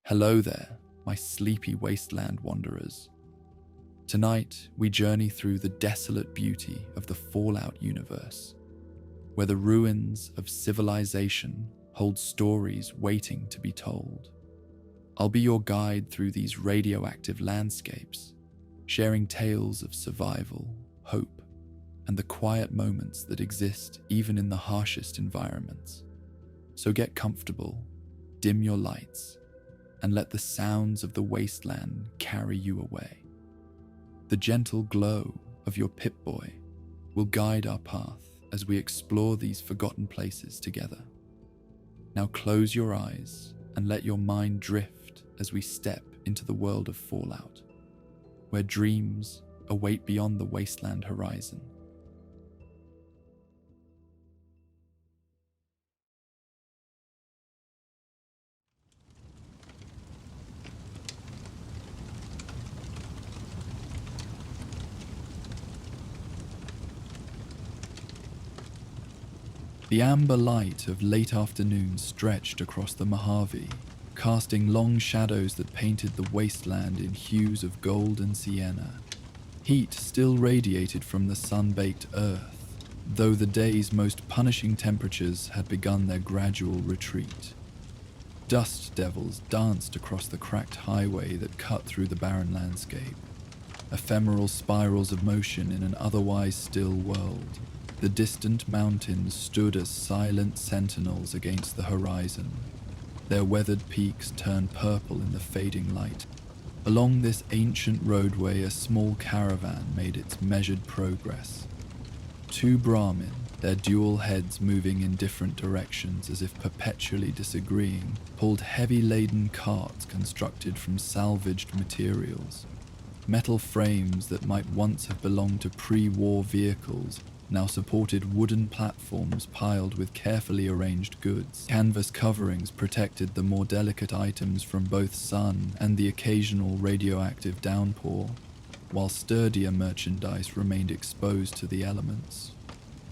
Hello there, my sleepy wasteland wanderers. Tonight, we journey through the desolate beauty of the Fallout universe, where the ruins of civilization hold stories waiting to be told. I'll be your guide through these radioactive landscapes, sharing tales of survival, hope, and the quiet moments that exist even in the harshest environments. So get comfortable, dim your lights, and let the sounds of the wasteland carry you away. The gentle glow of your Pip-Boy will guide our path as we explore these forgotten places together. Now close your eyes and let your mind drift as we step into the world of Fallout, where dreams await beyond the wasteland horizon. The amber light of late afternoon stretched across the Mojave, casting long shadows that painted the wasteland in hues of gold and sienna. Heat still radiated from the sun-baked earth, though the day's most punishing temperatures had begun their gradual retreat. Dust devils danced across the cracked highway that cut through the barren landscape, ephemeral spirals of motion in an otherwise still world. The distant mountains stood as silent sentinels against the horizon. Their weathered peaks turned purple in the fading light. Along this ancient roadway, a small caravan made its measured progress. Two Brahmin, their dual heads moving in different directions as if perpetually disagreeing, pulled heavy-laden carts constructed from salvaged materials. Metal frames that might once have belonged to pre-war vehicles now supported wooden platforms piled with carefully arranged goods. Canvas coverings protected the more delicate items from both sun and the occasional radioactive downpour, while sturdier merchandise remained exposed to the elements.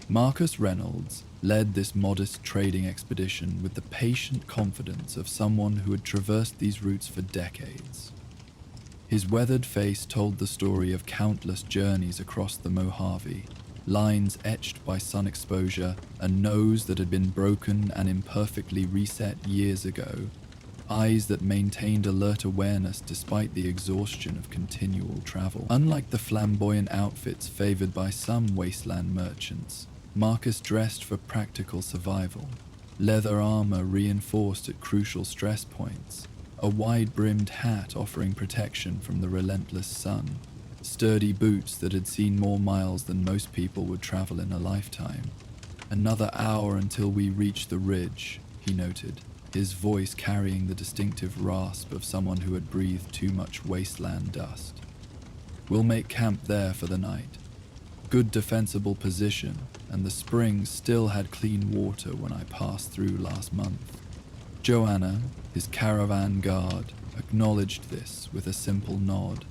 Marcus Reynolds led this modest trading expedition with the patient confidence of someone who had traversed these routes for decades. His weathered face told the story of countless journeys across the Mojave, lines etched by sun exposure, a nose that had been broken and imperfectly reset years ago, eyes that maintained alert awareness despite the exhaustion of continual travel. Unlike the flamboyant outfits favored by some wasteland merchants, Marcus dressed for practical survival. Leather armor reinforced at crucial stress points, a wide-brimmed hat offering protection from the relentless sun, sturdy boots that had seen more miles than most people would travel in a lifetime. "Another hour until we reach the ridge," he noted, his voice carrying the distinctive rasp of someone who had breathed too much wasteland dust. "We'll make camp there for the night. Good defensible position, and the springs still had clean water when I passed through last month." Joanna, his caravan guard, acknowledged this with a simple nod.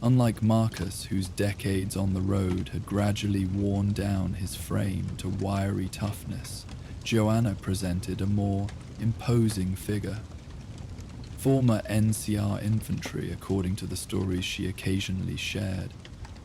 Unlike Marcus, whose decades on the road had gradually worn down his frame to wiry toughness, Joanna presented a more imposing figure. Former NCR infantry, according to the stories she occasionally shared,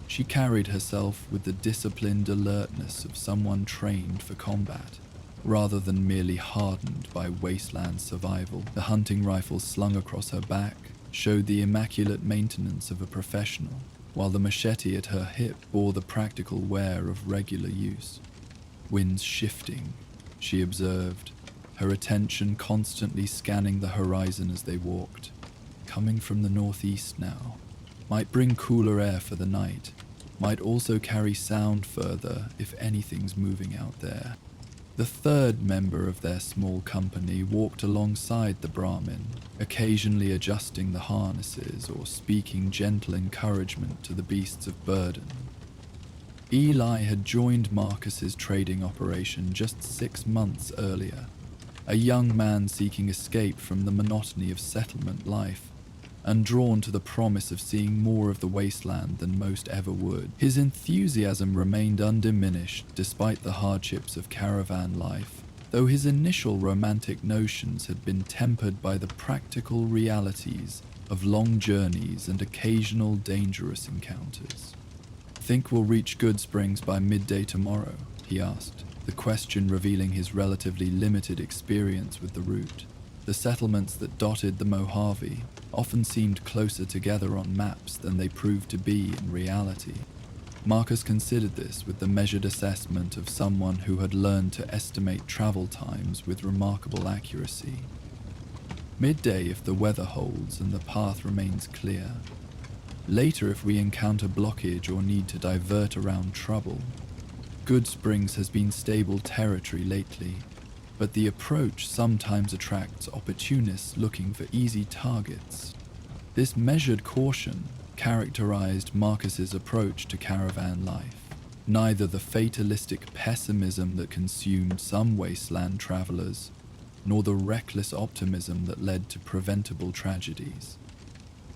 she carried herself with the disciplined alertness of someone trained for combat, rather than merely hardened by wasteland survival. The hunting rifle slung across her back showed the immaculate maintenance of a professional, while the machete at her hip bore the practical wear of regular use. "Winds shifting," she observed, her attention constantly scanning the horizon as they walked. "Coming from the northeast now. Might bring cooler air for the night. Might also carry sound further if anything's moving out there." The third member of their small company walked alongside the Brahmin, occasionally adjusting the harnesses or speaking gentle encouragement to the beasts of burden. Eli had joined Marcus's trading operation just 6 months earlier, a young man seeking escape from the monotony of settlement life, and drawn to the promise of seeing more of the wasteland than most ever would. His enthusiasm remained undiminished despite the hardships of caravan life, though his initial romantic notions had been tempered by the practical realities of long journeys and occasional dangerous encounters. "Think we'll reach Goodsprings by midday tomorrow?" he asked, the question revealing his relatively limited experience with the route. The settlements that dotted the Mojave often seemed closer together on maps than they proved to be in reality. Marcus considered this with the measured assessment of someone who had learned to estimate travel times with remarkable accuracy. "Midday if the weather holds and the path remains clear. Later if we encounter blockage or need to divert around trouble. Goodsprings has been stable territory lately, but the approach sometimes attracts opportunists looking for easy targets." This measured caution characterized Marcus's approach to caravan life, neither the fatalistic pessimism that consumed some wasteland travelers, nor the reckless optimism that led to preventable tragedies.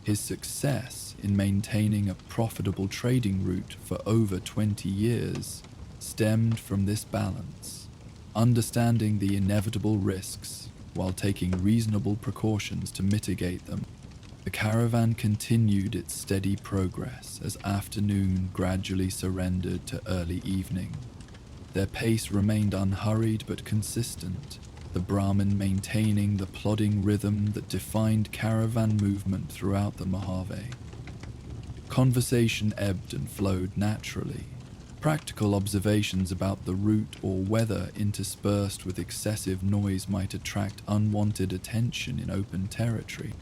His success in maintaining a profitable trading route for over 20 years stemmed from this balance, understanding the inevitable risks while taking reasonable precautions to mitigate them. The caravan continued its steady progress as afternoon gradually surrendered to early evening. Their pace remained unhurried but consistent, the Brahmin maintaining the plodding rhythm that defined caravan movement throughout the Mojave. Conversation ebbed and flowed naturally, practical observations about the route or weather interspersed with excessive noise might attract unwanted attention in open territory.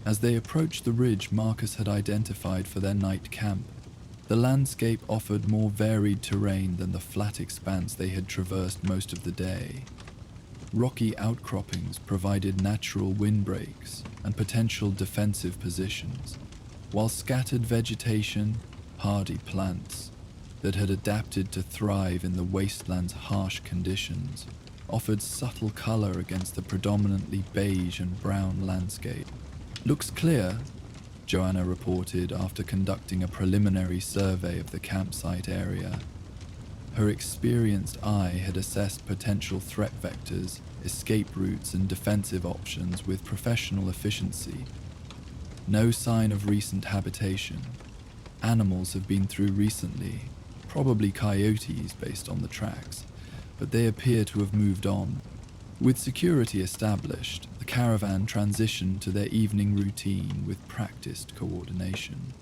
As they approached the ridge Marcus had identified for their night camp, the landscape offered more varied terrain than the flat expanse they had traversed most of the day. Rocky outcroppings provided natural windbreaks and potential defensive positions, while scattered vegetation, hardy plants that had adapted to thrive in the wasteland's harsh conditions, offered subtle color against the predominantly beige and brown landscape. "Looks clear," Joanna reported after conducting a preliminary survey of the campsite area. Her experienced eye had assessed potential threat vectors, escape routes, and defensive options with professional efficiency. "No sign of recent habitation. Animals have been through recently, probably coyotes based on the tracks, but they appear to have moved on." With security established, the caravan transitioned to their evening routine with practiced coordination.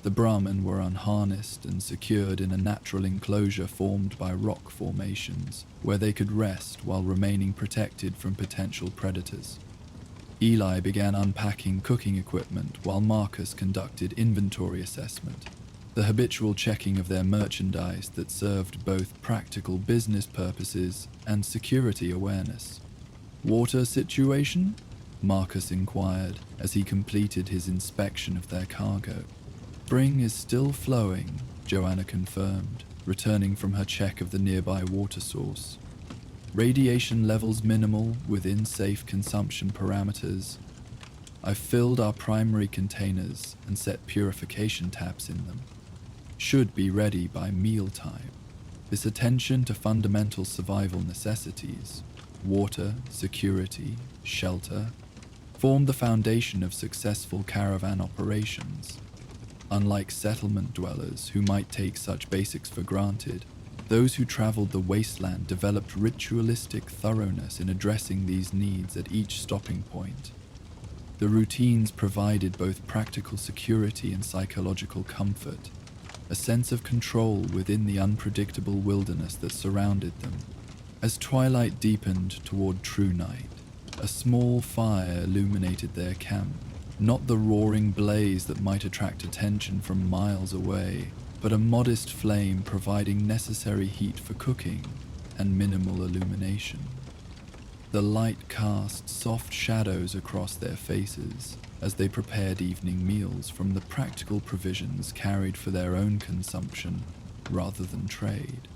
The Brahmin were unharnessed and secured in a natural enclosure formed by rock formations, where they could rest while remaining protected from potential predators. Eli began unpacking cooking equipment while Marcus conducted inventory assessment, the habitual checking of their merchandise that served both practical business purposes and security awareness. "Water situation?" Marcus inquired as he completed his inspection of their cargo. "Spring is still flowing," Joanna confirmed, returning from her check of the nearby water source. "Radiation levels minimal within safe consumption parameters. I've filled our primary containers and set purification taps in them. Should be ready by mealtime." This attention to fundamental survival necessities, water, security, shelter, formed the foundation of successful caravan operations. Unlike settlement dwellers who might take such basics for granted, those who traveled the wasteland developed ritualistic thoroughness in addressing these needs at each stopping point. The routines provided both practical security and psychological comfort, a sense of control within the unpredictable wilderness that surrounded them. As twilight deepened toward true night, a small fire illuminated their camp, not the roaring blaze that might attract attention from miles away, but a modest flame providing necessary heat for cooking and minimal illumination. The light cast soft shadows across their faces as they prepared evening meals from the practical provisions carried for their own consumption rather than trade.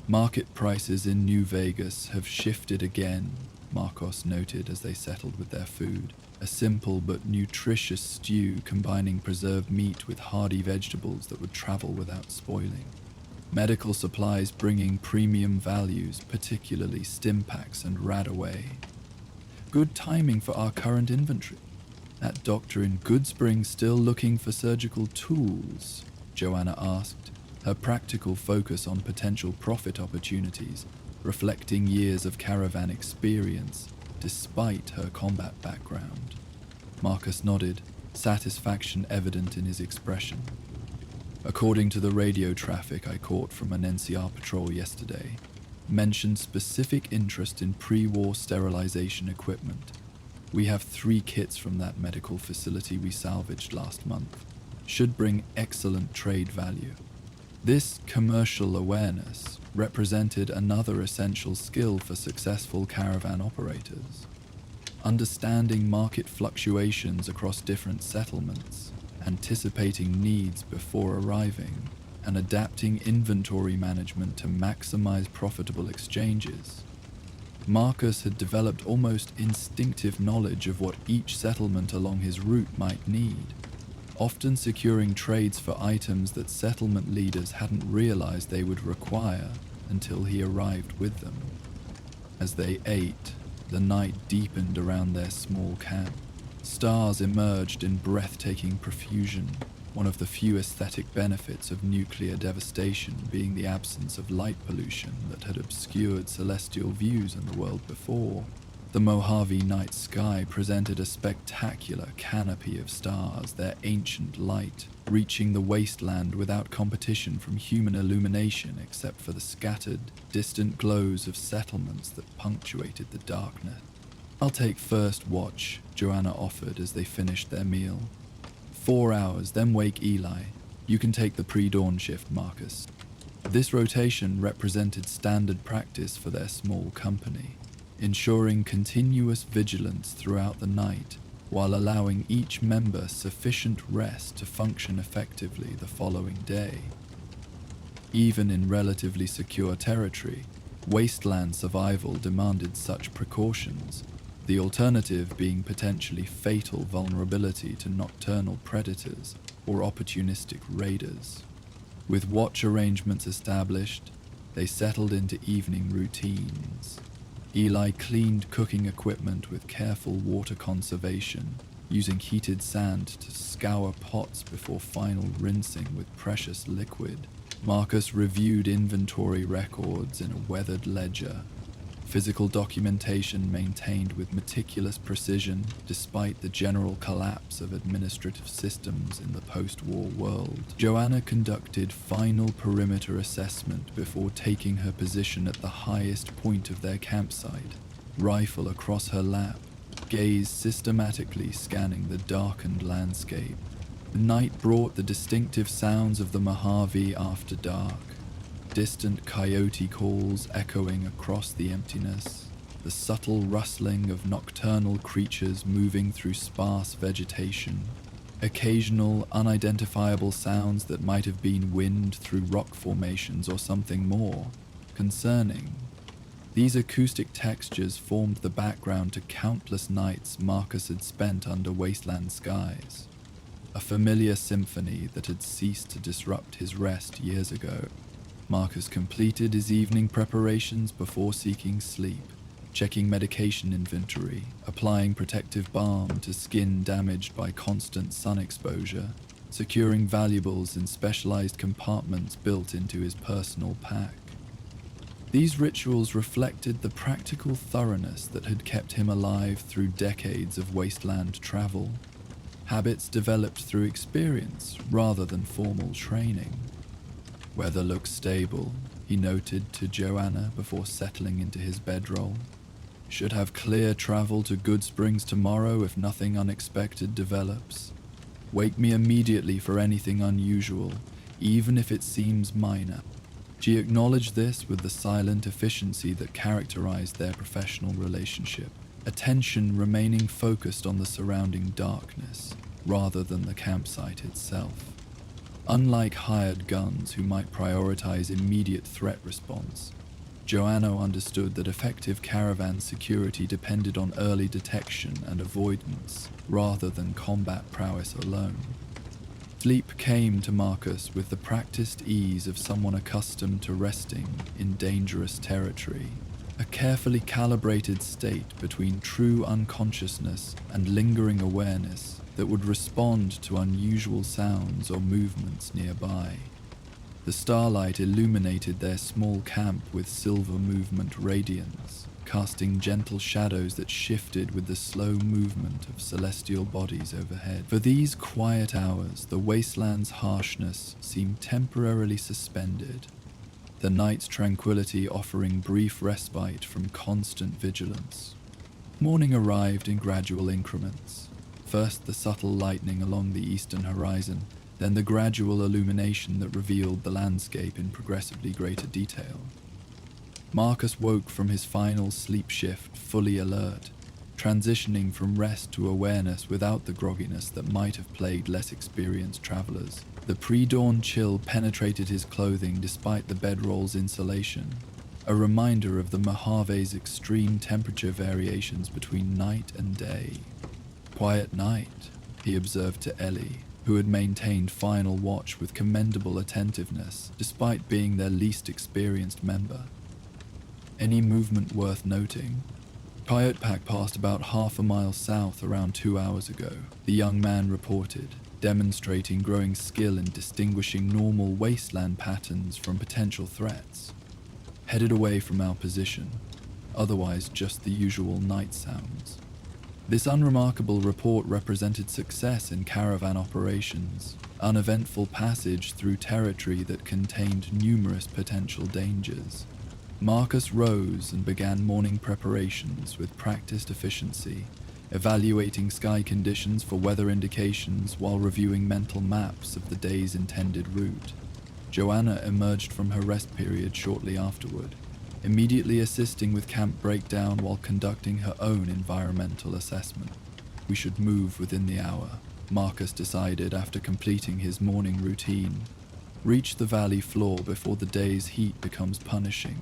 "Market prices in New Vegas have shifted again," Marcos noted as they settled with their food, a simple but nutritious stew combining preserved meat with hardy vegetables that would travel without spoiling. Medical supplies bringing premium values, particularly Stimpaks and Radaway. Good timing for our current inventory. That doctor in Goodsprings still looking for surgical tools? Joanna asked, her practical focus on potential profit opportunities, reflecting years of Caravan experience despite her combat background. Marcus nodded, satisfaction evident in his expression. According to the radio traffic I caught from an NCR patrol yesterday, mentioned specific interest in pre-war sterilization equipment. We have 3 kits from that medical facility we salvaged last month. Should bring excellent trade value. This commercial awareness represented another essential skill for successful caravan operators. Understanding market fluctuations across different settlements, anticipating needs before arriving, and adapting inventory management to maximize profitable exchanges. Marcus had developed almost instinctive knowledge of what each settlement along his route might need, often securing trades for items that settlement leaders hadn't realized they would require until he arrived with them. As they ate, the night deepened around their small camp. Stars emerged in breathtaking profusion, one of the few aesthetic benefits of nuclear devastation being the absence of light pollution that had obscured celestial views in the world before. The Mojave night sky presented a spectacular canopy of stars, their ancient light reaching the wasteland without competition from human illumination except for the scattered, distant glows of settlements that punctuated the darkness. "I'll take first watch," Joanna offered as they finished their meal. 4 hours, then wake Eli. You can take the pre-dawn shift, Marcus. This rotation represented standard practice for their small company, ensuring continuous vigilance throughout the night while allowing each member sufficient rest to function effectively the following day. Even in relatively secure territory, wasteland survival demanded such precautions, the alternative being potentially fatal vulnerability to nocturnal predators or opportunistic raiders. With watch arrangements established, they settled into evening routines. Eli cleaned cooking equipment with careful water conservation, using heated sand to scour pots before final rinsing with precious liquid. Marcus reviewed inventory records in a weathered ledger, physical documentation maintained with meticulous precision despite the general collapse of administrative systems in the post-war world. Joanna conducted final perimeter assessment before taking her position at the highest point of their campsite, rifle across her lap, gaze systematically scanning the darkened landscape. The night brought the distinctive sounds of the Mojave after dark, distant coyote calls echoing across the emptiness, the subtle rustling of nocturnal creatures moving through sparse vegetation, occasional unidentifiable sounds that might have been wind through rock formations or something more concerning. These acoustic textures formed the background to countless nights Marcus had spent under wasteland skies, a familiar symphony that had ceased to disrupt his rest years ago. Marcus completed his evening preparations before seeking sleep, checking medication inventory, applying protective balm to skin damaged by constant sun exposure, securing valuables in specialized compartments built into his personal pack. These rituals reflected the practical thoroughness that had kept him alive through decades of wasteland travel, habits developed through experience rather than formal training. "Weather looks stable," he noted to Joanna before settling into his bedroll. "Should have clear travel to Goodsprings tomorrow if nothing unexpected develops. Wake me immediately for anything unusual, even if it seems minor." She acknowledged this with the silent efficiency that characterized their professional relationship, attention remaining focused on the surrounding darkness rather than the campsite itself. Unlike hired guns who might prioritize immediate threat response, Joanna understood that effective caravan security depended on early detection and avoidance rather than combat prowess alone. Sleep came to Marcus with the practiced ease of someone accustomed to resting in dangerous territory, a carefully calibrated state between true unconsciousness and lingering awareness that would respond to unusual sounds or movements nearby. The starlight illuminated their small camp with silver movement radiance, casting gentle shadows that shifted with the slow movement of celestial bodies overhead. For these quiet hours, the wasteland's harshness seemed temporarily suspended, the night's tranquility offering brief respite from constant vigilance. Morning arrived in gradual increments. First the subtle lightning along the eastern horizon, then the gradual illumination that revealed the landscape in progressively greater detail. Marcus woke from his final sleep shift fully alert, transitioning from rest to awareness without the grogginess that might have plagued less experienced travelers. The pre-dawn chill penetrated his clothing despite the bedroll's insulation, a reminder of the Mojave's extreme temperature variations between night and day. Quiet night, he observed to Ellie, who had maintained final watch with commendable attentiveness despite being their least experienced member. Any movement worth noting? Coyote Pack passed about half a mile south around 2 hours ago, the young man reported, demonstrating growing skill in distinguishing normal wasteland patterns from potential threats. Headed away from our position, otherwise just the usual night sounds. This unremarkable report represented success in caravan operations, uneventful passage through territory that contained numerous potential dangers. Marcus rose and began morning preparations with practiced efficiency, evaluating sky conditions for weather indications while reviewing mental maps of the day's intended route. Joanna emerged from her rest period shortly afterward, immediately assisting with camp breakdown while conducting her own environmental assessment. We should move within the hour, Marcus decided after completing his morning routine. Reach the valley floor before the day's heat becomes punishing.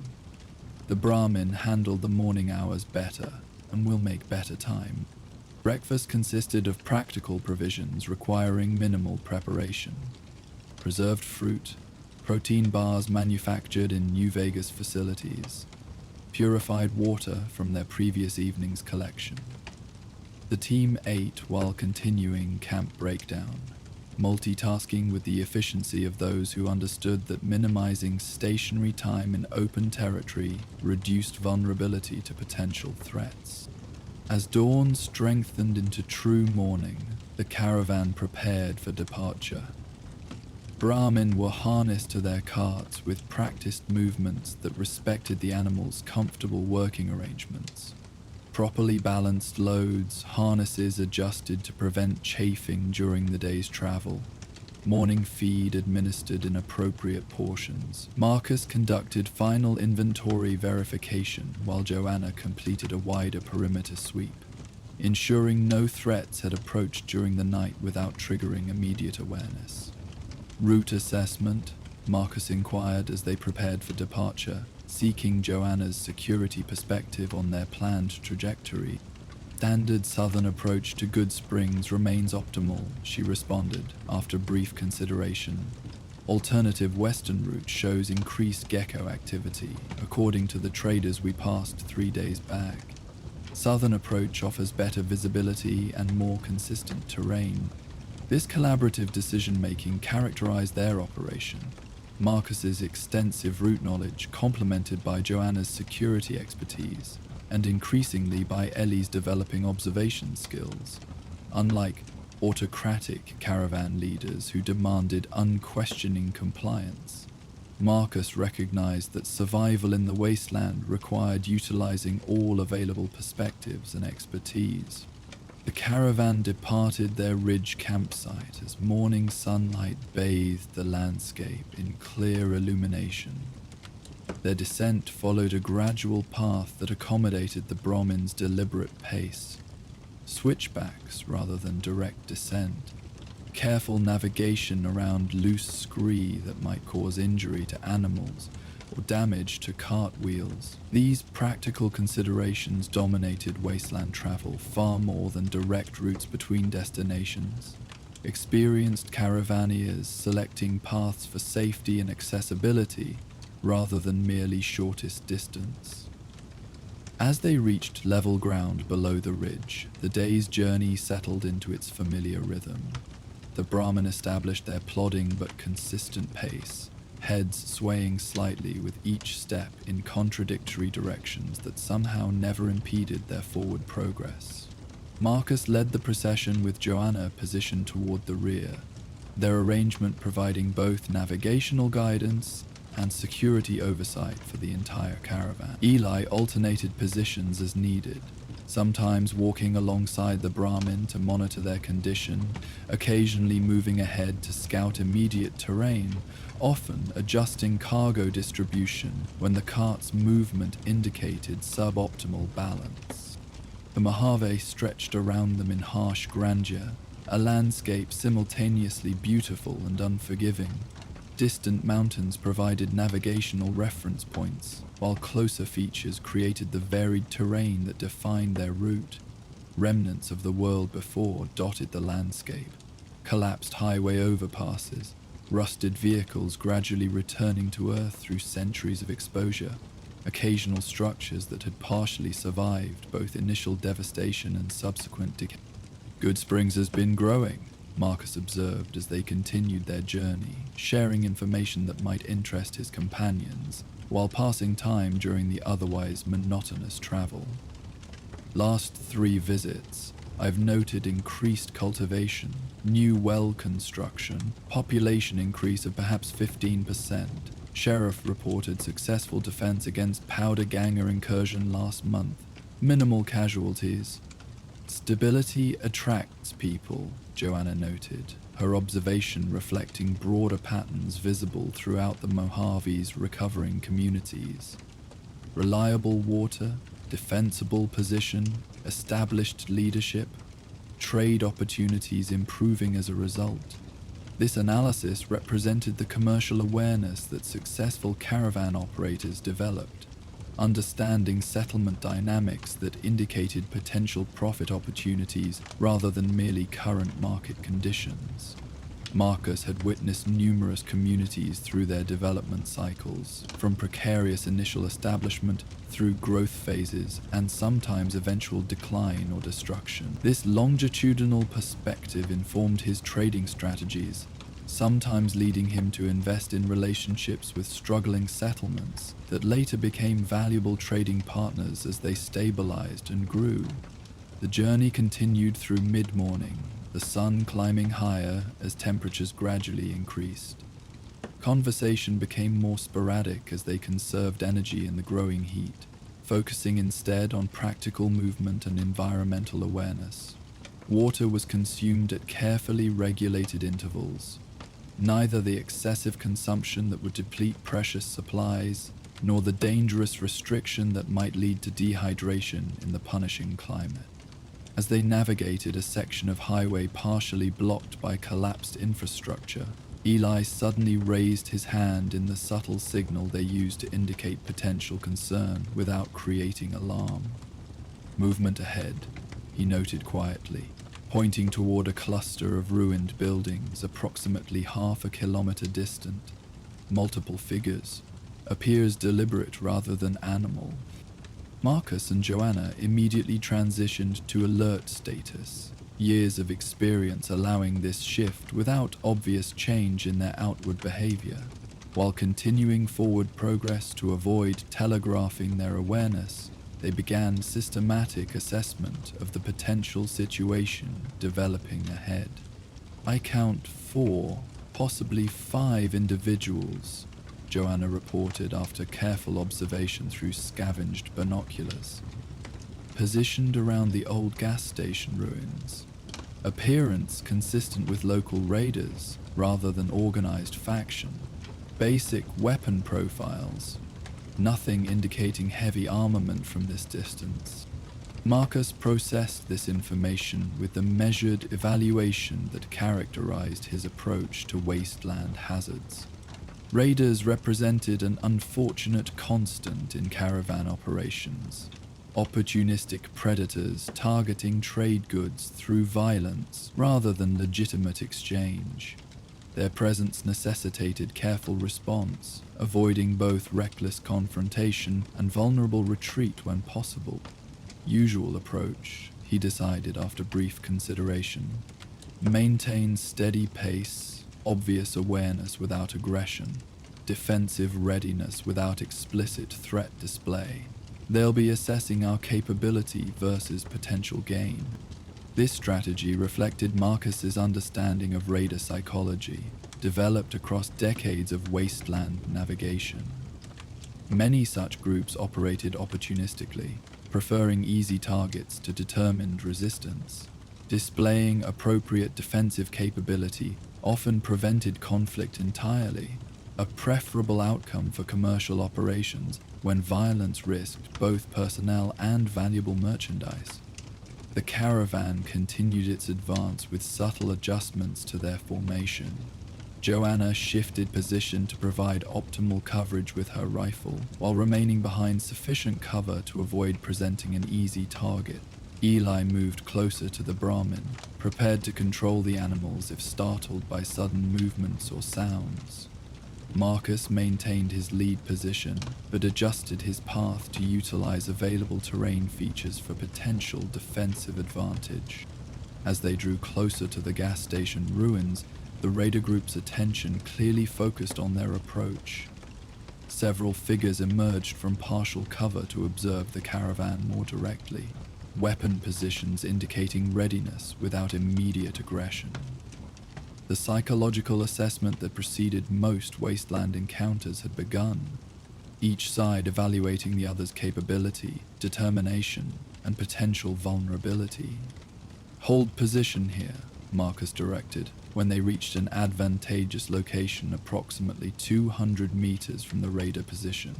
The Brahmin handled the morning hours better and will make better time. Breakfast consisted of practical provisions requiring minimal preparation. Preserved fruit, protein bars manufactured in New Vegas facilities, purified water from their previous evening's collection. The team ate while continuing camp breakdown, multitasking with the efficiency of those who understood that minimizing stationary time in open territory reduced vulnerability to potential threats. As dawn strengthened into true morning, the caravan prepared for departure. Brahmin were harnessed to their carts with practiced movements that respected the animals' comfortable working arrangements. Properly balanced loads, harnesses adjusted to prevent chafing during the day's travel. Morning feed administered in appropriate portions. Marcus conducted final inventory verification while Joanna completed a wider perimeter sweep, ensuring no threats had approached during the night without triggering immediate awareness. Route assessment, Marcus inquired as they prepared for departure, seeking Joanna's security perspective on their planned trajectory. Standard southern approach to Goodsprings remains optimal, she responded, after brief consideration. Alternative western route shows increased gecko activity, according to the traders we passed 3 days back. Southern approach offers better visibility and more consistent terrain. This collaborative decision-making characterized their operation. Marcus's extensive route knowledge complemented by Joanna's security expertise, and increasingly by Ellie's developing observation skills. Unlike autocratic caravan leaders who demanded unquestioning compliance, Marcus recognized that survival in the wasteland required utilizing all available perspectives and expertise. The caravan departed their ridge campsite as morning sunlight bathed the landscape in clear illumination. Their descent followed a gradual path that accommodated the Brahmin's deliberate pace. Switchbacks rather than direct descent. Careful navigation around loose scree that might cause injury to animals or damage to cart wheels. These practical considerations dominated wasteland travel far more than direct routes between destinations. experienced caravaneers selecting paths for safety and accessibility rather than merely shortest distance. As they reached level ground below the ridge, the day's journey settled into its familiar rhythm. The Brahmin established their plodding but consistent pace, heads swaying slightly with each step in contradictory directions that somehow never impeded their forward progress. Marcus led the procession with Joanna positioned toward the rear, their arrangement providing both navigational guidance and security oversight for the entire caravan. Eli alternated positions as needed, sometimes walking alongside the Brahmin to monitor their condition, occasionally moving ahead to scout immediate terrain, often adjusting cargo distribution when the cart's movement indicated suboptimal balance. The Mojave stretched around them in harsh grandeur, a landscape simultaneously beautiful and unforgiving. Distant mountains provided navigational reference points, while closer features created the varied terrain that defined their route. Remnants of the world before dotted the landscape, collapsed highway overpasses, rusted vehicles gradually returning to Earth through centuries of exposure, occasional structures that had partially survived both initial devastation and subsequent decay. Goodsprings has been growing, Marcus observed as they continued their journey, sharing information that might interest his companions, while passing time during the otherwise monotonous travel. Last 3 visits, I've noted increased cultivation, new well construction, population increase of perhaps 15%. Sheriff reported successful defense against powder ganger incursion last month. Minimal casualties. Stability attracts people, Joanna noted, her observation reflecting broader patterns visible throughout the Mojave's recovering communities. Reliable water, defensible position, established leadership, trade opportunities improving as a result. This analysis represented the commercial awareness that successful caravan operators developed, understanding settlement dynamics that indicated potential profit opportunities rather than merely current market conditions. Marcus had witnessed numerous communities through their development cycles, from precarious initial establishment through growth phases and sometimes eventual decline or destruction. This longitudinal perspective informed his trading strategies, sometimes leading him to invest in relationships with struggling settlements that later became valuable trading partners as they stabilized and grew. The journey continued through mid-morning, the sun climbing higher as temperatures gradually increased. Conversation became more sporadic as they conserved energy in the growing heat, focusing instead on practical movement and environmental awareness. Water was consumed at carefully regulated intervals. Neither the excessive consumption that would deplete precious supplies, nor the dangerous restriction that might lead to dehydration in the punishing climate. As they navigated a section of highway partially blocked by collapsed infrastructure, Eli suddenly raised his hand in the subtle signal they used to indicate potential concern without creating alarm. Movement ahead, he noted quietly, pointing toward a cluster of ruined buildings approximately half a kilometer distant. Multiple figures, appears deliberate rather than animal. Marcus and Joanna immediately transitioned to alert status, years of experience allowing this shift without obvious change in their outward behavior. While continuing forward progress to avoid telegraphing their awareness, they began systematic assessment of the potential situation developing ahead. I count 4, possibly 5 individuals, Joanna reported after careful observation through scavenged binoculars, positioned around the old gas station ruins. Appearance consistent with local raiders rather than organized faction. Basic weapon profiles, nothing indicating heavy armament from this distance. Marcus processed this information with the measured evaluation that characterized his approach to wasteland hazards. Raiders represented an unfortunate constant in caravan operations. opportunistic predators targeting trade goods through violence rather than legitimate exchange. Their presence necessitated careful response, avoiding both reckless confrontation and vulnerable retreat when possible. Usual approach, he decided after brief consideration. Maintain steady pace, obvious awareness without aggression, defensive readiness without explicit threat display. They'll be assessing our capability versus potential gain. This strategy reflected Marcus's understanding of raider psychology, developed across decades of wasteland navigation. Many such groups operated opportunistically, preferring easy targets to determined resistance. Displaying appropriate defensive capability often prevented conflict entirely, a preferable outcome for commercial operations when violence risked both personnel and valuable merchandise. The Caravan continued its advance with subtle adjustments to their formation. Joanna shifted position to provide optimal coverage with her rifle, while remaining behind sufficient cover to avoid presenting an easy target. Eli moved closer to the Brahmin, prepared to control the animals if startled by sudden movements or sounds. Marcus maintained his lead position, but adjusted his path to utilize available terrain features for potential defensive advantage. As they drew closer to the gas station ruins, the raider group's attention clearly focused on their approach. Several figures emerged from partial cover to observe the Caravan more directly, weapon positions indicating readiness without immediate aggression. The psychological assessment that preceded most wasteland encounters had begun, each side evaluating the other's capability, determination, and potential vulnerability. "Hold position here," Marcus directed, when they reached an advantageous location approximately 200 meters from the raider position.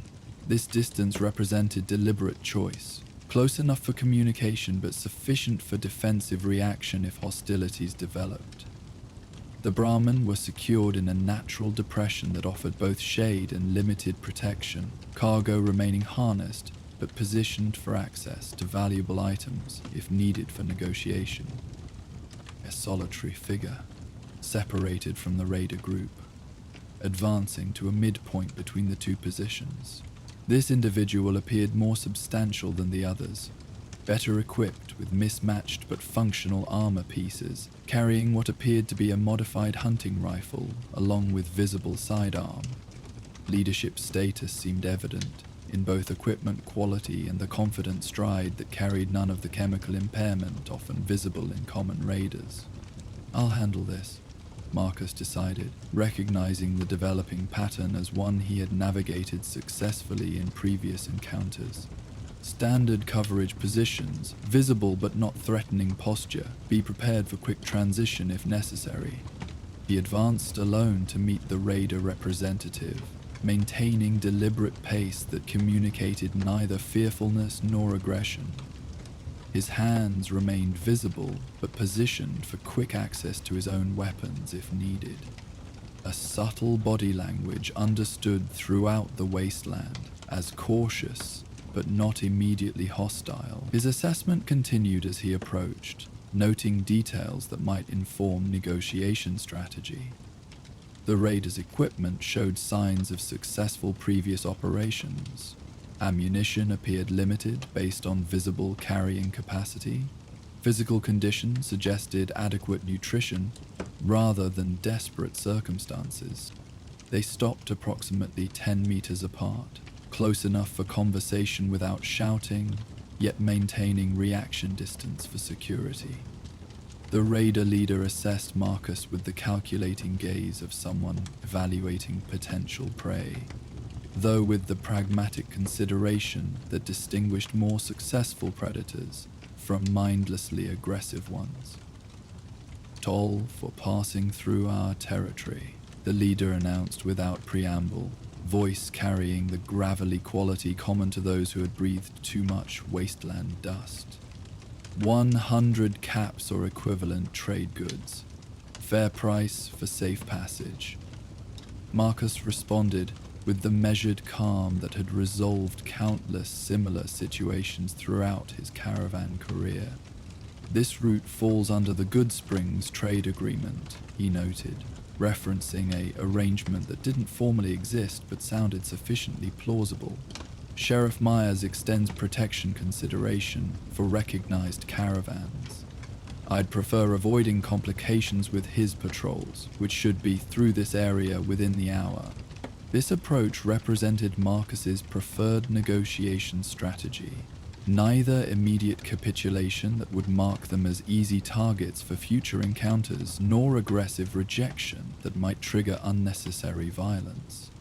This distance represented deliberate choice, close enough for communication but sufficient for defensive reaction if hostilities developed. The Brahmin were secured in a natural depression that offered both shade and limited protection, cargo remaining harnessed but positioned for access to valuable items if needed for negotiation. A solitary figure, separated from the raider group, advancing to a midpoint between the two positions. This individual appeared more substantial than the others, better equipped with mismatched but functional armor pieces, carrying what appeared to be a modified hunting rifle along with visible sidearm. Leadership status seemed evident in both equipment quality and the confident stride that carried none of the chemical impairment often visible in common raiders. "I'll handle this," Marcus decided, recognizing the developing pattern as one he had navigated successfully in previous encounters. Standard coverage positions, visible but not threatening posture, be prepared for quick transition if necessary. He advanced alone to meet the raider representative, maintaining deliberate pace that communicated neither fearfulness nor aggression. His hands remained visible but positioned for quick access to his own weapons if needed. A subtle body language understood throughout the wasteland as cautious but not immediately hostile. His assessment continued as he approached, noting details that might inform negotiation strategy. The raider's equipment showed signs of successful previous operations. Ammunition appeared limited based on visible carrying capacity. Physical condition suggested adequate nutrition rather than desperate circumstances. They stopped approximately 10 meters apart, close enough for conversation without shouting, yet maintaining reaction distance for security. The raider leader assessed Marcus with the calculating gaze of someone evaluating potential prey, though with the pragmatic consideration that distinguished more successful predators from mindlessly aggressive ones. "Toll for passing through our territory," the leader announced without preamble, voice carrying the gravelly quality common to those who had breathed too much wasteland dust. 100 caps or equivalent trade goods. Fair price for safe passage. Marcus responded, with the measured calm that had resolved countless similar situations throughout his caravan career. This route falls under the Goodsprings trade agreement, he noted, referencing an arrangement that didn't formally exist but sounded sufficiently plausible. Sheriff Myers extends protection consideration for recognized caravans. I'd prefer avoiding complications with his patrols, which should be through this area within the hour. This approach represented Marcus's preferred negotiation strategy. Neither immediate capitulation that would mark them as easy targets for future encounters, nor aggressive rejection that might trigger unnecessary violence.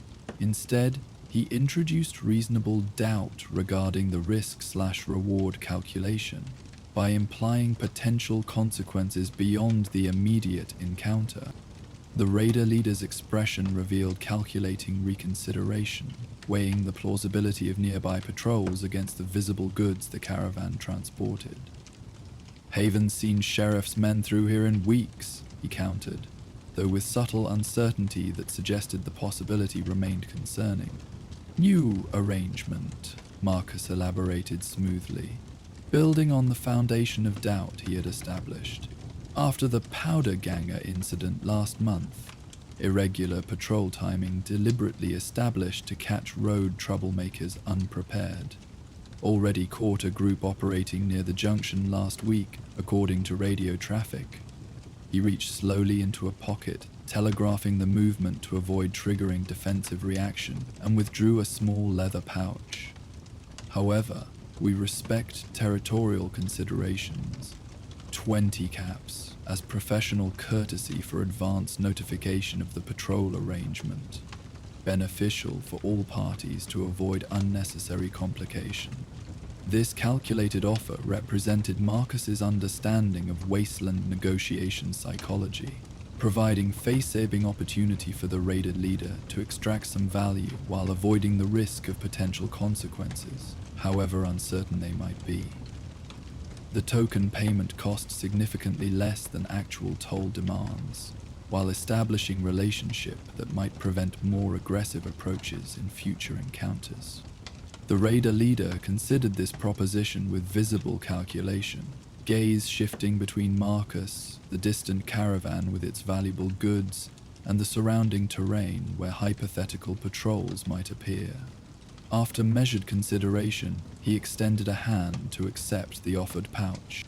Instead, he introduced reasonable doubt regarding the risk/reward calculation by implying potential consequences beyond the immediate encounter. The raider leader's expression revealed calculating reconsideration, weighing the plausibility of nearby patrols against the visible goods the caravan transported. "Haven't seen sheriff's men through here in weeks," he countered, though with subtle uncertainty that suggested the possibility remained concerning. "New arrangement," Marcus elaborated smoothly, building on the foundation of doubt he had established. After the powder ganger incident last month, irregular patrol timing deliberately established to catch road troublemakers unprepared. Already caught a group operating near the junction last week, according to radio traffic. He reached slowly into a pocket, telegraphing the movement to avoid triggering defensive reaction, and withdrew a small leather pouch. "However, we respect territorial considerations. 20 caps as professional courtesy for advance notification of the patrol arrangement. Beneficial for all parties to avoid unnecessary complication." This calculated offer represented Marcus's understanding of Wasteland negotiation psychology, providing face-saving opportunity for the raided leader to extract some value while avoiding the risk of potential consequences, however uncertain they might be. The token payment cost significantly less than actual toll demands, while establishing relationship that might prevent more aggressive approaches in future encounters. The raider leader considered this proposition with visible calculation, gaze shifting between Marcus, the distant caravan with its valuable goods, and the surrounding terrain where hypothetical patrols might appear. After measured consideration, he extended a hand to accept the offered pouch.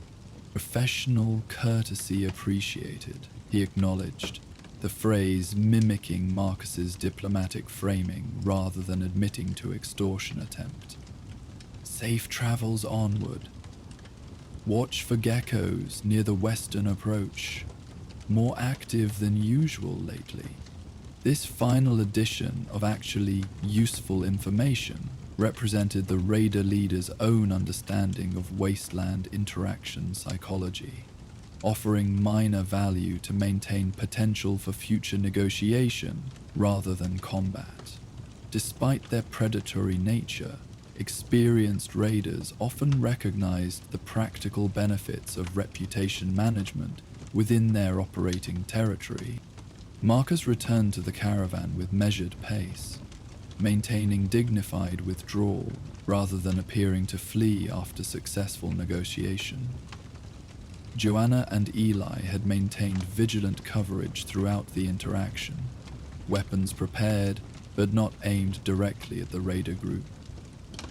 "Professional courtesy appreciated," he acknowledged, the phrase mimicking Marcus's diplomatic framing rather than admitting to extortion attempt. "Safe travels onward. Watch for geckos near the western approach. More active than usual lately." This final addition of actually useful information represented the raider leader's own understanding of wasteland interaction psychology, offering minor value to maintain potential for future negotiation rather than combat. Despite their predatory nature, experienced raiders often recognized the practical benefits of reputation management within their operating territory. Marcus returned to the caravan with measured pace, maintaining dignified withdrawal rather than appearing to flee after successful negotiation. Joanna and Eli had maintained vigilant coverage throughout the interaction, weapons prepared but not aimed directly at the raider group.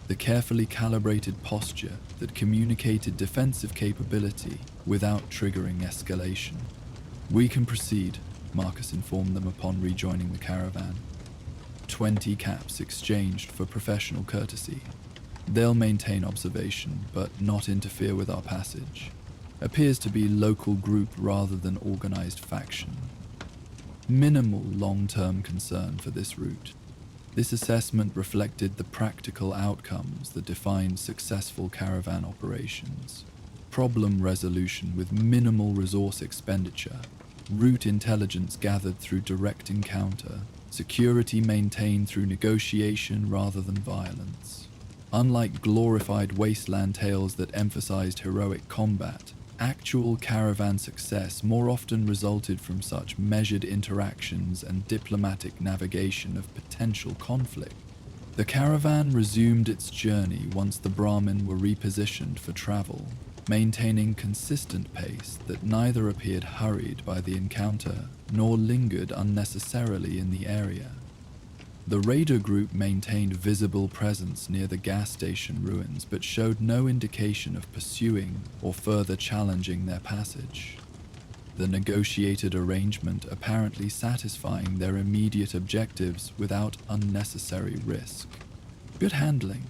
The carefully calibrated posture that communicated defensive capability without triggering escalation. "We can proceed," Marcus informed them upon rejoining the caravan. 20 caps exchanged for professional courtesy. "They'll maintain observation, but not interfere with our passage. Appears to be local group rather than organized faction. Minimal long-term concern for this route." This assessment reflected the practical outcomes that defined successful caravan operations. Problem resolution with minimal resource expenditure, route intelligence gathered through direct encounter, security maintained through negotiation rather than violence. Unlike glorified wasteland tales that emphasized heroic combat, Actual caravan success more often resulted from such measured interactions and diplomatic navigation of potential conflict. The caravan resumed its journey once the Brahmin were repositioned for travel, maintaining consistent pace that neither appeared hurried by the encounter nor lingered unnecessarily in the area. The raider group maintained visible presence near the gas station ruins but showed no indication of pursuing or further challenging their passage. The negotiated arrangement apparently satisfying their immediate objectives without unnecessary risk. "Good handling,"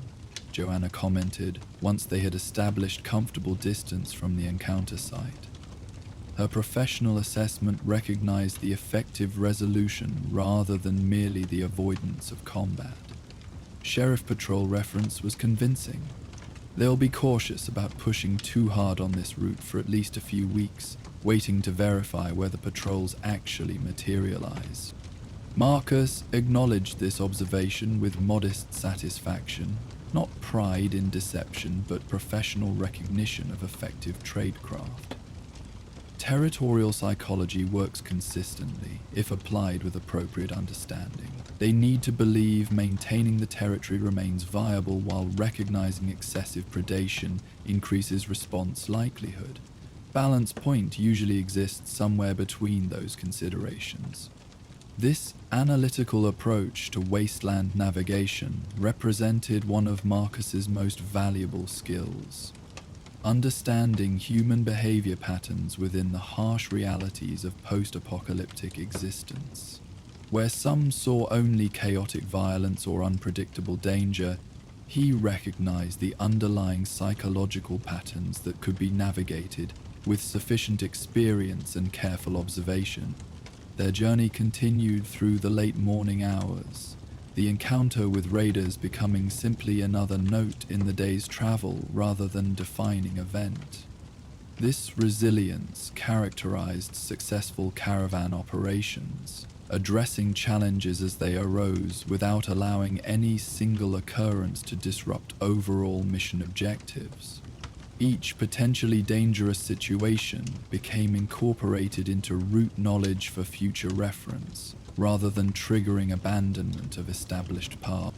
Joanna commented once they had established comfortable distance from the encounter site. Her professional assessment recognized the effective resolution rather than merely the avoidance of combat. Sheriff Patrol reference was convincing. They'll be cautious about pushing too hard on this route for at least a few weeks, waiting to verify whether patrols actually materialize. Marcus acknowledged this observation with modest satisfaction, not pride in deception but professional recognition of effective tradecraft. Territorial psychology works consistently if applied with appropriate understanding. They need to believe maintaining the territory remains viable while recognizing excessive predation increases response likelihood. Balance point usually exists somewhere between those considerations. This analytical approach to wasteland navigation represented one of Marcus's most valuable skills. Understanding human behavior patterns within the harsh realities of post-apocalyptic existence. Where some saw only chaotic violence or unpredictable danger, he recognized the underlying psychological patterns that could be navigated with sufficient experience and careful observation. Their journey continued through the late morning hours, the encounter with raiders becoming simply another note in the day's travel rather than defining event. This resilience characterized successful caravan operations, addressing challenges as they arose without allowing any single occurrence to disrupt overall mission objectives. Each potentially dangerous situation became incorporated into route knowledge for future reference, rather than triggering abandonment of established paths.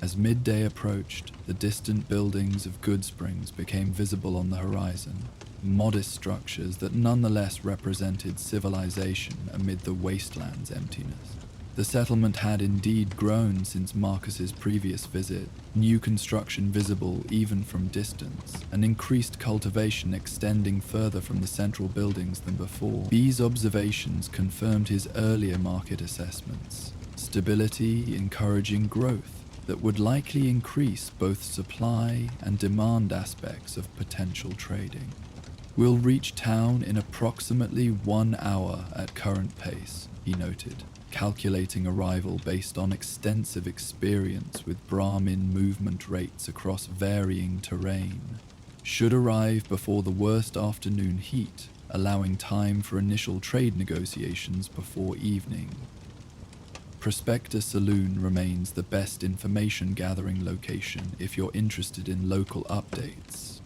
As midday approached, the distant buildings of Goodsprings became visible on the horizon, modest structures that nonetheless represented civilization amid the wasteland's emptiness. The settlement had indeed grown since Marcus's previous visit, new construction visible even from distance, and increased cultivation extending further from the central buildings than before. These observations confirmed his earlier market assessments, stability encouraging growth that would likely increase both supply and demand aspects of potential trading. "We'll reach town in approximately 1 hour at current pace," he noted, calculating arrival based on extensive experience with Brahmin movement rates across varying terrain. Should arrive before the worst afternoon heat, allowing time for initial trade negotiations before evening. Prospector Saloon remains the best information gathering location if you're interested in local updates.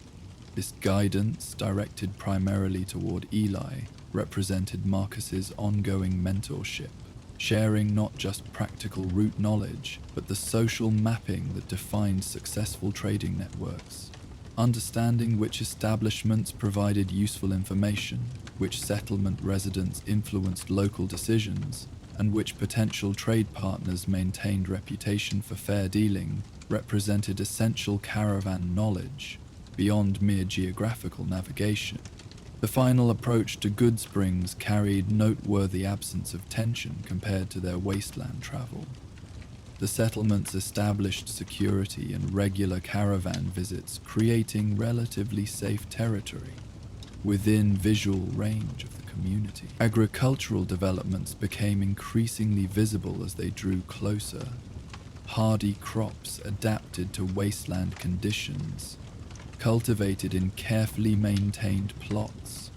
This guidance, directed primarily toward Eli, represented Marcus's ongoing mentorship, sharing not just practical route knowledge, but the social mapping that defines successful trading networks. Understanding which establishments provided useful information, which settlement residents influenced local decisions, and which potential trade partners maintained reputation for fair dealing, represented essential caravan knowledge, beyond mere geographical navigation. The final approach to Goodsprings carried noteworthy absence of tension compared to their wasteland travel. The settlements established security and regular caravan visits, creating relatively safe territory within visual range of the community. Agricultural developments became increasingly visible as they drew closer. Hardy crops adapted to wasteland conditions, cultivated in carefully maintained plots.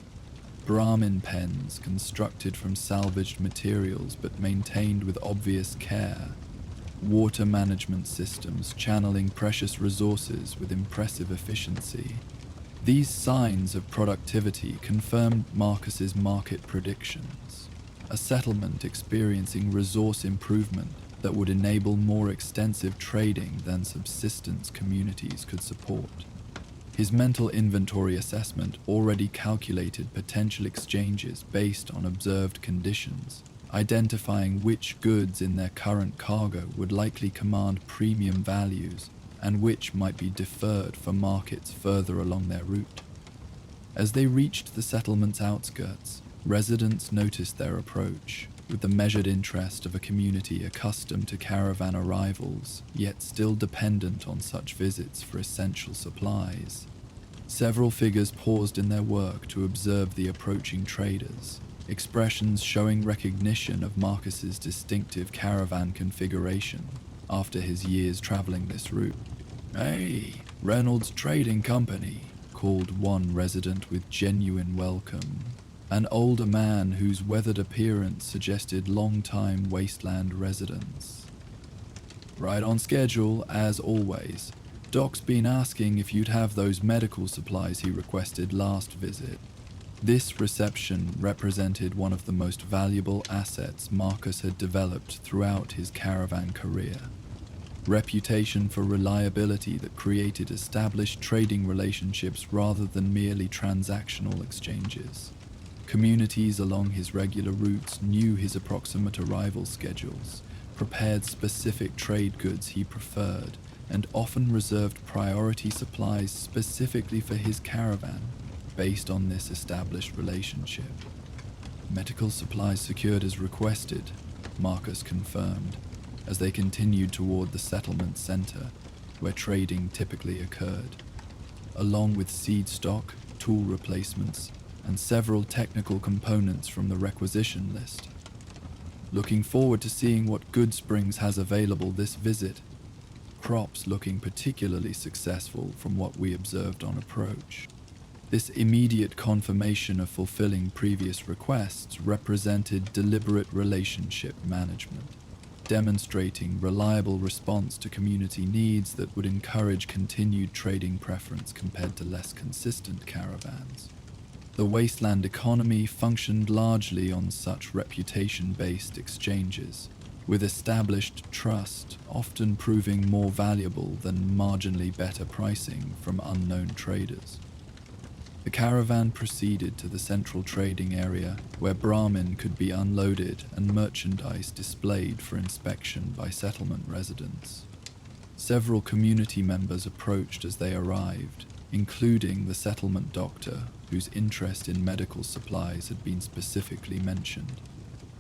Brahmin pens constructed from salvaged materials but maintained with obvious care. Water management systems channeling precious resources with impressive efficiency. These signs of productivity confirmed Marcus's market predictions, a settlement experiencing resource improvement that would enable more extensive trading than subsistence communities could support. His mental inventory assessment already calculated potential exchanges based on observed conditions, identifying which goods in their current cargo would likely command premium values and which might be deferred for markets further along their route. As they reached the settlement's outskirts, residents noticed their approach with the measured interest of a community accustomed to caravan arrivals, yet still dependent on such visits for essential supplies. Several figures paused in their work to observe the approaching traders, expressions showing recognition of Marcus's distinctive caravan configuration after his years traveling this route. "Hey, Reynolds Trading Company," called one resident with genuine welcome, an older man whose weathered appearance suggested long-time Wasteland residence. "Right on schedule, as always. Doc's been asking if you'd have those medical supplies he requested last visit." This reception represented one of the most valuable assets Marcus had developed throughout his caravan career. Reputation for reliability that created established trading relationships rather than merely transactional exchanges. Communities along his regular routes knew his approximate arrival schedules, prepared specific trade goods he preferred, and often reserved priority supplies specifically for his caravan based on this established relationship. "Medical supplies secured as requested," Marcus confirmed, as they continued toward the settlement center, where trading typically occurred, along with seed stock, tool replacements, and several technical components from the requisition list. "Looking forward to seeing what Goodsprings has available this visit. Crops looking particularly successful from what we observed on approach." This immediate confirmation of fulfilling previous requests represented deliberate relationship management, demonstrating reliable response to community needs that would encourage continued trading preference compared to less consistent caravans. The Wasteland economy functioned largely on such reputation-based exchanges, with established trust often proving more valuable than marginally better pricing from unknown traders. The caravan proceeded to the central trading area, where Brahmin could be unloaded and merchandise displayed for inspection by settlement residents. Several community members approached as they arrived, including the settlement doctor, whose interest in medical supplies had been specifically mentioned.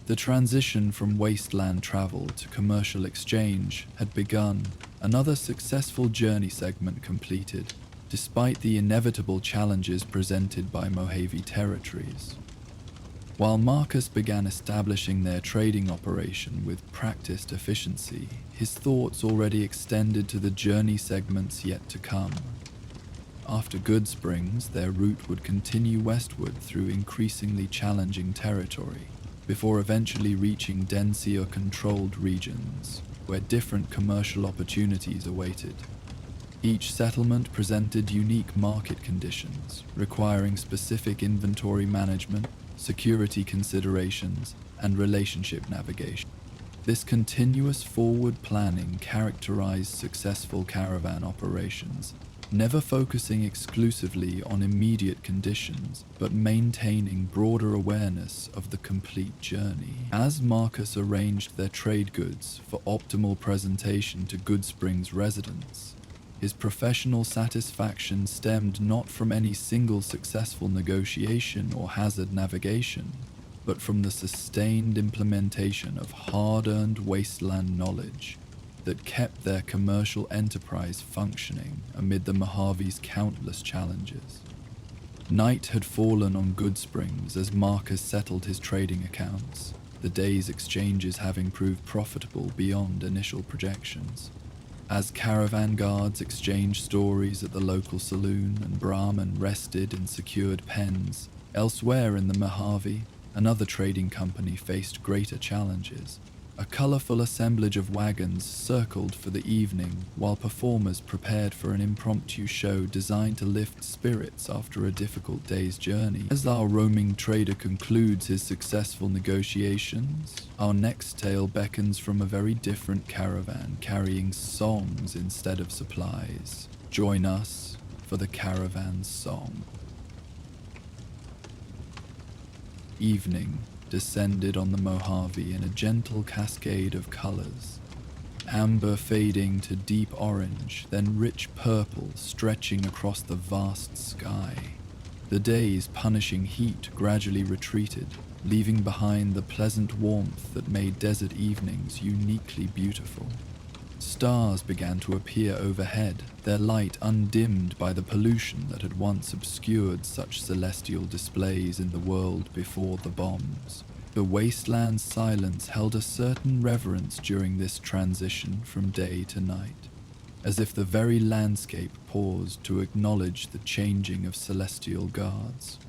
The transition from wasteland travel to commercial exchange had begun, another successful journey segment completed, despite the inevitable challenges presented by Mojave territories. While Marcus began establishing their trading operation with practiced efficiency, his thoughts already extended to the journey segments yet to come. After Goodsprings, their route would continue westward through increasingly challenging territory, before eventually reaching denser controlled regions, where different commercial opportunities awaited. Each settlement presented unique market conditions, requiring specific inventory management, security considerations, and relationship navigation. This continuous forward planning characterized successful caravan operations, never focusing exclusively on immediate conditions, but maintaining broader awareness of the complete journey. As Marcus arranged their trade goods for optimal presentation to Goodsprings residents, his professional satisfaction stemmed not from any single successful negotiation or hazard navigation, but from the sustained implementation of hard-earned wasteland knowledge that kept their commercial enterprise functioning amid the Mojave's countless challenges. Night had fallen on Goodsprings as Marcus settled his trading accounts, the day's exchanges having proved profitable beyond initial projections. As caravan guards exchanged stories at the local saloon and Brahmin rested in secured pens, elsewhere in the Mojave, another trading company faced greater challenges. A colourful assemblage of wagons circled for the evening while performers prepared for an impromptu show designed to lift spirits after a difficult day's journey. As our roaming trader concludes his successful negotiations, our next tale beckons from a very different caravan carrying songs instead of supplies. Join us for the caravan's song. Evening descended on the Mojave in a gentle cascade of colors, amber fading to deep orange, then rich purple stretching across the vast sky. The day's punishing heat gradually retreated, leaving behind the pleasant warmth that made desert evenings uniquely beautiful. Stars began to appear overhead, their light undimmed by the pollution that had once obscured such celestial displays in the world before the bombs. The wasteland's silence held a certain reverence during this transition from day to night, as if the very landscape paused to acknowledge the changing of celestial guards.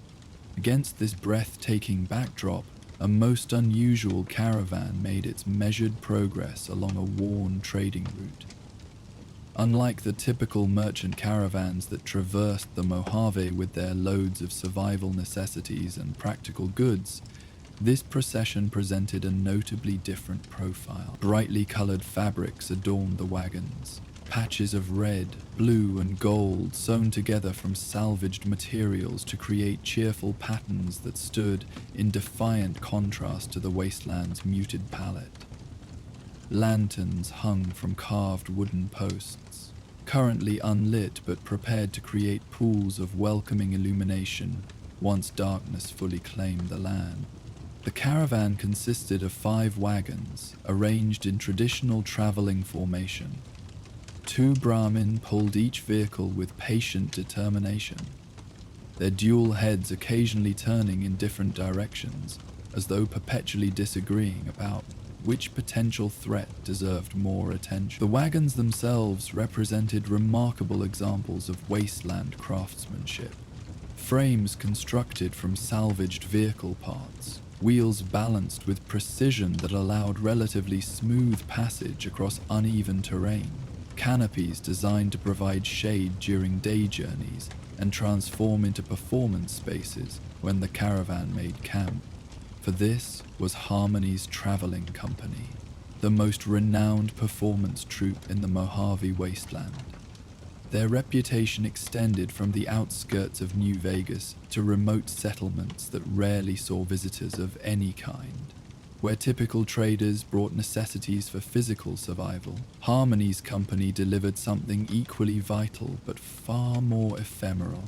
Against this breathtaking backdrop, a most unusual caravan made its measured progress along a worn trading route. Unlike the typical merchant caravans that traversed the Mojave with their loads of survival necessities and practical goods, this procession presented a notably different profile. Brightly colored fabrics adorned the wagons. Patches of red, blue, and gold sewn together from salvaged materials to create cheerful patterns that stood in defiant contrast to the wasteland's muted palette. Lanterns hung from carved wooden posts, currently unlit but prepared to create pools of welcoming illumination once darkness fully claimed the land. The caravan consisted of 5 wagons, arranged in traditional traveling formation. 2 Brahmin pulled each vehicle with patient determination, their dual heads occasionally turning in different directions, as though perpetually disagreeing about which potential threat deserved more attention. The wagons themselves represented remarkable examples of wasteland craftsmanship. Frames constructed from salvaged vehicle parts, wheels balanced with precision that allowed relatively smooth passage across uneven terrain, canopies designed to provide shade during day journeys and transform into performance spaces when the caravan made camp. For this was Harmony's Traveling Company, the most renowned performance troupe in the Mojave Wasteland. Their reputation extended from the outskirts of New Vegas to remote settlements that rarely saw visitors of any kind. Where typical traders brought necessities for physical survival, Harmony's company delivered something equally vital but far more ephemeral: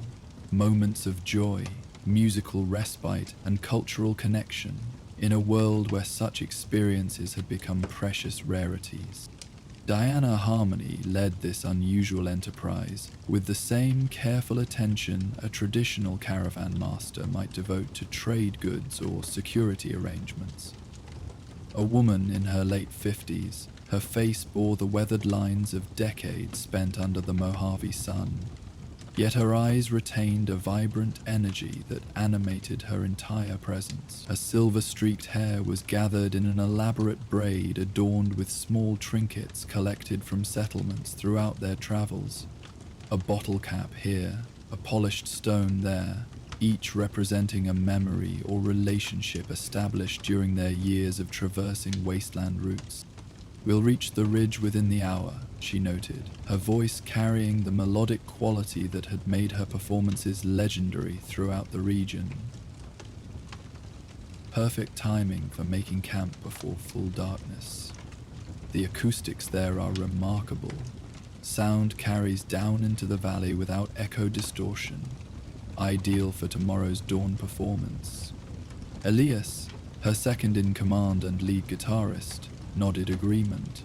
moments of joy, musical respite, and cultural connection in a world where such experiences had become precious rarities. Diana Harmony led this unusual enterprise with the same careful attention a traditional caravan master might devote to trade goods or security arrangements. A woman in her late 50s, her face bore the weathered lines of decades spent under the Mojave sun, yet her eyes retained a vibrant energy that animated her entire presence. Her silver-streaked hair was gathered in an elaborate braid adorned with small trinkets collected from settlements throughout their travels. A bottle cap here, a polished stone there, each representing a memory or relationship established during their years of traversing wasteland routes. "We'll reach the ridge within the hour," she noted, her voice carrying the melodic quality that had made her performances legendary throughout the region. Perfect timing for making camp before full darkness. The acoustics there are remarkable. Sound carries down into the valley without echo distortion, ideal for tomorrow's dawn performance. Elias, her second-in-command and lead guitarist, nodded agreement.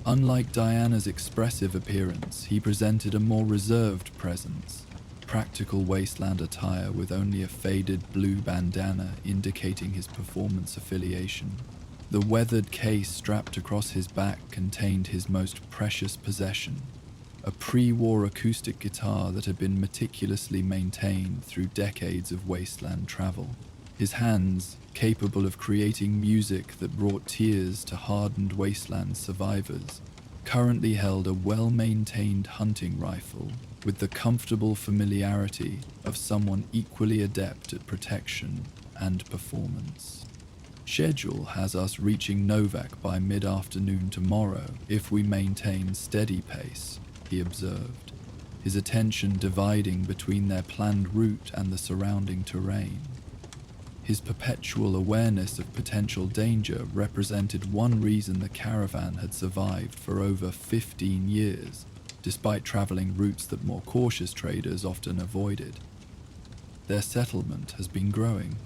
Unlike Diana's expressive appearance, he presented a more reserved presence, practical wasteland attire with only a faded blue bandana indicating his performance affiliation. The weathered case strapped across his back contained his most precious possession, a pre-war acoustic guitar that had been meticulously maintained through decades of wasteland travel. His hands, capable of creating music that brought tears to hardened wasteland survivors, currently held a well-maintained hunting rifle with the comfortable familiarity of someone equally adept at protection and performance. Schedule has us reaching Novak by mid-afternoon tomorrow if we maintain steady pace, he observed, his attention dividing between their planned route and the surrounding terrain. His perpetual awareness of potential danger represented one reason the caravan had survived for over 15 years, despite traveling routes that more cautious traders often avoided. Their settlement has been growing.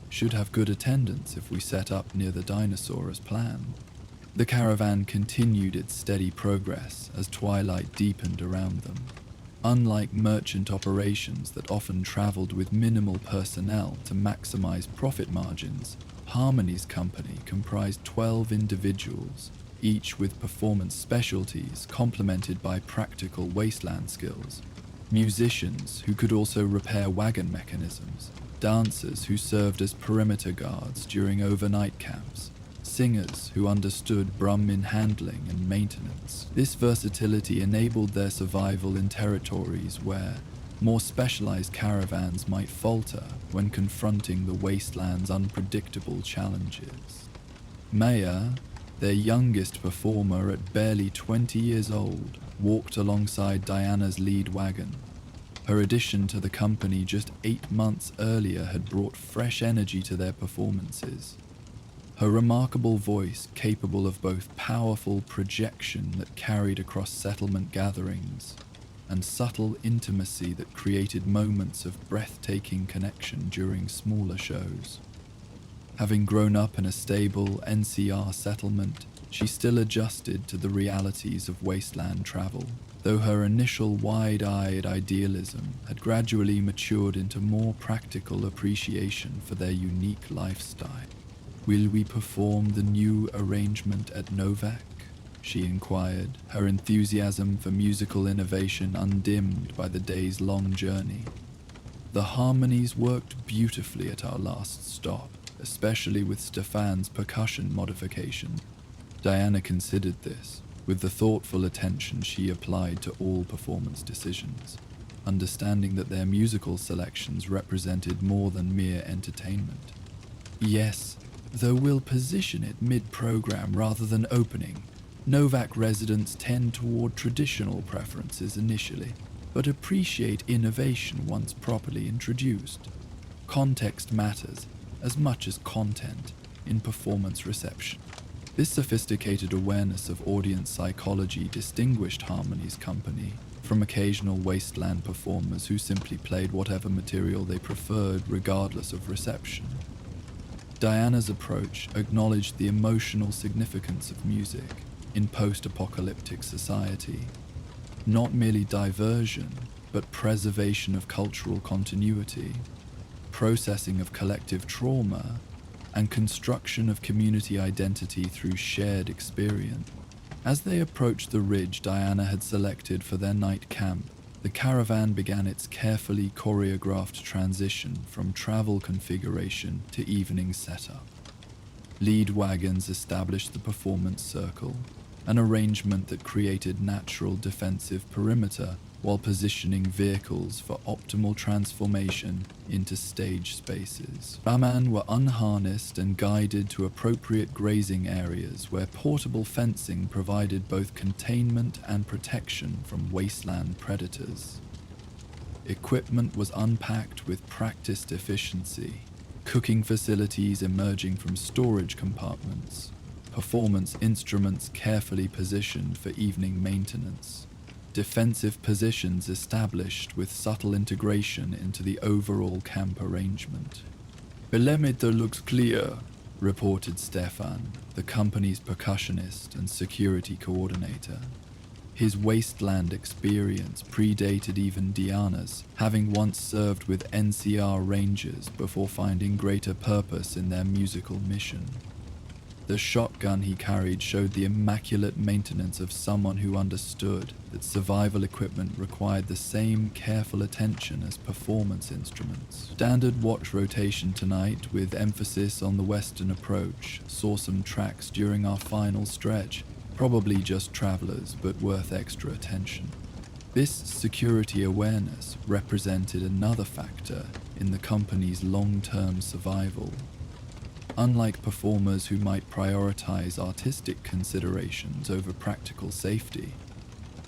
Should have good attendance if we set up near the dinosaur as planned. The caravan continued its steady progress as twilight deepened around them. Unlike merchant operations that often traveled with minimal personnel to maximize profit margins, Harmony's company comprised 12 individuals, each with performance specialties complemented by practical wasteland skills. Musicians who could also repair wagon mechanisms, dancers who served as perimeter guards during overnight camps, singers who understood Brahmin handling and maintenance. This versatility enabled their survival in territories where more specialized caravans might falter when confronting the wasteland's unpredictable challenges. Maya, their youngest performer at barely 20 years old, walked alongside Diana's lead wagon. Her addition to the company just 8 months earlier had brought fresh energy to their performances. Her remarkable voice, capable of both powerful projection that carried across settlement gatherings and subtle intimacy that created moments of breathtaking connection during smaller shows. Having grown up in a stable NCR settlement, she still adjusted to the realities of wasteland travel, though her initial wide-eyed idealism had gradually matured into more practical appreciation for their unique lifestyle. "Will we perform the new arrangement at Novak?" she inquired, her enthusiasm for musical innovation undimmed by the day's long journey. "The harmonies worked beautifully at our last stop, especially with Stefan's percussion modification." Diana considered this, with the thoughtful attention she applied to all performance decisions, understanding that their musical selections represented more than mere entertainment. "Yes, though we'll position it mid-program rather than opening. Novak residents tend toward traditional preferences initially, but appreciate innovation once properly introduced. Context matters as much as content in performance reception." This sophisticated awareness of audience psychology distinguished Harmony's company from occasional wasteland performers who simply played whatever material they preferred regardless of reception. Diana's approach acknowledged the emotional significance of music in post-apocalyptic society, not merely diversion, but preservation of cultural continuity, processing of collective trauma, and construction of community identity through shared experience. As they approached the ridge Diana had selected for their night camp, the caravan began its carefully choreographed transition from travel configuration to evening setup. Lead wagons established the performance circle, an arrangement that created natural defensive perimeter while positioning vehicles for optimal transformation into stage spaces. Brahmin were unharnessed and guided to appropriate grazing areas where portable fencing provided both containment and protection from wasteland predators. Equipment was unpacked with practiced efficiency, cooking facilities emerging from storage compartments, performance instruments carefully positioned for evening maintenance, defensive positions established with subtle integration into the overall camp arrangement. "Perimeter looks clear," reported Stefan, the company's percussionist and security coordinator. His wasteland experience predated even Diana's, having once served with NCR Rangers before finding greater purpose in their musical mission. The shotgun he carried showed the immaculate maintenance of someone who understood that survival equipment required the same careful attention as performance instruments. Standard watch rotation tonight, with emphasis on the western approach, saw some tracks during our final stretch, probably just travelers, but worth extra attention. This security awareness represented another factor in the company's long-term survival. Unlike performers who might prioritize artistic considerations over practical safety,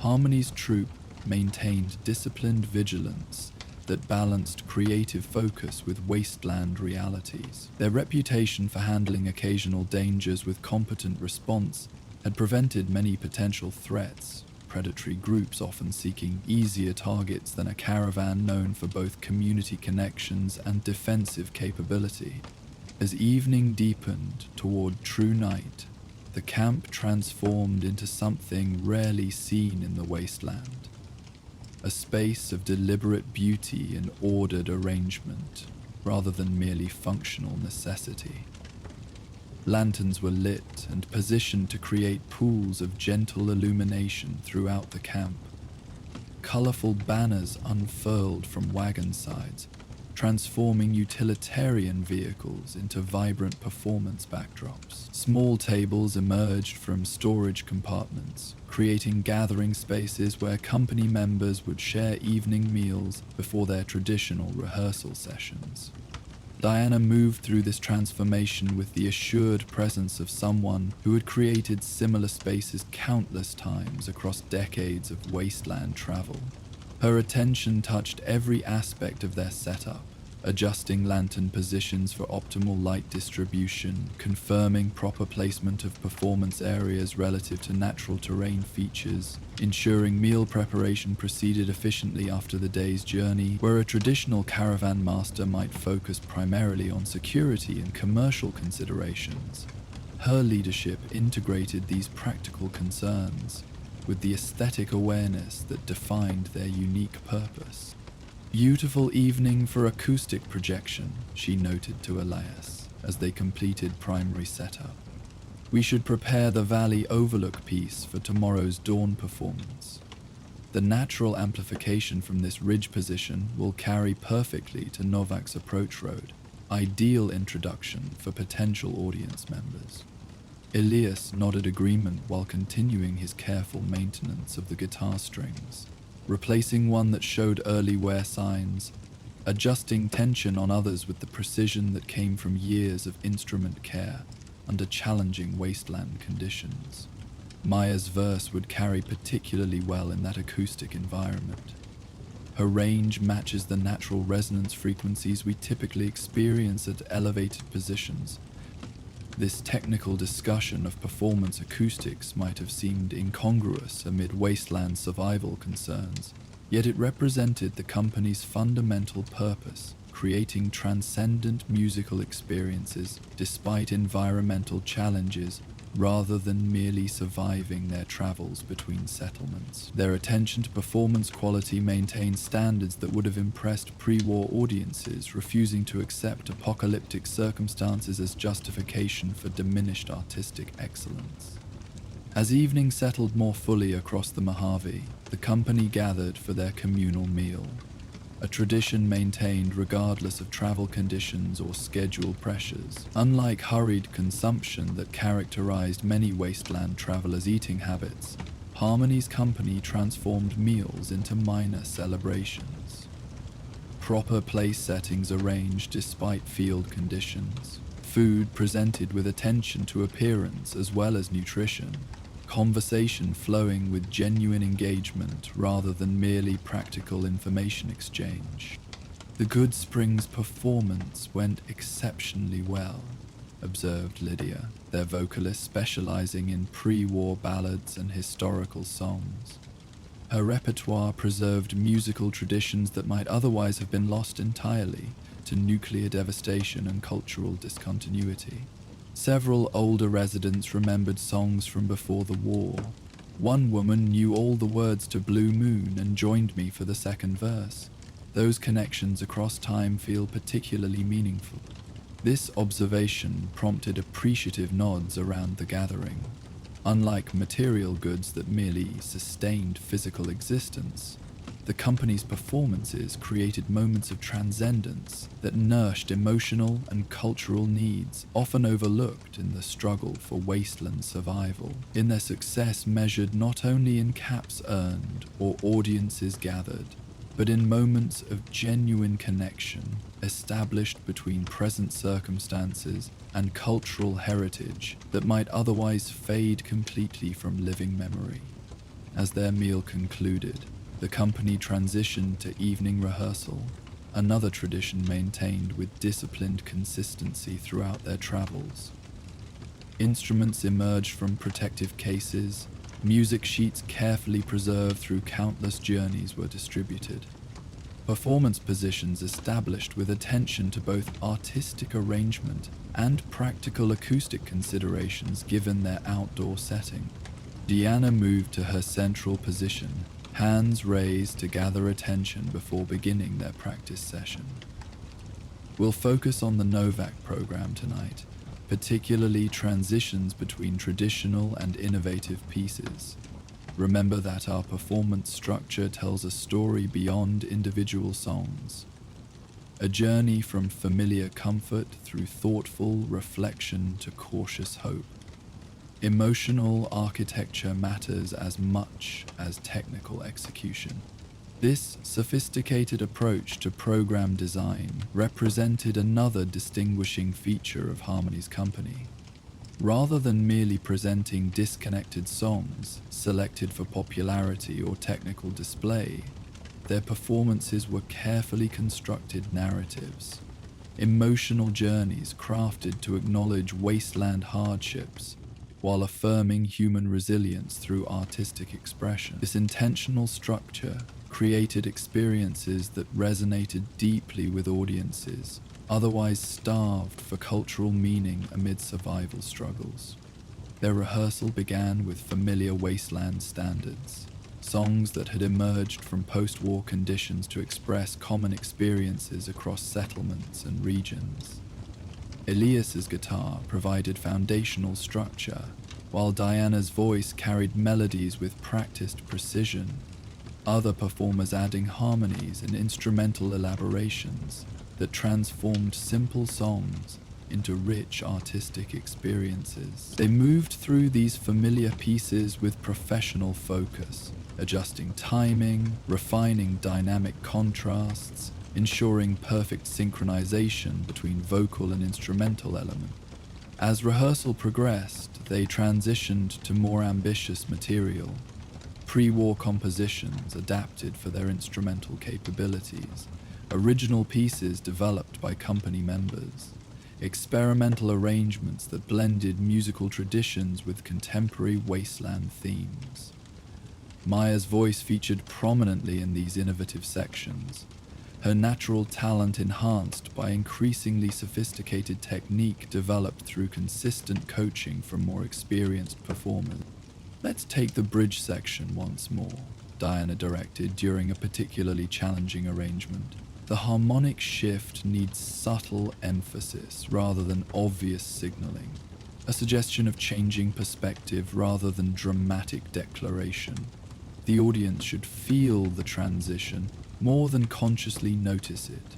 Harmony's troupe maintained disciplined vigilance that balanced creative focus with wasteland realities. Their reputation for handling occasional dangers with competent response had prevented many potential threats, predatory groups often seeking easier targets than a caravan known for both community connections and defensive capability. As evening deepened toward true night, the camp transformed into something rarely seen in the wasteland. A space of deliberate beauty and ordered arrangement, rather than merely functional necessity. Lanterns were lit and positioned to create pools of gentle illumination throughout the camp. Colorful banners unfurled from wagon sides, transforming utilitarian vehicles into vibrant performance backdrops. Small tables emerged from storage compartments, creating gathering spaces where company members would share evening meals before their traditional rehearsal sessions. Diana moved through this transformation with the assured presence of someone who had created similar spaces countless times across decades of wasteland travel. Her attention touched every aspect of their setup, adjusting lantern positions for optimal light distribution, confirming proper placement of performance areas relative to natural terrain features, ensuring meal preparation proceeded efficiently after the day's journey, where a traditional caravan master might focus primarily on security and commercial considerations. Her leadership integrated these practical concerns with the aesthetic awareness that defined their unique purpose. Beautiful evening for acoustic projection, she noted to Elias as they completed primary setup. We should prepare the valley overlook piece for tomorrow's dawn performance. The natural amplification from this ridge position will carry perfectly to Novak's approach road, ideal introduction for potential audience members. Elias nodded agreement while continuing his careful maintenance of the guitar strings, replacing one that showed early wear signs, adjusting tension on others with the precision that came from years of instrument care under challenging wasteland conditions. Maya's verse would carry particularly well in that acoustic environment. Her range matches the natural resonance frequencies we typically experience at elevated positions. This technical discussion of performance acoustics might have seemed incongruous amid wasteland survival concerns, yet it represented the company's fundamental purpose, creating transcendent musical experiences despite environmental challenges rather than merely surviving their travels between settlements. Their attention to performance quality maintained standards that would have impressed pre-war audiences, refusing to accept apocalyptic circumstances as justification for diminished artistic excellence. As evening settled more fully across the Mojave, the company gathered for their communal meal, a tradition maintained regardless of travel conditions or schedule pressures. Unlike hurried consumption that characterized many wasteland travelers' eating habits, Harmony's company transformed meals into minor celebrations. Proper place settings arranged despite field conditions, food presented with attention to appearance as well as nutrition, conversation flowing with genuine engagement rather than merely practical information exchange. The Goodsprings performance went exceptionally well, observed Lydia, their vocalist specializing in pre-war ballads and historical songs. Her repertoire preserved musical traditions that might otherwise have been lost entirely to nuclear devastation and cultural discontinuity. Several older residents remembered songs from before the war. One woman knew all the words to Blue Moon and joined me for the second verse. Those connections across time feel particularly meaningful. This observation prompted appreciative nods around the gathering. Unlike material goods that merely sustained physical existence, the company's performances created moments of transcendence that nourished emotional and cultural needs often overlooked in the struggle for wasteland survival. In their success measured not only in caps earned or audiences gathered, but in moments of genuine connection established between present circumstances and cultural heritage that might otherwise fade completely from living memory. As their meal concluded, the company transitioned to evening rehearsal, another tradition maintained with disciplined consistency throughout their travels. Instruments emerged from protective cases, music sheets carefully preserved through countless journeys were distributed. Performance positions established with attention to both artistic arrangement and practical acoustic considerations given their outdoor setting. Deanna moved to her central position, hands raised to gather attention before beginning their practice session. We'll focus on the Novak program tonight, particularly transitions between traditional and innovative pieces. Remember that our performance structure tells a story beyond individual songs. A journey from familiar comfort through thoughtful reflection to cautious hope. Emotional architecture matters as much as technical execution. This sophisticated approach to program design represented another distinguishing feature of Harmony's company. Rather than merely presenting disconnected songs selected for popularity or technical display, their performances were carefully constructed narratives, emotional journeys crafted to acknowledge wasteland hardships while affirming human resilience through artistic expression. This intentional structure created experiences that resonated deeply with audiences, otherwise starved for cultural meaning amid survival struggles. Their rehearsal began with familiar wasteland standards, songs that had emerged from post-war conditions to express common experiences across settlements and regions. Elias's guitar provided foundational structure, while Diana's voice carried melodies with practiced precision, other performers adding harmonies and instrumental elaborations that transformed simple songs into rich artistic experiences. They moved through these familiar pieces with professional focus, adjusting timing, refining dynamic contrasts, ensuring perfect synchronization between vocal and instrumental elements. As rehearsal progressed, they transitioned to more ambitious material, pre-war compositions adapted for their instrumental capabilities, original pieces developed by company members, experimental arrangements that blended musical traditions with contemporary wasteland themes. Maya's voice featured prominently in these innovative sections, her natural talent enhanced by increasingly sophisticated technique developed through consistent coaching from more experienced performers. "Let's take the bridge section once more," Diana directed during a particularly challenging arrangement. The harmonic shift needs subtle emphasis rather than obvious signaling, a suggestion of changing perspective rather than dramatic declaration. The audience should feel the transition more than consciously notice it.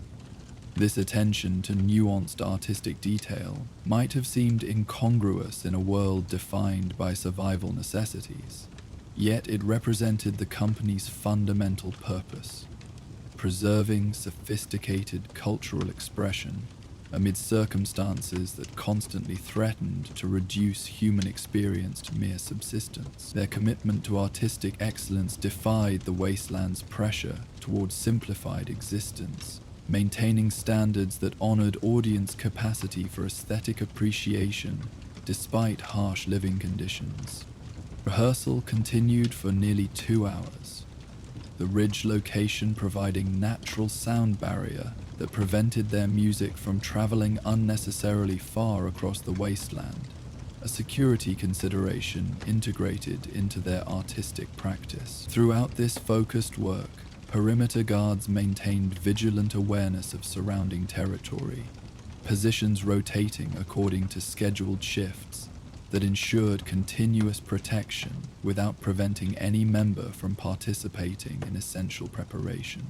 This attention to nuanced artistic detail might have seemed incongruous in a world defined by survival necessities, yet it represented the company's fundamental purpose: preserving sophisticated cultural expression amid circumstances that constantly threatened to reduce human experience to mere subsistence. Their commitment to artistic excellence defied the wasteland's pressure towards simplified existence, maintaining standards that honored audience capacity for aesthetic appreciation despite harsh living conditions. Rehearsal continued for nearly 2 hours, the ridge location providing natural sound barrier that prevented their music from traveling unnecessarily far across the wasteland, a security consideration integrated into their artistic practice. Throughout this focused work, perimeter guards maintained vigilant awareness of surrounding territory, positions rotating according to scheduled shifts that ensured continuous protection without preventing any member from participating in essential preparation.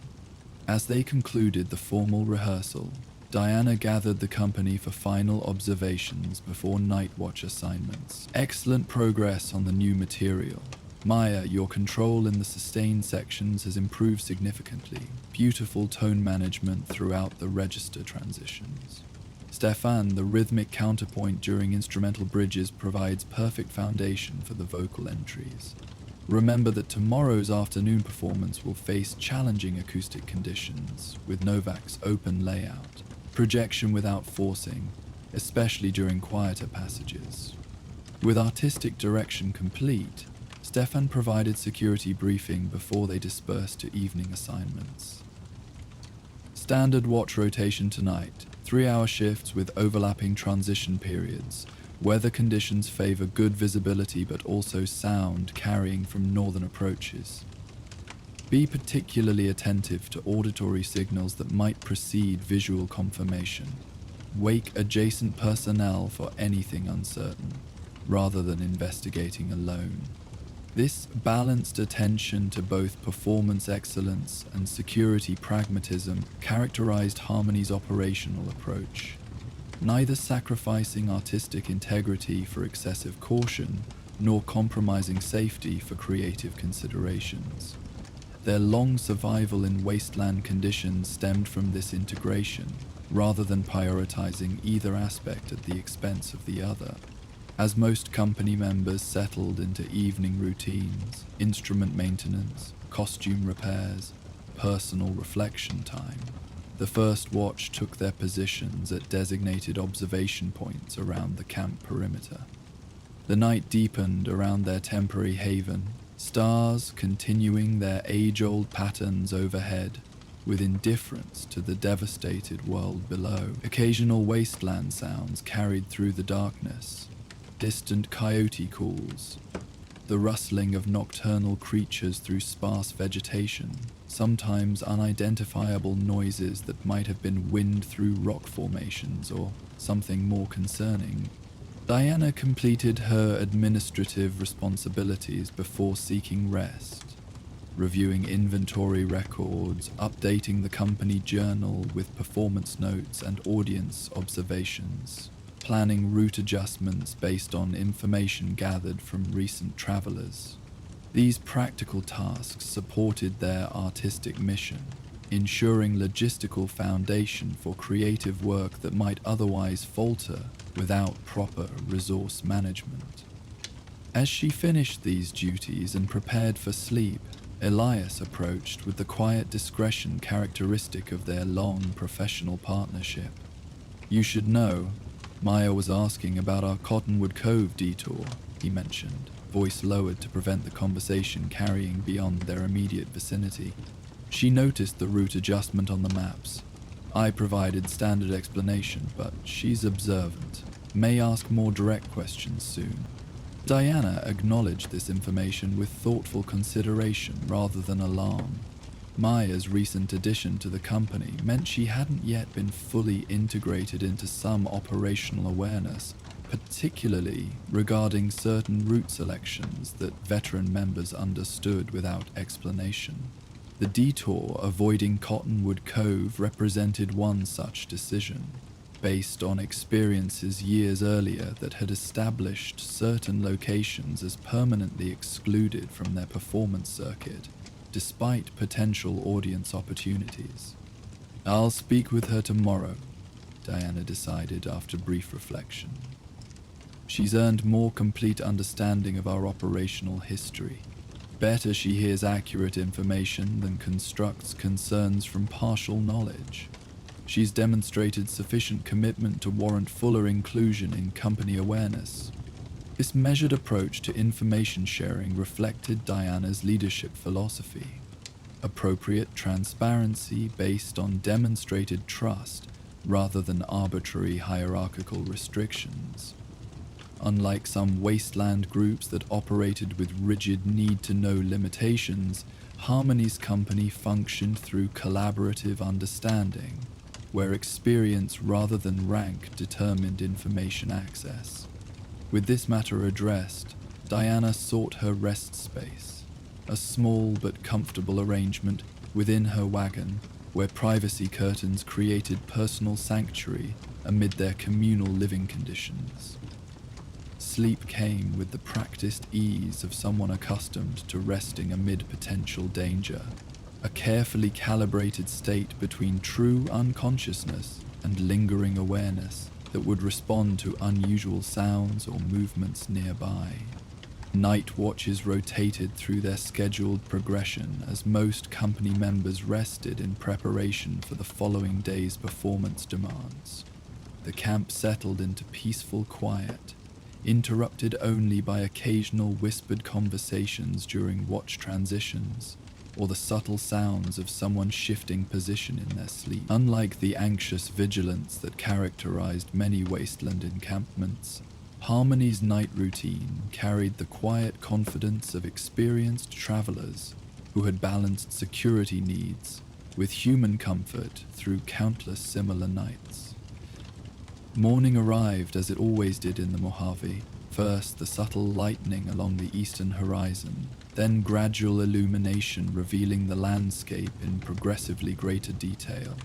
As they concluded the formal rehearsal, Diana gathered the company for final observations before night watch assignments. Excellent progress on the new material. Maya, your control in the sustained sections has improved significantly. Beautiful tone management throughout the register transitions. Stefan, the rhythmic counterpoint during instrumental bridges provides perfect foundation for the vocal entries. Remember that tomorrow's afternoon performance will face challenging acoustic conditions with Novak's open layout, projection without forcing, especially during quieter passages. With artistic direction complete, Stefan provided security briefing before they dispersed to evening assignments. Standard watch rotation tonight, 3-hour shifts with overlapping transition periods. Weather conditions favor good visibility but also sound carrying from northern approaches. Be particularly attentive to auditory signals that might precede visual confirmation. Wake adjacent personnel for anything uncertain, rather than investigating alone. This balanced attention to both performance excellence and security pragmatism characterized Harmony's operational approach, neither sacrificing artistic integrity for excessive caution, nor compromising safety for creative considerations. Their long survival in wasteland conditions stemmed from this integration, rather than prioritizing either aspect at the expense of the other. As most company members settled into evening routines, instrument maintenance, costume repairs, personal reflection time, the first watch took their positions at designated observation points around the camp perimeter. The night deepened around their temporary haven, stars continuing their age-old patterns overhead, with indifference to the devastated world below. Occasional wasteland sounds carried through the darkness, distant coyote calls, the rustling of nocturnal creatures through sparse vegetation, sometimes unidentifiable noises that might have been wind through rock formations or something more concerning. Diana completed her administrative responsibilities before seeking rest, reviewing inventory records, updating the company journal with performance notes and audience observations, planning route adjustments based on information gathered from recent travelers. These practical tasks supported their artistic mission, ensuring logistical foundation for creative work that might otherwise falter without proper resource management. As she finished these duties and prepared for sleep, Elias approached with the quiet discretion characteristic of their long professional partnership. "You should know, Maya was asking about our Cottonwood Cove detour," he mentioned, voice lowered to prevent the conversation carrying beyond their immediate vicinity. She noticed the route adjustment on the maps. I provided standard explanation, but she's observant. May ask more direct questions soon. Diana acknowledged this information with thoughtful consideration rather than alarm. Maya's recent addition to the company meant she hadn't yet been fully integrated into some operational awareness, particularly regarding certain route selections that veteran members understood without explanation. The detour avoiding Cottonwood Cove represented one such decision, based on experiences years earlier that had established certain locations as permanently excluded from their performance circuit, despite potential audience opportunities. "I'll speak with her tomorrow," Diana decided after brief reflection. "She's earned more complete understanding of our operational history. Better she hears accurate information than constructs concerns from partial knowledge. She's demonstrated sufficient commitment to warrant fuller inclusion in company awareness." This measured approach to information sharing reflected Diana's leadership philosophy: appropriate transparency based on demonstrated trust rather than arbitrary hierarchical restrictions. Unlike some wasteland groups that operated with rigid need-to-know limitations, Harmony's company functioned through collaborative understanding, where experience rather than rank determined information access. With this matter addressed, Diana sought her rest space, a small but comfortable arrangement within her wagon where privacy curtains created personal sanctuary amid their communal living conditions. Sleep came with the practiced ease of someone accustomed to resting amid potential danger, a carefully calibrated state between true unconsciousness and lingering awareness that would respond to unusual sounds or movements nearby. Night watches rotated through their scheduled progression as most company members rested in preparation for the following day's performance demands. The camp settled into peaceful quiet, interrupted only by occasional whispered conversations during watch transitions, or the subtle sounds of someone shifting position in their sleep. Unlike the anxious vigilance that characterized many wasteland encampments, Harmony's night routine carried the quiet confidence of experienced travelers who had balanced security needs with human comfort through countless similar nights. Morning arrived as it always did in the Mojave, first the subtle lightening along the eastern horizon, then gradual illumination revealing the landscape in progressively greater detail.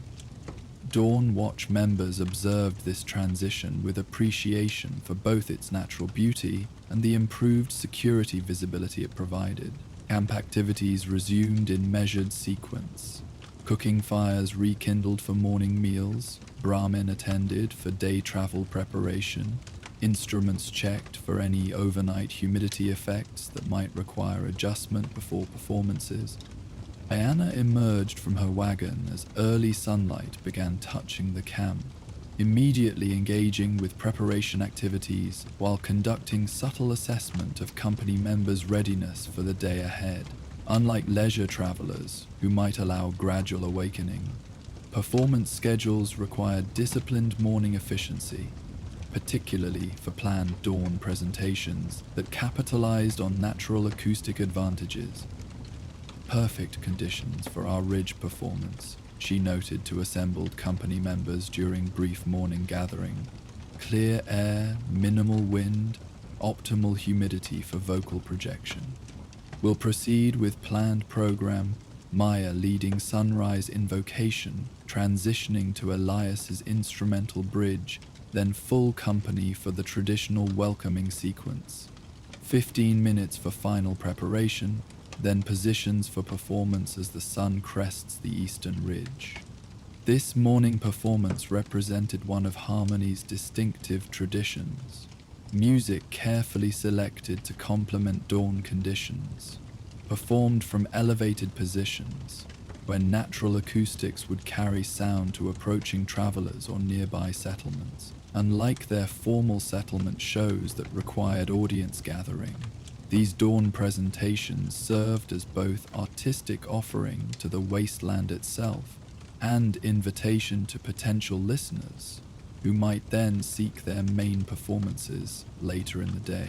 Dawn Watch members observed this transition with appreciation for both its natural beauty and the improved security visibility it provided. Camp activities resumed in measured sequence. Cooking fires rekindled for morning meals, Brahmin attended for day travel preparation, instruments checked for any overnight humidity effects that might require adjustment before performances. Diana emerged from her wagon as early sunlight began touching the camp, immediately engaging with preparation activities while conducting subtle assessment of company members' readiness for the day ahead. Unlike leisure travelers, who might allow gradual awakening, performance schedules required disciplined morning efficiency, particularly for planned dawn presentations that capitalized on natural acoustic advantages. Perfect conditions for our ridge performance, she noted to assembled company members during brief morning gathering. Clear air, minimal wind, optimal humidity for vocal projection. We'll proceed with planned program, Maya leading sunrise invocation, transitioning to Elias's instrumental bridge, then full company for the traditional welcoming sequence. 15 minutes for final preparation, then positions for performance as the sun crests the eastern ridge. This morning performance represented one of Harmony's distinctive traditions. Music carefully selected to complement dawn conditions, performed from elevated positions, where natural acoustics would carry sound to approaching travelers or nearby settlements. Unlike their formal settlement shows that required audience gathering, these dawn presentations served as both artistic offering to the wasteland itself and invitation to potential listeners who might then seek their main performances later in the day.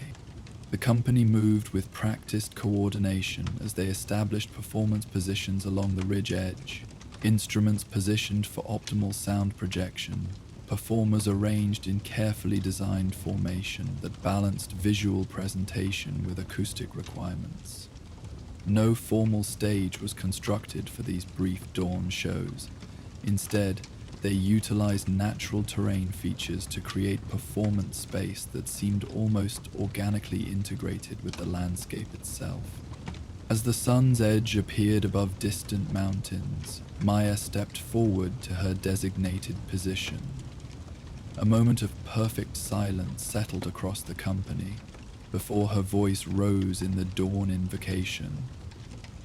The company moved with practiced coordination as they established performance positions along the ridge edge, instruments positioned for optimal sound projection, performers arranged in carefully designed formation that balanced visual presentation with acoustic requirements. No formal stage was constructed for these brief dawn shows. Instead, they utilized natural terrain features to create performance space that seemed almost organically integrated with the landscape itself. As the sun's edge appeared above distant mountains, Maya stepped forward to her designated position. A moment of perfect silence settled across the company before her voice rose in the dawn invocation,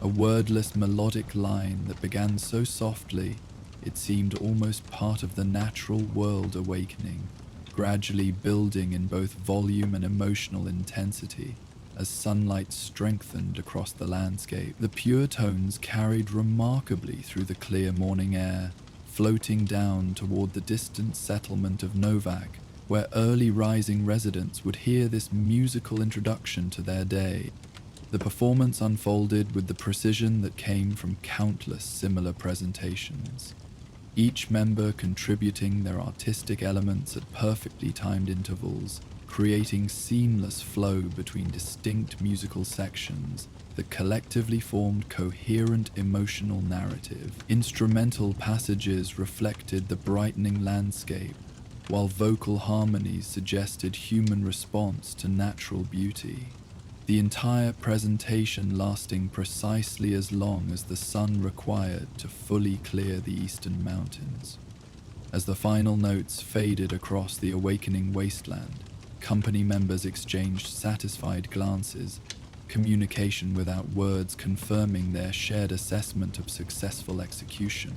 a wordless melodic line that began so softly it seemed almost part of the natural world awakening, gradually building in both volume and emotional intensity as sunlight strengthened across the landscape. The pure tones carried remarkably through the clear morning air, floating down toward the distant settlement of Novak, where early rising residents would hear this musical introduction to their day. The performance unfolded with the precision that came from countless similar presentations. each member contributing their artistic elements at perfectly timed intervals, creating seamless flow between distinct musical sections that collectively formed coherent emotional narrative. Instrumental passages reflected the brightening landscape, while vocal harmonies suggested human response to natural beauty. The entire presentation lasting precisely as long as the sun required to fully clear the eastern mountains. As the final notes faded across the awakening wasteland, company members exchanged satisfied glances, communication without words confirming their shared assessment of successful execution.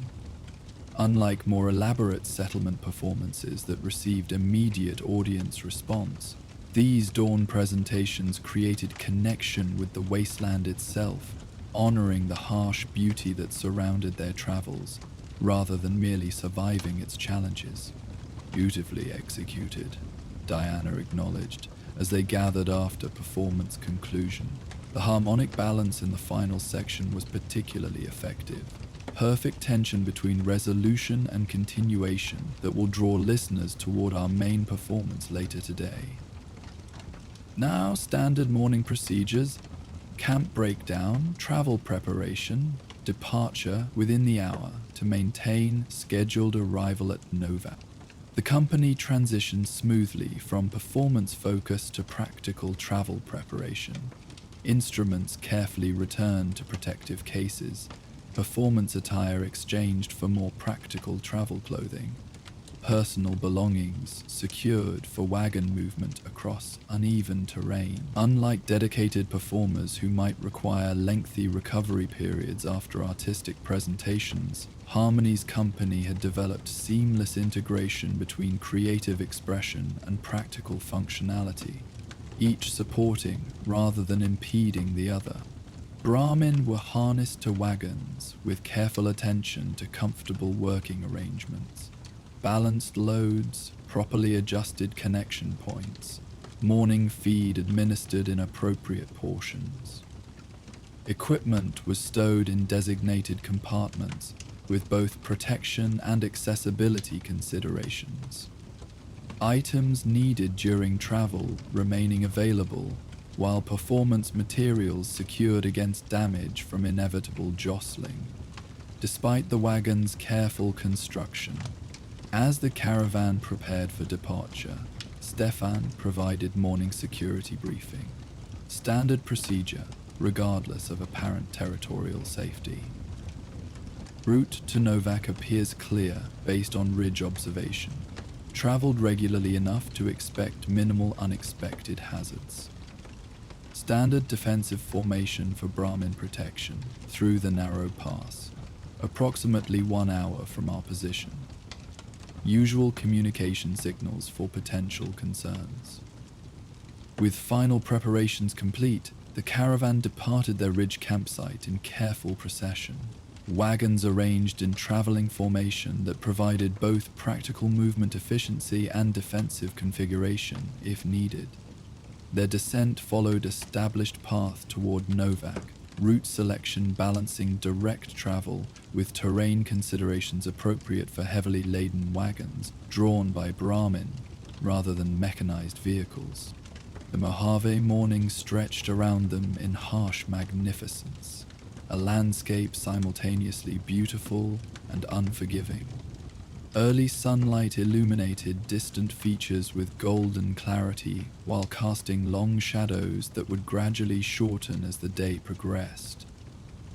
Unlike more elaborate settlement performances that received immediate audience response, these dawn presentations created connection with the wasteland itself, honoring the harsh beauty that surrounded their travels, rather than merely surviving its challenges. "Beautifully executed," Diana acknowledged as they gathered after performance conclusion. The harmonic balance in the final section was particularly effective. Perfect tension between resolution and continuation that will draw listeners toward our main performance later today. Now, standard morning procedures: camp breakdown, travel preparation, departure within the hour to maintain scheduled arrival at Novak. The company transitioned smoothly from performance focus to practical travel preparation. Instruments carefully returned to protective cases, performance attire exchanged for more practical travel clothing, personal belongings secured for wagon movement across uneven terrain. Unlike dedicated performers who might require lengthy recovery periods after artistic presentations, Harmony's company had developed seamless integration between creative expression and practical functionality, each supporting rather than impeding the other. Brahmin were harnessed to wagons with careful attention to comfortable working arrangements, balanced loads, properly adjusted connection points, morning feed administered in appropriate portions. Equipment was stowed in designated compartments with both protection and accessibility considerations. Items needed during travel remaining available, while performance materials secured against damage from inevitable jostling. Despite the wagon's careful construction, as the caravan prepared for departure, Stefan provided morning security briefing. Standard procedure, regardless of apparent territorial safety. Route to Novak appears clear based on ridge observation. Traveled regularly enough to expect minimal unexpected hazards. Standard defensive formation for Brahmin protection through the narrow pass, approximately 1 hour from our position. Usual communication signals for potential concerns. With final preparations complete, the caravan departed their ridge campsite in careful procession. Wagons arranged in traveling formation that provided both practical movement efficiency and defensive configuration if needed. Their descent followed established path toward Novak, route selection balancing direct travel with terrain considerations appropriate for heavily laden wagons drawn by Brahmin rather than mechanized vehicles. The Mojave morning stretched around them in harsh magnificence, a landscape simultaneously beautiful and unforgiving. Early sunlight illuminated distant features with golden clarity while casting long shadows that would gradually shorten as the day progressed.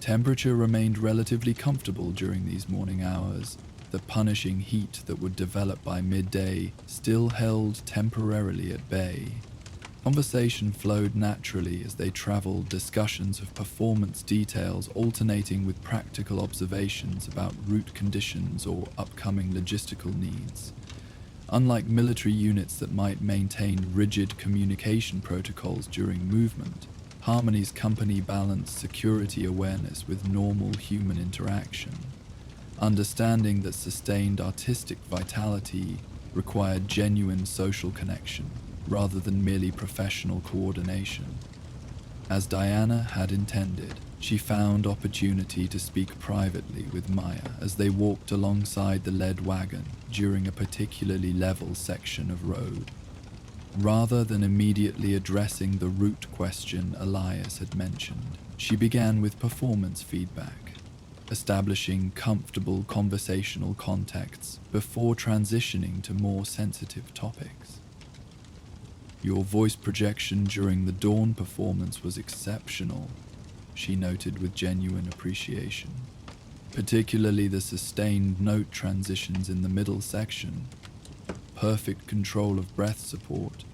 Temperature remained relatively comfortable during these morning hours. The punishing heat that would develop by midday still held temporarily at bay. Conversation flowed naturally as they traveled, discussions of performance details alternating with practical observations about route conditions or upcoming logistical needs. Unlike military units that might maintain rigid communication protocols during movement, Harmony's company balanced security awareness with normal human interaction, understanding that sustained artistic vitality required genuine social connection rather than merely professional coordination. As Diana had intended, she found opportunity to speak privately with Maya as they walked alongside the lead wagon during a particularly level section of road. Rather than immediately addressing the root question Elias had mentioned, she began with performance feedback, establishing comfortable conversational contexts before transitioning to more sensitive topics. "Your voice projection during the dawn performance was exceptional," she noted with genuine appreciation. "Particularly the sustained note transitions in the middle section. Perfect control of breath support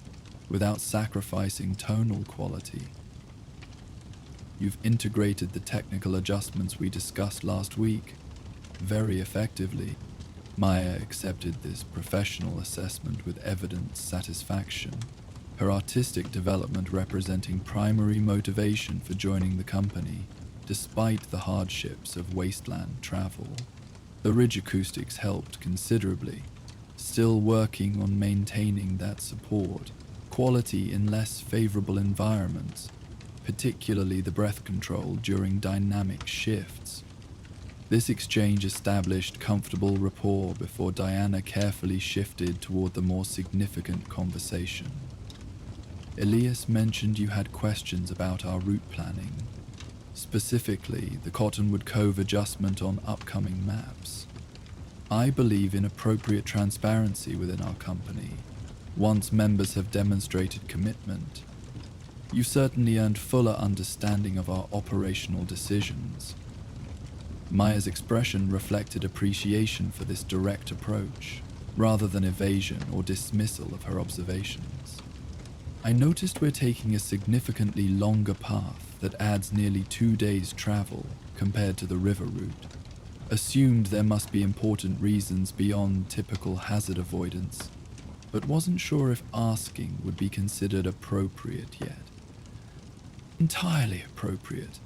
without sacrificing tonal quality. You've integrated the technical adjustments we discussed last week very effectively." Maya accepted this professional assessment with evident satisfaction, her artistic development representing primary motivation for joining the company, despite the hardships of wasteland travel. The ridge acoustics helped considerably, still working on maintaining that support quality in less favorable environments, particularly the breath control during dynamic shifts. This exchange established comfortable rapport before Diana carefully shifted toward the more significant conversation. "Elias mentioned you had questions about our route planning, specifically the Cottonwood Cove adjustment on upcoming maps. I believe in appropriate transparency within our company. Once members have demonstrated commitment, you certainly earned fuller understanding of our operational decisions." Maya's expression reflected appreciation for this direct approach, rather than evasion or dismissal of her observations. "I noticed we're taking a significantly longer path that adds nearly 2 days' travel compared to the river route. Assumed there must be important reasons beyond typical hazard avoidance, but wasn't sure if asking would be considered appropriate yet." "Entirely appropriate,"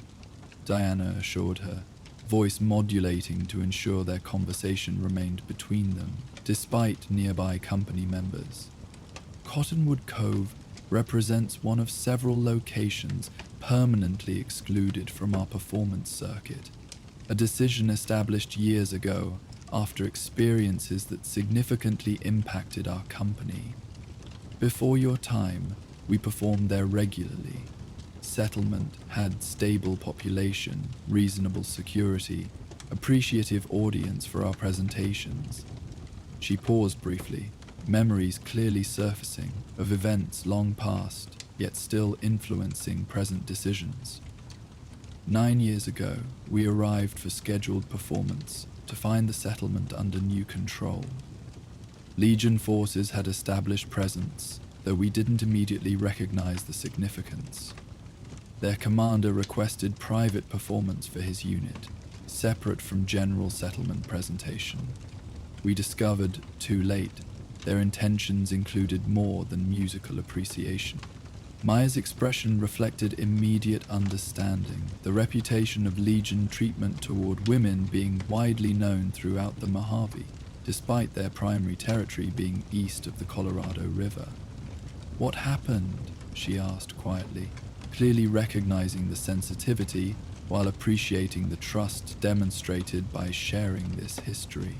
Diana assured her, voice modulating to ensure their conversation remained between them, despite nearby company members. "Cottonwood Cove represents one of several locations permanently excluded from our performance circuit, a decision established years ago after experiences that significantly impacted our company. Before your time, we performed there regularly. Settlement had stable population, reasonable security, appreciative audience for our presentations." She paused briefly, memories clearly surfacing of events long past, yet still influencing present decisions. 9 years ago, we arrived for scheduled performance to find the settlement under new control. Legion forces had established presence, though we didn't immediately recognize the significance. Their commander requested private performance for his unit, separate from general settlement presentation. We discovered, too late, their intentions included more than musical appreciation. Maya's expression reflected immediate understanding, the reputation of Legion treatment toward women being widely known throughout the Mojave, despite their primary territory being east of the Colorado River. "What happened?" she asked quietly, clearly recognizing the sensitivity while appreciating the trust demonstrated by sharing this history.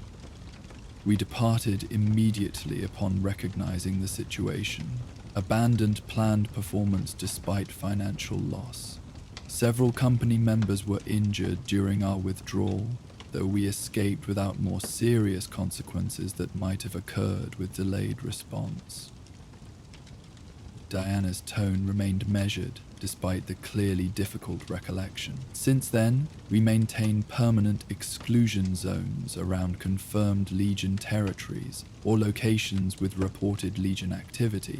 "We departed immediately upon recognizing the situation, abandoned planned performance despite financial loss. Several company members were injured during our withdrawal, though we escaped without more serious consequences that might have occurred with delayed response." Diana's tone remained measured, despite the clearly difficult recollection. "Since then, we maintain permanent exclusion zones around confirmed Legion territories or locations with reported Legion activity,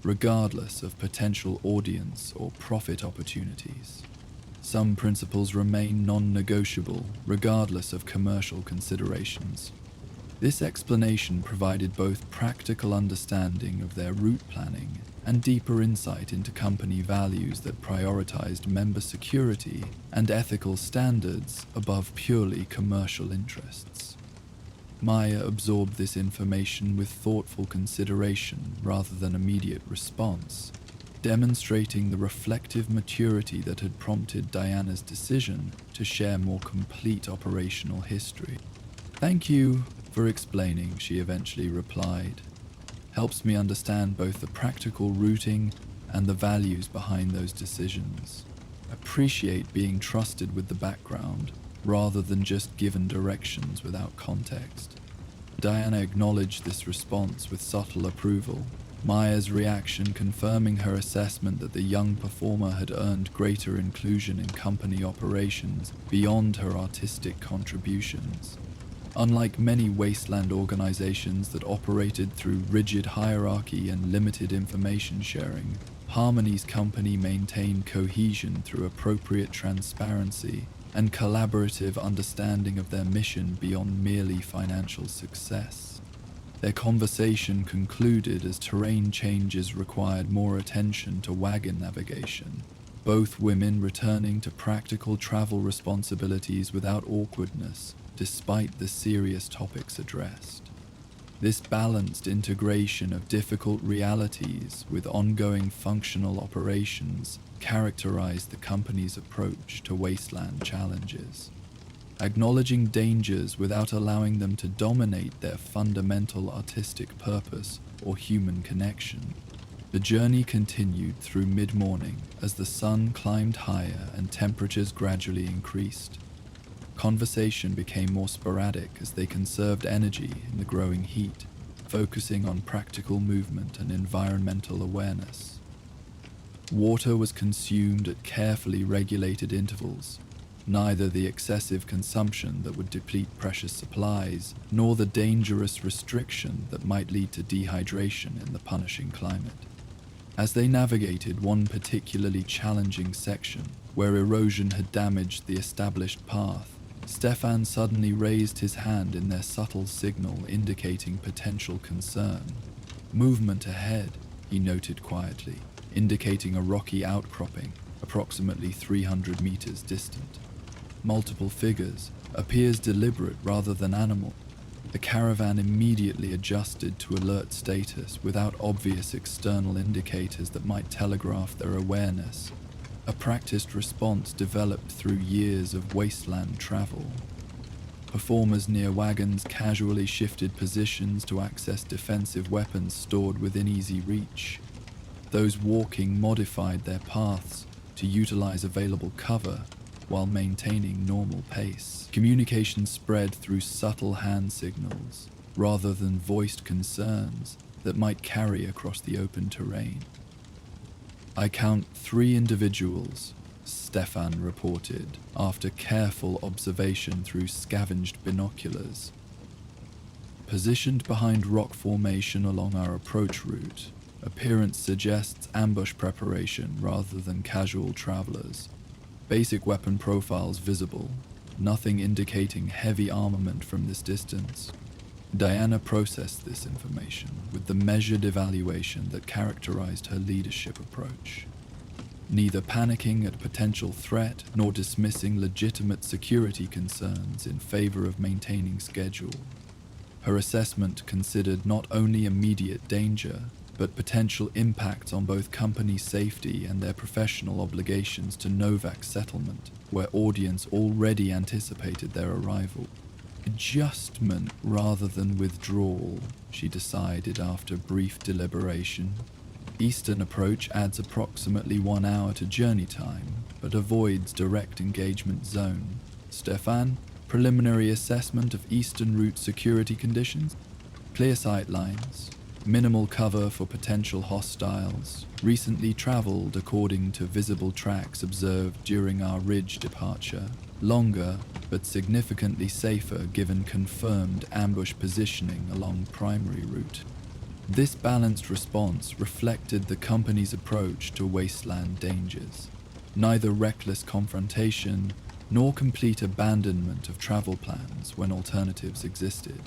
regardless of potential audience or profit opportunities. Some principles remain non-negotiable, regardless of commercial considerations." This explanation provided both practical understanding of their route planning and deeper insight into company values that prioritized member security and ethical standards above purely commercial interests. Maya absorbed this information with thoughtful consideration rather than immediate response, demonstrating the reflective maturity that had prompted Diana's decision to share more complete operational history. "Thank you for explaining," she eventually replied. "Helps me understand both the practical routing and the values behind those decisions. Appreciate being trusted with the background rather than just given directions without context." Diana acknowledged this response with subtle approval, Maya's reaction confirming her assessment that the young performer had earned greater inclusion in company operations beyond her artistic contributions. Unlike many wasteland organizations that operated through rigid hierarchy and limited information sharing, Harmony's company maintained cohesion through appropriate transparency and collaborative understanding of their mission beyond merely financial success. Their conversation concluded as terrain changes required more attention to wagon navigation, both women returning to practical travel responsibilities without awkwardness, despite the serious topics addressed. This balanced integration of difficult realities with ongoing functional operations characterized the company's approach to wasteland challenges, acknowledging dangers without allowing them to dominate their fundamental artistic purpose or human connection. The journey continued through mid-morning as the sun climbed higher and temperatures gradually increased. Conversation became more sporadic as they conserved energy in the growing heat, focusing on practical movement and environmental awareness. Water was consumed at carefully regulated intervals, neither the excessive consumption that would deplete precious supplies, nor the dangerous restriction that might lead to dehydration in the punishing climate. As they navigated one particularly challenging section, where erosion had damaged the established path, Stefan suddenly raised his hand in their subtle signal indicating potential concern. "Movement ahead," he noted quietly, indicating a rocky outcropping approximately 300 meters distant. "Multiple figures, appears deliberate rather than animal." The caravan immediately adjusted to alert status without obvious external indicators that might telegraph their awareness, a practiced response developed through years of wasteland travel. Performers near wagons casually shifted positions to access defensive weapons stored within easy reach. Those walking modified their paths to utilize available cover while maintaining normal pace. Communication spread through subtle hand signals rather than voiced concerns that might carry across the open terrain. "I count 3 individuals," Stefan reported after careful observation through scavenged binoculars. "Positioned behind rock formation along our approach route. Appearance suggests ambush preparation rather than casual travelers. Basic weapon profiles visible, nothing indicating heavy armament from this distance." Diana processed this information with the measured evaluation that characterized her leadership approach, neither panicking at potential threat nor dismissing legitimate security concerns in favor of maintaining schedule. Her assessment considered not only immediate danger, but potential impacts on both company safety and their professional obligations to Novak settlement, where audience already anticipated their arrival. "Adjustment rather than withdrawal," she decided after brief deliberation. "Eastern approach adds approximately 1 hour to journey time, but avoids direct engagement zone. Stefan, preliminary assessment of eastern route security conditions. Clear sight lines. Minimal cover for potential hostiles. Recently traveled according to visible tracks observed during our ridge departure. Longer, but significantly safer given confirmed ambush positioning along primary route." This balanced response reflected the company's approach to wasteland dangers. Neither reckless confrontation nor complete abandonment of travel plans when alternatives existed.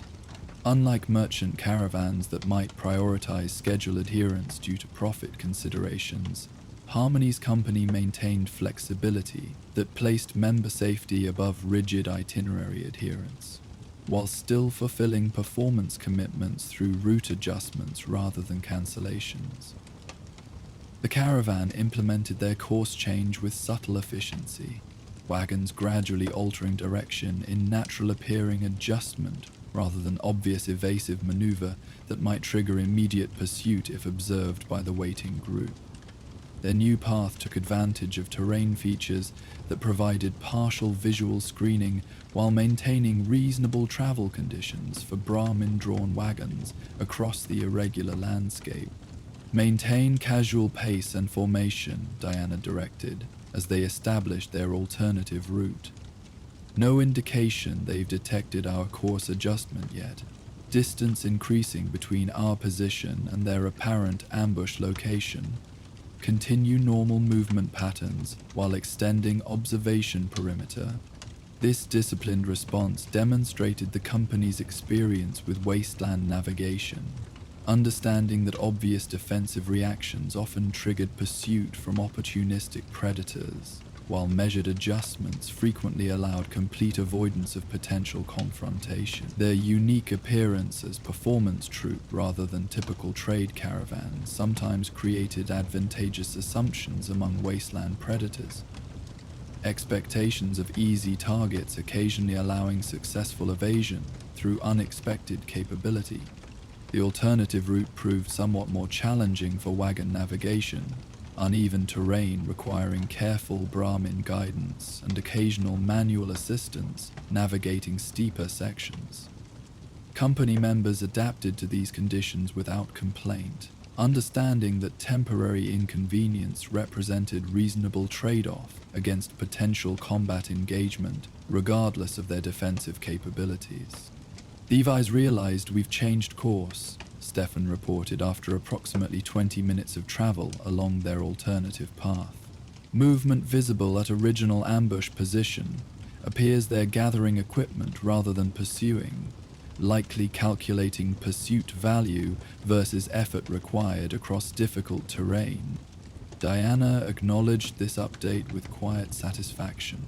Unlike merchant caravans that might prioritize schedule adherence due to profit considerations, Harmony's company maintained flexibility that placed member safety above rigid itinerary adherence, while still fulfilling performance commitments through route adjustments rather than cancellations. The Caravan implemented their course change with subtle efficiency, wagons gradually altering direction in natural-appearing adjustment rather than obvious evasive maneuver that might trigger immediate pursuit if observed by the waiting group. Their new path took advantage of terrain features that provided partial visual screening while maintaining reasonable travel conditions for Brahmin-drawn wagons across the irregular landscape. "Maintain casual pace and formation," Diana directed, as they established their alternative route. "No indication they've detected our course adjustment yet. Distance increasing between our position and their apparent ambush location. Continue normal movement patterns while extending observation perimeter." This disciplined response demonstrated the company's experience with wasteland navigation, understanding that obvious defensive reactions often triggered pursuit from opportunistic predators, while measured adjustments frequently allowed complete avoidance of potential confrontation. Their unique appearance as performance troop rather than typical trade caravans sometimes created advantageous assumptions among wasteland predators. Expectations of easy targets occasionally allowing successful evasion through unexpected capability. The alternative route proved somewhat more challenging for wagon navigation, uneven terrain requiring careful Brahmin guidance and occasional manual assistance navigating steeper sections. Company members adapted to these conditions without complaint, understanding that temporary inconvenience represented reasonable trade-off against potential combat engagement, regardless of their defensive capabilities. "Levi's realized we've changed course," Stefan reported after approximately 20 minutes of travel along their alternative path. "Movement visible at original ambush position. Appears they're gathering equipment rather than pursuing, likely calculating pursuit value versus effort required across difficult terrain." Diana acknowledged this update with quiet satisfaction,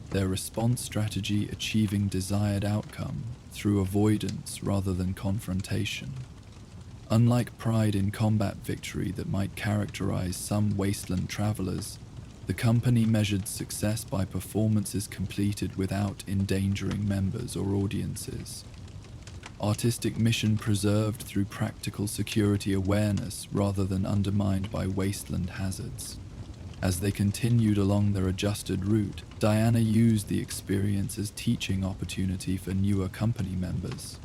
their response strategy achieving desired outcome through avoidance rather than confrontation. Unlike pride in combat victory that might characterize some wasteland travelers, the company measured success by performances completed without endangering members or audiences. Artistic mission preserved through practical security awareness rather than undermined by wasteland hazards. As they continued along their adjusted route, Diana used the experience as teaching opportunity for newer company members,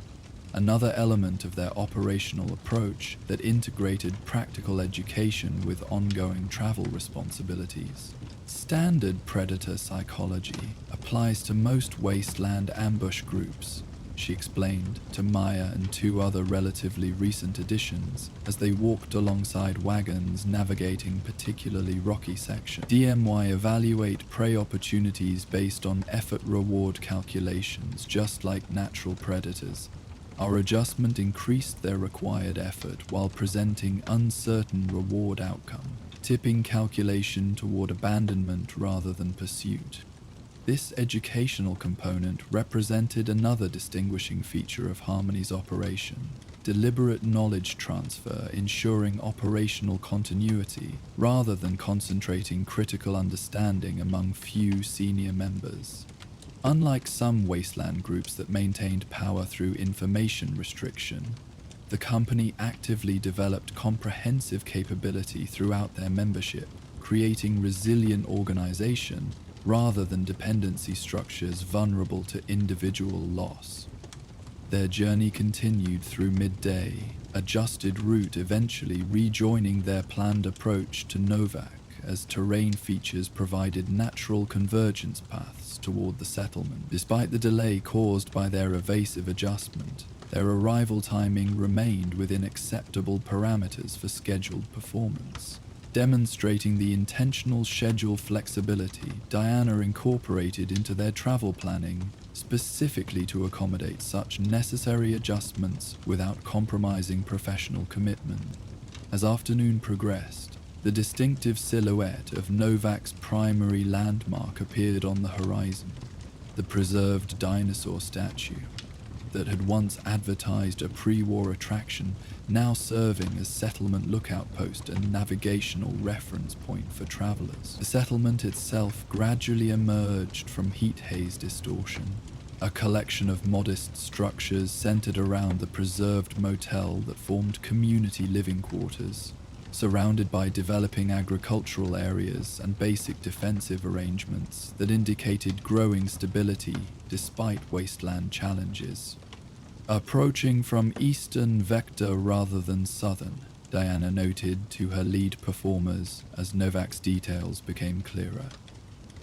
another element of their operational approach that integrated practical education with ongoing travel responsibilities. Standard predator psychology applies to most wasteland ambush groups, she explained to Maya and two other relatively recent additions as they walked alongside wagons navigating particularly rocky sections. DMY evaluate prey opportunities based on effort-reward calculations, just like natural predators. Our adjustment increased their required effort while presenting uncertain reward outcome, tipping calculation toward abandonment rather than pursuit. This educational component represented another distinguishing feature of Harmony's operation: deliberate knowledge transfer ensuring operational continuity rather than concentrating critical understanding among few senior members. Unlike some wasteland groups that maintained power through information restriction, the company actively developed comprehensive capability throughout their membership, creating resilient organization rather than dependency structures vulnerable to individual loss. Their journey continued through midday, adjusted route eventually rejoining their planned approach to Novak as terrain features provided natural convergence paths toward the settlement. Despite the delay caused by their evasive adjustment, their arrival timing remained within acceptable parameters for scheduled performance. Demonstrating the intentional schedule flexibility Diana incorporated into their travel planning, specifically to accommodate such necessary adjustments without compromising professional commitment. As afternoon progressed, the distinctive silhouette of Novak's primary landmark appeared on the horizon, the preserved dinosaur statue. that had once advertised a pre-war attraction, now serving as settlement lookout post and navigational reference point for travelers. The settlement itself gradually emerged from heat haze distortion, a collection of modest structures centered around the preserved motel that formed community living quarters, surrounded by developing agricultural areas and basic defensive arrangements that indicated growing stability despite wasteland challenges. Approaching from eastern vector rather than southern, Diana noted to her lead performers as Novak's details became clearer.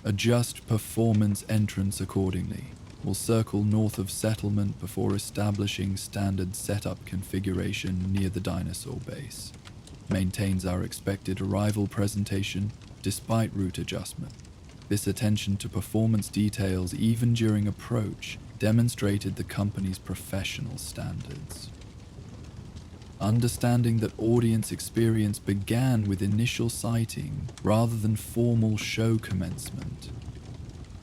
Adjust performance entrance accordingly. Will circle north of settlement before establishing standard setup configuration near the dinosaur base. Maintains our expected arrival presentation despite route adjustment. This attention to performance details even during approach demonstrated the company's professional standards. Understanding that audience experience began with initial sighting rather than formal show commencement.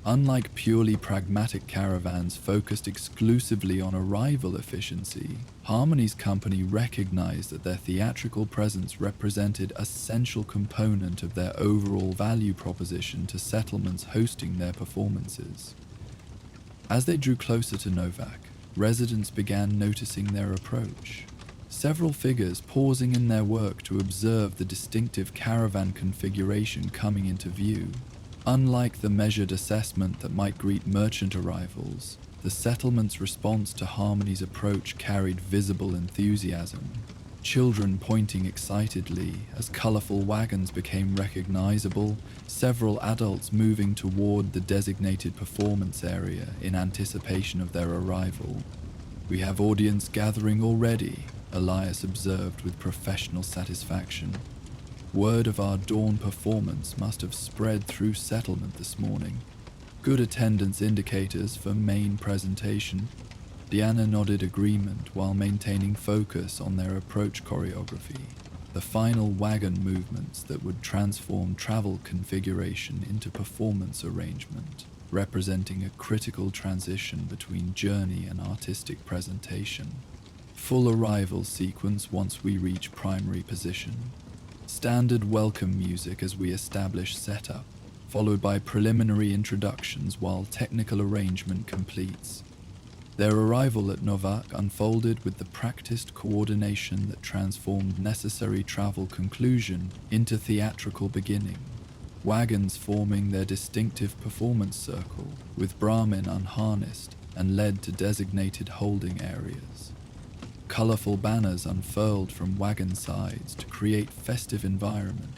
Unlike purely pragmatic caravans focused exclusively on arrival efficiency, Harmony's company recognized that their theatrical presence represented an essential component of their overall value proposition to settlements hosting their performances. As they drew closer to Novak, residents began noticing their approach. Several figures pausing in their work to observe the distinctive caravan configuration coming into view. Unlike the measured assessment that might greet merchant arrivals, the settlement's response to Harmony's approach carried visible enthusiasm. Children pointing excitedly as colorful wagons became recognizable, several adults moving toward the designated performance area in anticipation of their arrival. "We have audience gathering already," Elias observed with professional satisfaction. Word of our dawn performance must have spread through settlement this morning. Good attendance indicators for main presentation. Diana nodded agreement while maintaining focus on their approach choreography, the final wagon movements that would transform travel configuration into performance arrangement, representing a critical transition between journey and artistic presentation. Full arrival sequence once we reach primary position. Standard welcome music as we establish setup, followed by preliminary introductions while technical arrangement completes. Their arrival at Novak unfolded with the practiced coordination that transformed necessary travel conclusion into theatrical beginning. Wagons forming their distinctive performance circle, with Brahmin unharnessed and led to designated holding areas. Colorful banners unfurled from wagon sides to create festive environment.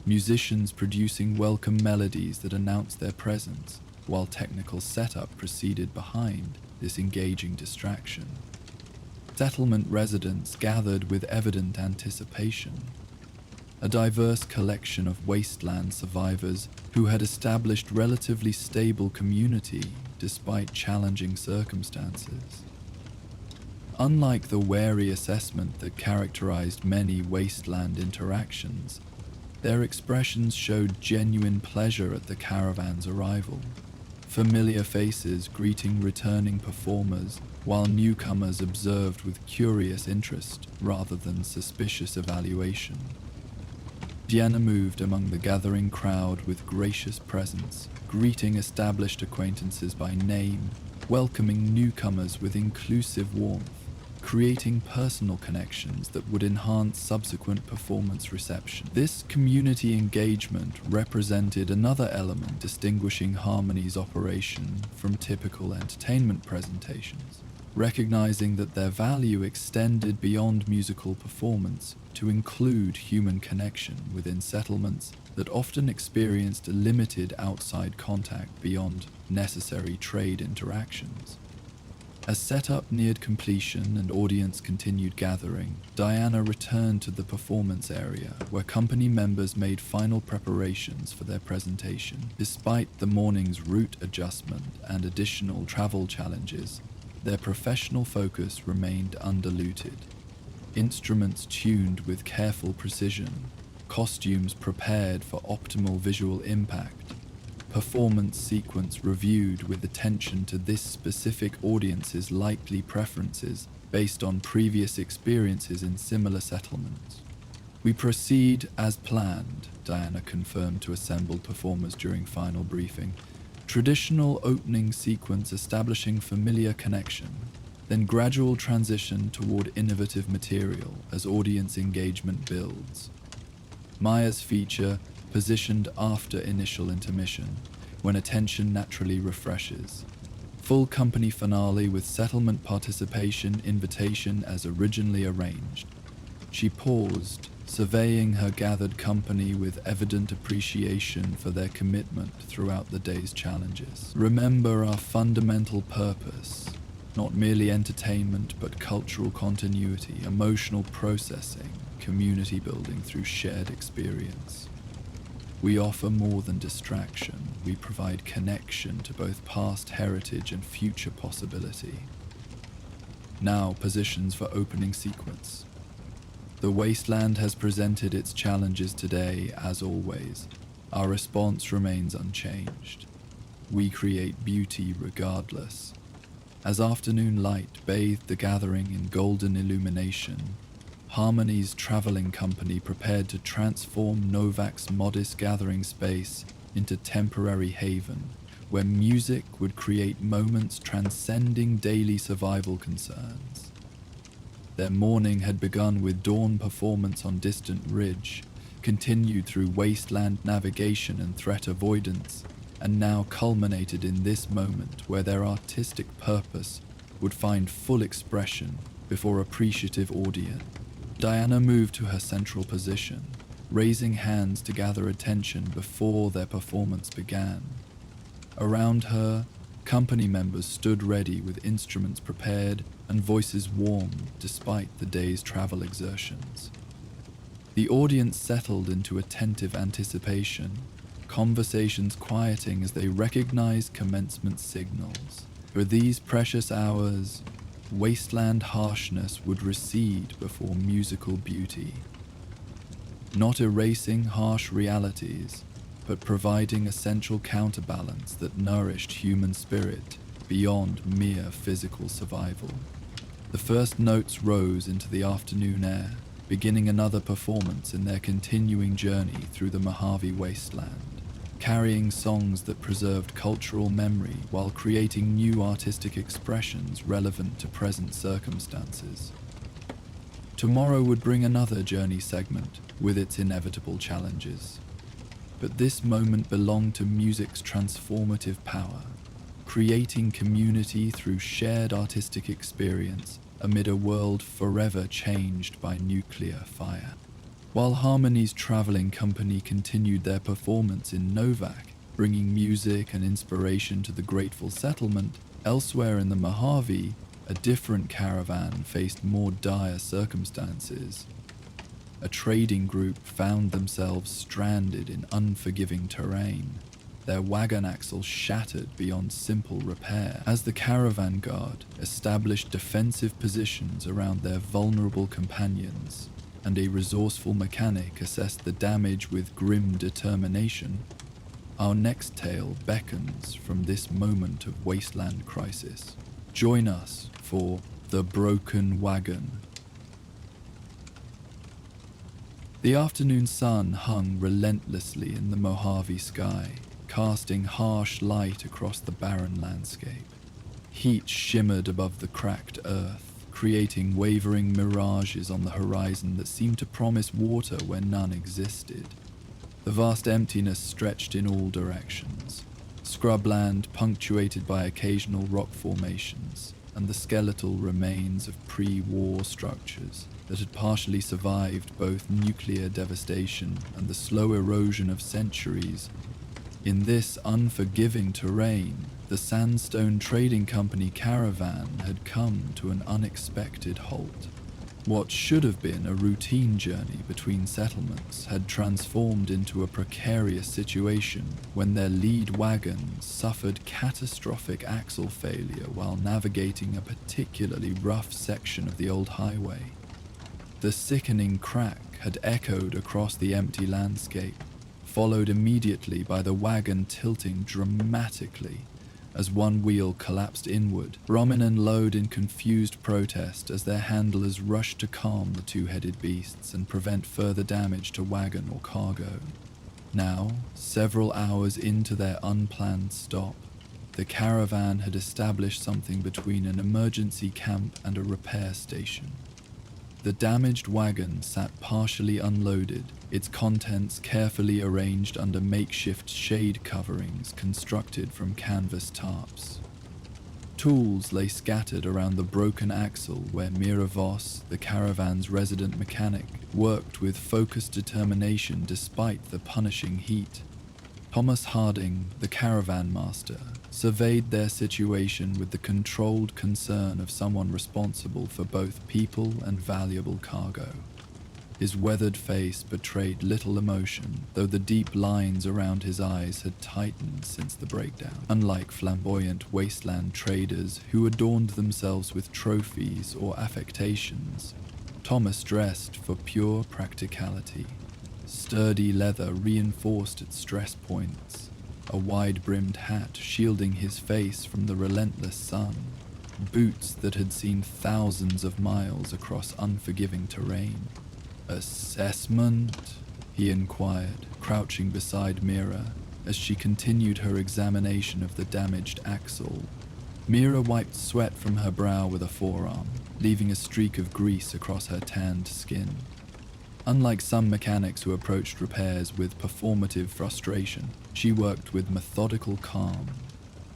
Musicians producing welcome melodies that announced their presence, while technical setup proceeded behind this engaging distraction. Settlement residents gathered with evident anticipation. A diverse collection of wasteland survivors who had established relatively stable community despite challenging circumstances. Unlike the wary assessment that characterized many wasteland interactions, their expressions showed genuine pleasure at the caravan's arrival. Familiar faces greeting returning performers, while newcomers observed with curious interest rather than suspicious evaluation. Diana moved among the gathering crowd with gracious presence, greeting established acquaintances by name, welcoming newcomers with inclusive warmth, creating personal connections that would enhance subsequent performance reception. This community engagement represented another element distinguishing Harmony's operation from typical entertainment presentations, recognizing that their value extended beyond musical performance to include human connection within settlements that often experienced limited outside contact beyond necessary trade interactions. As setup neared completion and audience continued gathering, Diana returned to the performance area where company members made final preparations for their presentation. Despite the morning's route adjustment and additional travel challenges, their professional focus remained undiluted. Instruments tuned with careful precision, costumes prepared for optimal visual impact, performance sequence reviewed with attention to this specific audience's likely preferences based on previous experiences in similar settlements. We proceed as planned, Diana confirmed to assembled performers during final briefing. Traditional opening sequence establishing familiar connection, then gradual transition toward innovative material as audience engagement builds. Maya's feature positioned after initial intermission, when attention naturally refreshes. Full company finale with settlement participation invitation as originally arranged. She paused, surveying her gathered company with evident appreciation for their commitment throughout the day's challenges. Remember our fundamental purpose, not merely entertainment but cultural continuity, emotional processing, community building through shared experience. We offer more than distraction, we provide connection to both past heritage and future possibility. Now positions for opening sequence. The Wasteland has presented its challenges today, as always. Our response remains unchanged. We create beauty regardless. As afternoon light bathed the gathering in golden illumination, Harmony's traveling company prepared to transform Novak's modest gathering space into temporary haven, where music would create moments transcending daily survival concerns. Their morning had begun with dawn performance on Distant Ridge, continued through wasteland navigation and threat avoidance, and now culminated in this moment where their artistic purpose would find full expression before appreciative audience. Diana moved to her central position, raising hands to gather attention before their performance began. Around her, company members stood ready with instruments prepared and voices warmed despite the day's travel exertions. The audience settled into attentive anticipation, conversations quieting as they recognized commencement signals. For these precious hours, wasteland harshness would recede before musical beauty. Not erasing harsh realities, but providing essential counterbalance that nourished human spirit beyond mere physical survival. The first notes rose into the afternoon air, beginning another performance in their continuing journey through the Mojave Wasteland, carrying songs that preserved cultural memory while creating new artistic expressions relevant to present circumstances. Tomorrow would bring another journey segment with its inevitable challenges. But this moment belonged to music's transformative power, creating community through shared artistic experience amid a world forever changed by nuclear fire. While Harmony's traveling company continued their performance in Novak, bringing music and inspiration to the grateful settlement, elsewhere in the Mojave, a different caravan faced more dire circumstances. A trading group found themselves stranded in unforgiving terrain, their wagon axles shattered beyond simple repair, as the caravan guard established defensive positions around their vulnerable companions, and a resourceful mechanic assessed the damage with grim determination. Our next tale beckons from this moment of wasteland crisis. Join us for The Broken Wagon. The afternoon sun hung relentlessly in the Mojave sky, casting harsh light across the barren landscape. Heat shimmered above the cracked earth, creating wavering mirages on the horizon that seemed to promise water where none existed. The vast emptiness stretched in all directions, scrubland punctuated by occasional rock formations and the skeletal remains of pre-war structures that had partially survived both nuclear devastation and the slow erosion of centuries. In this unforgiving terrain, the sandstone trading company Caravan had come to an unexpected halt. What should have been a routine journey between settlements had transformed into a precarious situation when their lead wagon suffered catastrophic axle failure while navigating a particularly rough section of the old highway. The sickening crack had echoed across the empty landscape, followed immediately by the wagon tilting dramatically as one wheel collapsed inward. Brahmin and Lode in confused protest as their handlers rushed to calm the two-headed beasts and prevent further damage to wagon or cargo. Now, several hours into their unplanned stop, the caravan had established something between an emergency camp and a repair station. The damaged wagon sat partially unloaded, its contents carefully arranged under makeshift shade coverings constructed from canvas tarps. Tools lay scattered around the broken axle where Mira Voss, the caravan's resident mechanic, worked with focused determination despite the punishing heat. Thomas Harding, the caravan master, surveyed their situation with the controlled concern of someone responsible for both people and valuable cargo. His weathered face betrayed little emotion, though the deep lines around his eyes had tightened since the breakdown. Unlike flamboyant wasteland traders who adorned themselves with trophies or affectations, Thomas dressed for pure practicality. Sturdy leather reinforced its stress points, a wide-brimmed hat shielding his face from the relentless sun, boots that had seen thousands of miles across unforgiving terrain. "Assessment?" he inquired, crouching beside Mira as she continued her examination of the damaged axle. Mira wiped sweat from her brow with a forearm, leaving a streak of grease across her tanned skin. Unlike some mechanics who approached repairs with performative frustration, she worked with methodical calm,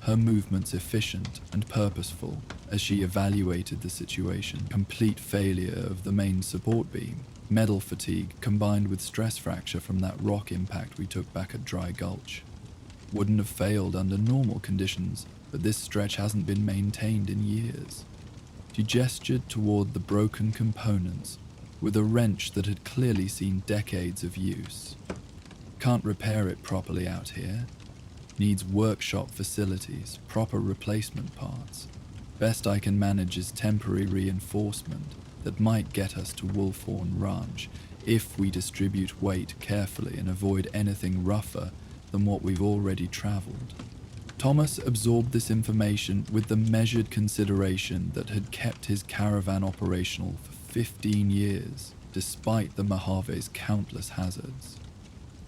her movements efficient and purposeful as she evaluated the situation. Complete failure of the main support beam, metal fatigue combined with stress fracture from that rock impact we took back at Dry Gulch. Wouldn't have failed under normal conditions, but this stretch hasn't been maintained in years. She gestured toward the broken components with a wrench that had clearly seen decades of use. "Can't repair it properly out here. Needs workshop facilities, proper replacement parts. Best I can manage is temporary reinforcement that might get us to Wolfhorn Ranch if we distribute weight carefully and avoid anything rougher than what we've already traveled." Thomas absorbed this information with the measured consideration that had kept his caravan operational for 15 years, despite the Mojave's countless hazards.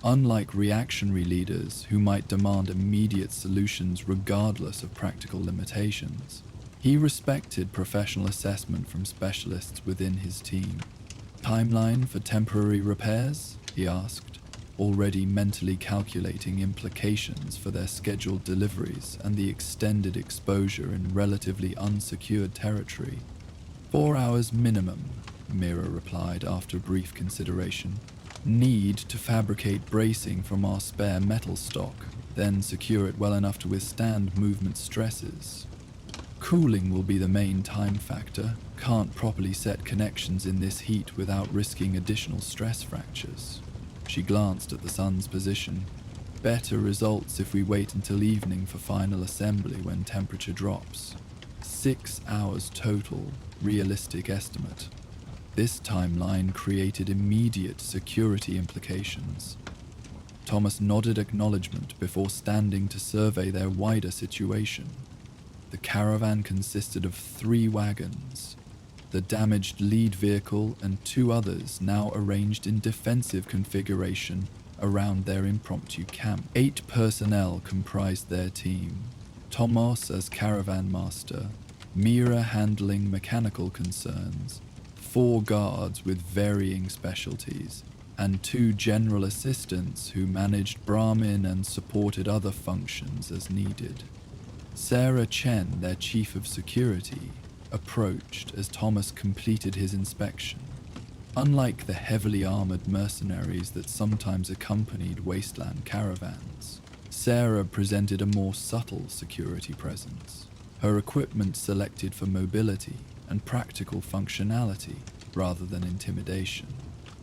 Unlike reactionary leaders who might demand immediate solutions regardless of practical limitations, he respected professional assessment from specialists within his team. "Timeline for temporary repairs?" he asked, already mentally calculating implications for their scheduled deliveries and the extended exposure in relatively unsecured territory. 4 hours minimum, Mira replied after brief consideration. "Need to fabricate bracing from our spare metal stock, then secure it well enough to withstand movement stresses. Cooling will be the main time factor. Can't properly set connections in this heat without risking additional stress fractures." She glanced at the sun's position. "Better results if we wait until evening for final assembly when temperature drops. 6 hours total, realistic estimate." This timeline created immediate security implications. Thomas nodded acknowledgement before standing to survey their wider situation. The caravan consisted of 3 wagons, the damaged lead vehicle and 2 others now arranged in defensive configuration around their impromptu camp. 8 personnel comprised their team, Thomas as caravan master, Mira handling mechanical concerns, 4 guards with varying specialties, and 2 general assistants who managed Brahmin and supported other functions as needed. Sarah Chen, their chief of security, approached as Thomas completed his inspection. Unlike the heavily armored mercenaries that sometimes accompanied Wasteland caravans, Sarah presented a more subtle security presence. Her equipment selected for mobility and practical functionality rather than intimidation.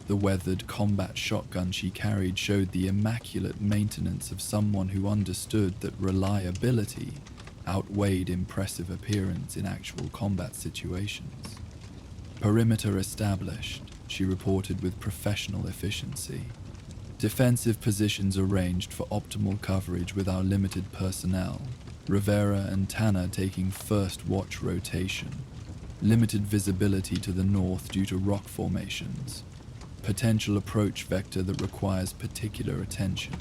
The weathered combat shotgun she carried showed the immaculate maintenance of someone who understood that reliability outweighed impressive appearance in actual combat situations. "Perimeter established," she reported with professional efficiency. Defensive positions arranged for optimal coverage with our limited personnel, Rivera and Tanner taking first watch rotation. Limited visibility to the north due to rock formations. Potential approach vector that requires particular attention.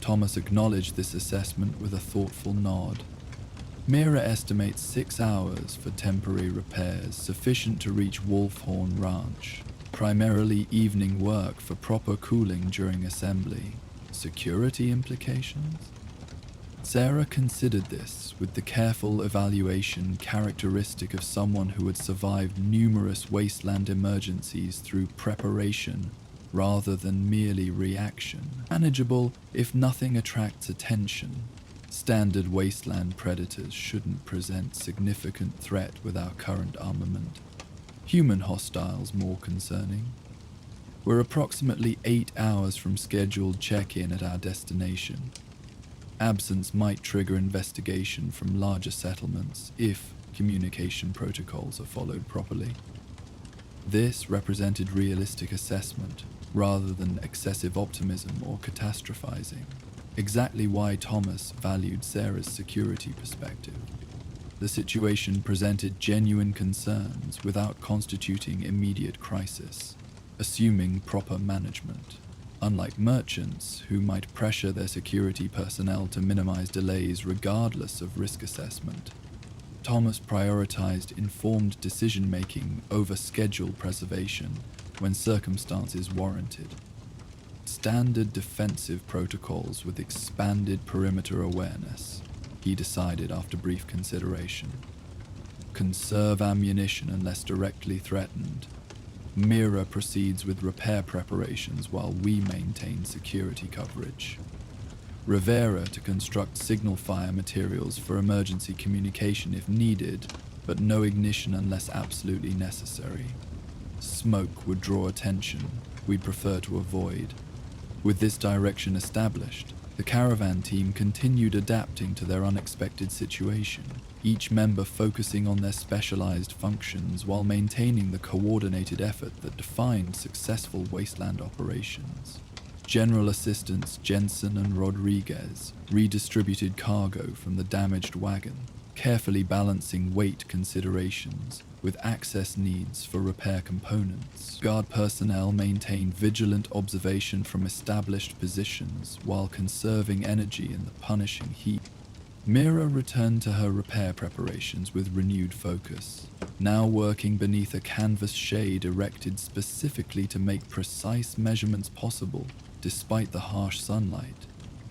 Thomas acknowledged this assessment with a thoughtful nod. Mira estimates 6 hours for temporary repairs, sufficient to reach Wolfhorn Ranch. Primarily evening work for proper cooling during assembly. Security implications? Sarah considered this with the careful evaluation characteristic of someone who had survived numerous wasteland emergencies through preparation rather than merely reaction. Manageable if nothing attracts attention. Standard wasteland predators shouldn't present significant threat with our current armament. Human hostiles more concerning. We're approximately 8 hours from scheduled check-in at our destination. Absence might trigger investigation from larger settlements if communication protocols are followed properly. This represented realistic assessment rather than excessive optimism or catastrophizing, exactly why Thomas valued Sarah's security perspective. The situation presented genuine concerns without constituting immediate crisis, assuming proper management. Unlike merchants, who might pressure their security personnel to minimize delays regardless of risk assessment, Thomas prioritized informed decision-making over schedule preservation when circumstances warranted. Standard defensive protocols with expanded perimeter awareness, he decided after brief consideration. Conserve ammunition unless directly threatened. Mira proceeds with repair preparations while we maintain security coverage. Rivera to construct signal fire materials for emergency communication if needed, but no ignition unless absolutely necessary. Smoke would draw attention we'd prefer to avoid. With this direction established, the Caravan team continued adapting to their unexpected situation, each member focusing on their specialized functions while maintaining the coordinated effort that defined successful wasteland operations. General Assistants Jensen and Rodriguez redistributed cargo from the damaged wagon, carefully balancing weight considerations with access needs for repair components. Guard personnel maintained vigilant observation from established positions while conserving energy in the punishing heat. Mira returned to her repair preparations with renewed focus, now working beneath a canvas shade erected specifically to make precise measurements possible despite the harsh sunlight.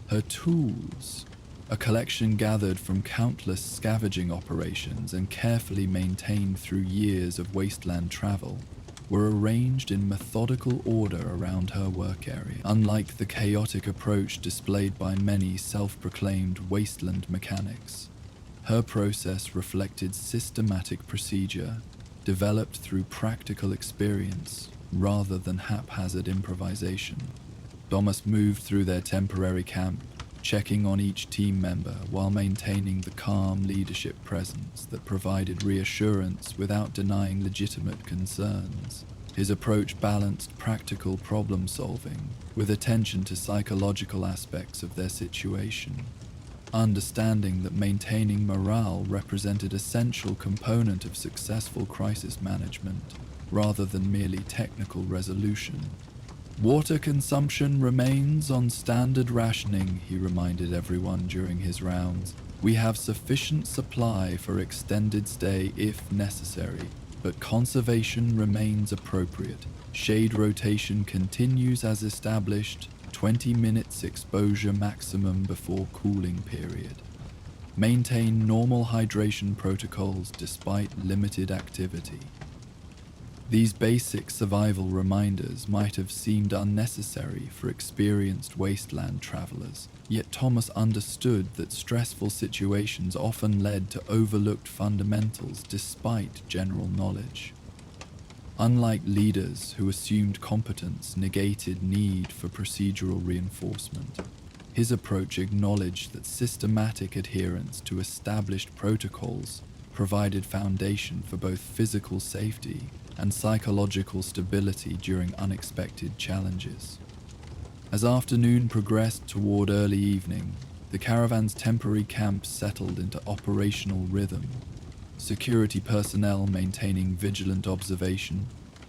Her tools, a collection gathered from countless scavenging operations and carefully maintained through years of wasteland travel, were arranged in methodical order around her work area. Unlike the chaotic approach displayed by many self-proclaimed wasteland mechanics, her process reflected systematic procedure, developed through practical experience rather than haphazard improvisation. Thomas moved through their temporary camp, checking on each team member while maintaining the calm leadership presence that provided reassurance without denying legitimate concerns. His approach balanced practical problem solving with attention to psychological aspects of their situation, understanding that maintaining morale represented an essential component of successful crisis management rather than merely technical resolution. Water consumption remains on standard rationing, he reminded everyone during his rounds. We have sufficient supply for extended stay if necessary, but conservation remains appropriate. Shade rotation continues as established, 20 minutes exposure maximum before cooling period. Maintain normal hydration protocols despite limited activity. These basic survival reminders might have seemed unnecessary for experienced wasteland travelers, yet Thomas understood that stressful situations often led to overlooked fundamentals despite general knowledge. Unlike leaders who assumed competence negated need for procedural reinforcement, his approach acknowledged that systematic adherence to established protocols provided foundation for both physical safety and psychological stability during unexpected challenges. As afternoon progressed toward early evening, the caravan's temporary camp settled into operational rhythm. Security personnel maintaining vigilant observation,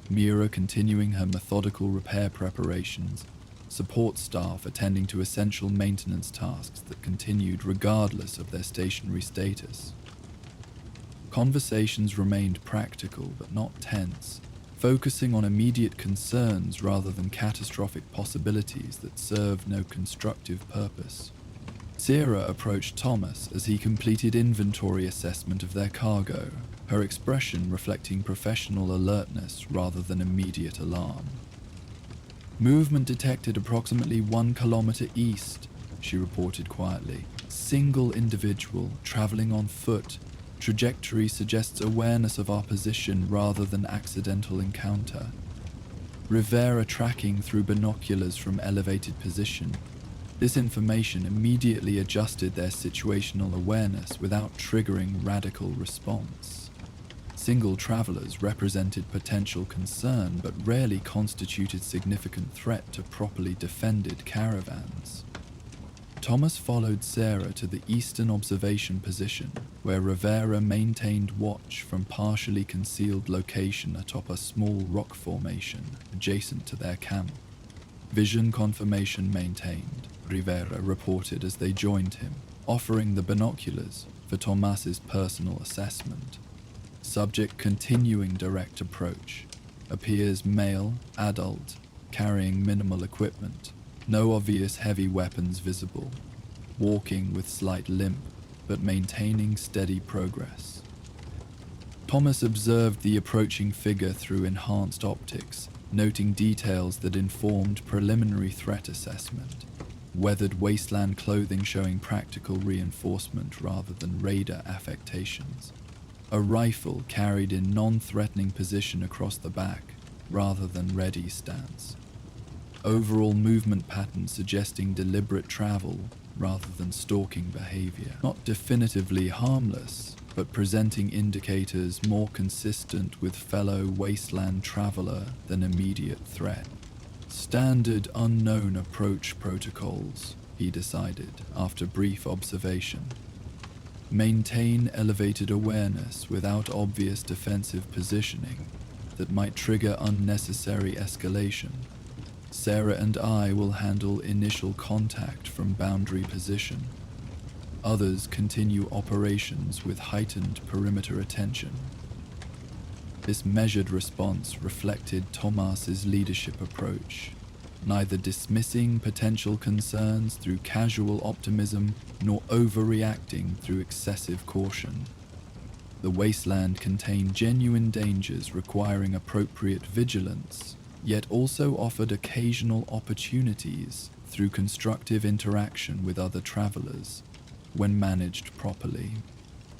Mira continuing her methodical repair preparations, support staff attending to essential maintenance tasks that continued regardless of their stationary status. Conversations remained practical but not tense, focusing on immediate concerns rather than catastrophic possibilities that served no constructive purpose. Sarah approached Thomas as he completed inventory assessment of their cargo, her expression reflecting professional alertness rather than immediate alarm. "Movement detected approximately 1 kilometer east," she reported quietly. "Single individual, traveling on foot. Trajectory suggests awareness of our position rather than accidental encounter. Rivera tracking through binoculars from elevated position. This information immediately adjusted their situational awareness without triggering radical response. Single travelers represented potential concern but rarely constituted significant threat to properly defended caravans." Thomas followed Sarah to the eastern observation position, where Rivera maintained watch from partially concealed location atop a small rock formation adjacent to their camp. "Vision confirmation maintained," Rivera reported as they joined him, offering the binoculars for Tomas's personal assessment. "Subject continuing direct approach. Appears male, adult, carrying minimal equipment. No obvious heavy weapons visible. Walking with slight limp, but maintaining steady progress." Thomas observed the approaching figure through enhanced optics, noting details that informed preliminary threat assessment. Weathered wasteland clothing showing practical reinforcement rather than raider affectations. A rifle carried in non-threatening position across the back rather than ready stance. Overall movement pattern suggesting deliberate travel rather than stalking behavior. Not definitively harmless, but presenting indicators more consistent with fellow wasteland traveler than immediate threat. "Standard unknown approach protocols," he decided after brief observation. "Maintain elevated awareness without obvious defensive positioning that might trigger unnecessary escalation. Sarah and I will handle initial contact from boundary position. Others continue operations with heightened perimeter attention." This measured response reflected Tomas's leadership approach, neither dismissing potential concerns through casual optimism nor overreacting through excessive caution. The wasteland contained genuine dangers requiring appropriate vigilance, yet also offered occasional opportunities through constructive interaction with other travelers, when managed properly.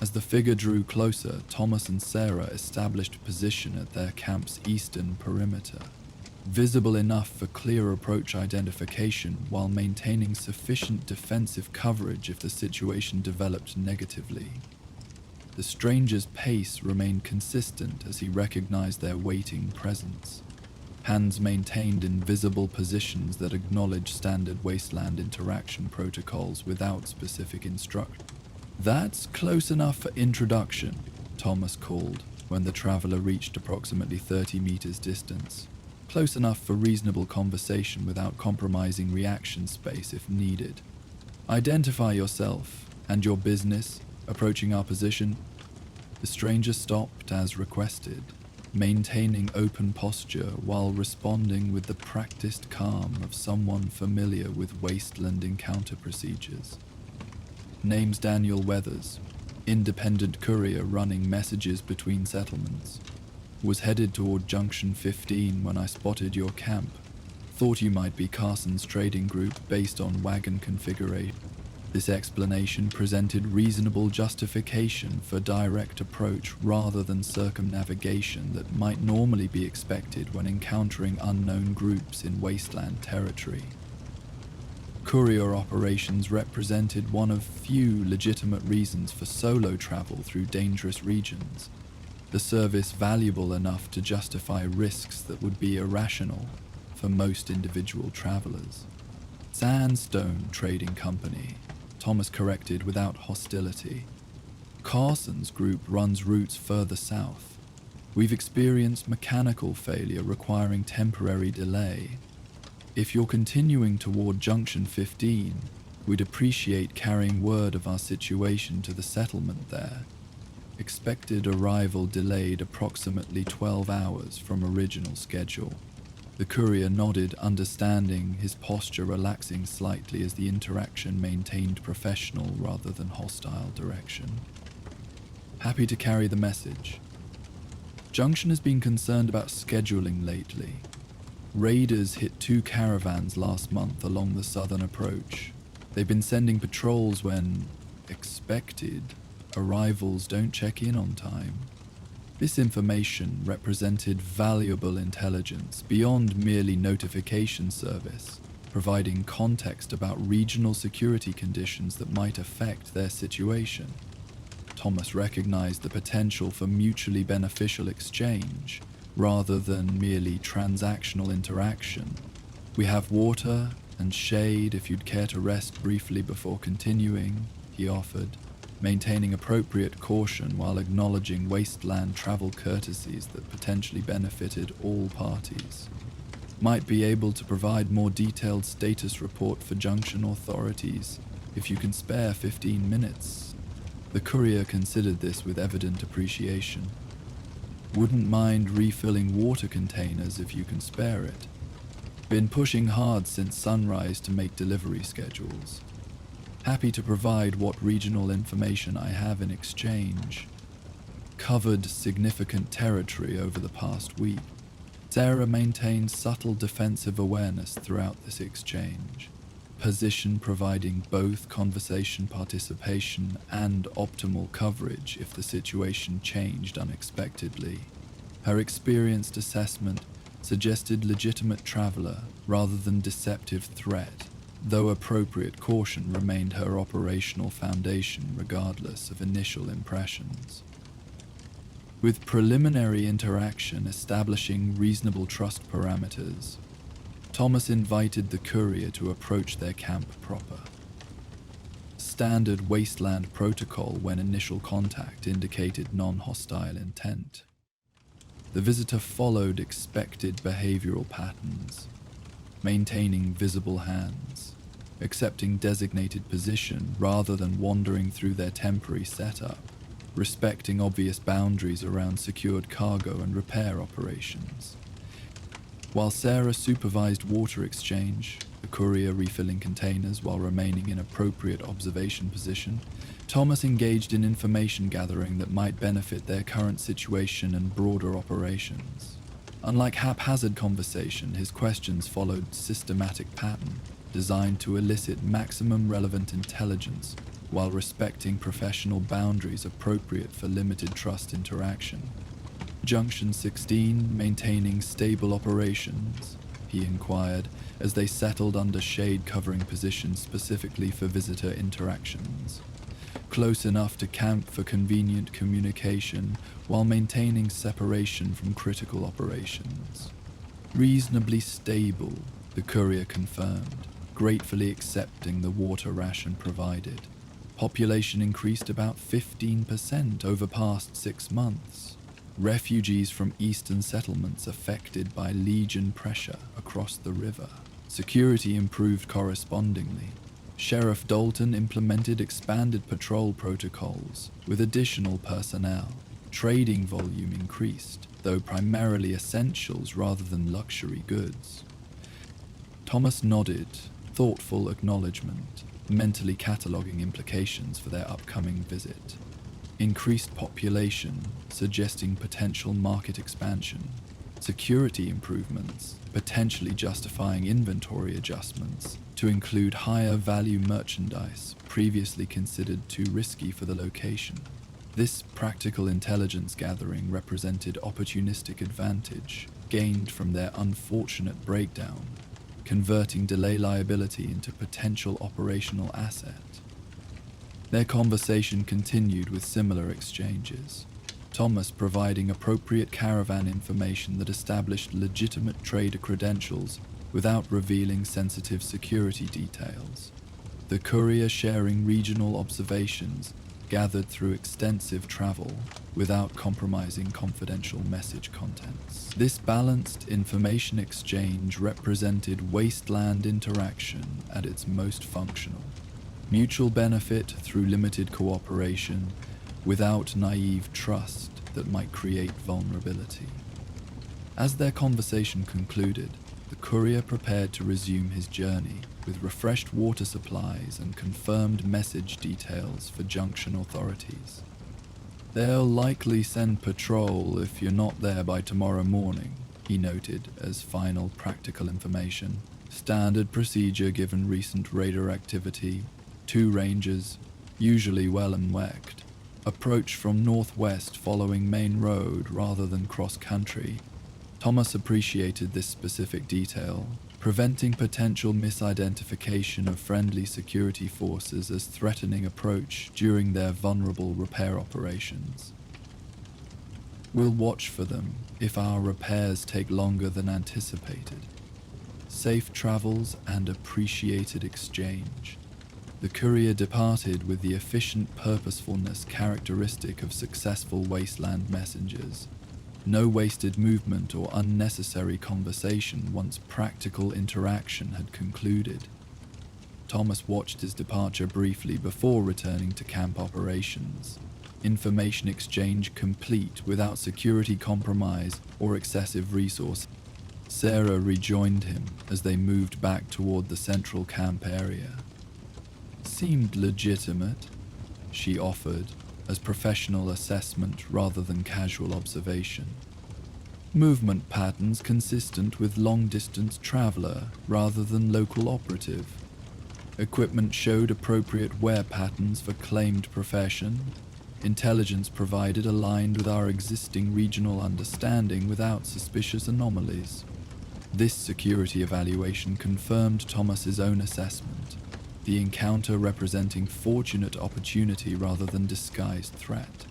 As the figure drew closer, Thomas and Sarah established position at their camp's eastern perimeter, visible enough for clear approach identification while maintaining sufficient defensive coverage if the situation developed negatively. The stranger's pace remained consistent as he recognized their waiting presence. Hands maintained in visible positions that acknowledge standard wasteland interaction protocols without specific instruction. "That's close enough for introduction," Thomas called when the traveler reached approximately 30 meters distance. "Close enough for reasonable conversation without compromising reaction space if needed. Identify yourself and your business approaching our position." The stranger stopped as requested, maintaining open posture while responding with the practiced calm of someone familiar with wasteland encounter procedures. "Name's Daniel Weathers, independent courier running messages between settlements. Was headed toward Junction 15 when I spotted your camp. Thought you might be Carson's trading group based on wagon configuration." This explanation presented reasonable justification for direct approach rather than circumnavigation that might normally be expected when encountering unknown groups in wasteland territory. Courier operations represented one of few legitimate reasons for solo travel through dangerous regions, the service valuable enough to justify risks that would be irrational for most individual travelers. Sandstone Trading Company, Thomas corrected without hostility. Carson's group runs routes further south. We've experienced mechanical failure requiring temporary delay. If you're continuing toward Junction 15, we'd appreciate carrying word of our situation to the settlement there. Expected arrival delayed approximately 12 hours from original schedule. The courier nodded, understanding, his posture relaxing slightly as the interaction maintained professional rather than hostile direction. Happy to carry the message. Junction has been concerned about scheduling lately. Raiders hit 2 caravans last month along the southern approach. They've been sending patrols when expected arrivals don't check in on time. This information represented valuable intelligence beyond merely notification service, providing context about regional security conditions that might affect their situation. Thomas recognized the potential for mutually beneficial exchange, rather than merely transactional interaction. We have water and shade if you'd care to rest briefly before continuing, he offered, maintaining appropriate caution while acknowledging wasteland travel courtesies that potentially benefited all parties. Might be able to provide more detailed status report for Junction authorities if you can spare 15 minutes. The courier considered this with evident appreciation. Wouldn't mind refilling water containers if you can spare it. Been pushing hard since sunrise to make delivery schedules. Happy to provide what regional information I have in exchange. Covered significant territory over the past week. Sarah maintains subtle defensive awareness throughout this exchange. Position providing both conversation participation and optimal coverage if the situation changed unexpectedly. Her experienced assessment suggested legitimate traveler rather than deceptive threat, though appropriate caution remained her operational foundation regardless of initial impressions. With preliminary interaction establishing reasonable trust parameters, Thomas invited the courier to approach their camp proper. Standard Wasteland protocol when initial contact indicated non-hostile intent. The visitor followed expected behavioral patterns, maintaining visible hands, accepting designated position rather than wandering through their temporary setup, respecting obvious boundaries around secured cargo and repair operations. While Sarah supervised water exchange, the courier refilling containers while remaining in appropriate observation position, Thomas engaged in information gathering that might benefit their current situation and broader operations. Unlike haphazard conversation, his questions followed systematic pattern, designed to elicit maximum relevant intelligence while respecting professional boundaries appropriate for limited trust interaction. Junction 16 maintaining stable operations, he inquired as they settled under shade covering positions specifically for visitor interactions. Close enough to camp for convenient communication while maintaining separation from critical operations. Reasonably stable, the courier confirmed, gratefully accepting the water ration provided. Population increased about 15% over past 6 months. Refugees from eastern settlements affected by Legion pressure across the river. Security improved correspondingly. Sheriff Dalton implemented expanded patrol protocols with additional personnel. Trading volume increased, though primarily essentials rather than luxury goods. Thomas nodded, thoughtful acknowledgement, mentally cataloguing implications for their upcoming visit. Increased population, suggesting potential market expansion. Security improvements, potentially justifying inventory adjustments to include higher value merchandise previously considered too risky for the location. This practical intelligence gathering represented opportunistic advantage gained from their unfortunate breakdown, converting delay liability into potential operational asset. Their conversation continued with similar exchanges, Thomas providing appropriate caravan information that established legitimate trader credentials without revealing sensitive security details. The courier sharing regional observations gathered through extensive travel without compromising confidential message contents. This balanced information exchange represented wasteland interaction at its most functional. Mutual benefit through limited cooperation without naive trust that might create vulnerability. As their conversation concluded, the courier prepared to resume his journey with refreshed water supplies and confirmed message details for junction authorities. "They'll likely send patrol if you're not there by tomorrow morning," he noted as final practical information. "Standard procedure given recent radar activity. 2 rangers, usually well unwecked, approach from northwest following main road rather than cross-country." Thomas appreciated this specific detail, preventing potential misidentification of friendly security forces as threatening approach during their vulnerable repair operations. "We'll watch for them if our repairs take longer than anticipated. Safe travels and appreciated exchange." The courier departed with the efficient purposefulness characteristic of successful wasteland messengers. No wasted movement or unnecessary conversation once practical interaction had concluded. Thomas watched his departure briefly before returning to camp operations. Information exchange complete without security compromise or excessive resource. Sarah rejoined him as they moved back toward the central camp area. "Seemed legitimate," she offered, as professional assessment rather than casual observation. "Movement patterns consistent with long-distance traveler rather than local operative. Equipment showed appropriate wear patterns for claimed profession. Intelligence provided aligned with our existing regional understanding without suspicious anomalies." This security evaluation confirmed Thomas's own assessment, the encounter representing fortunate opportunity rather than disguised threat.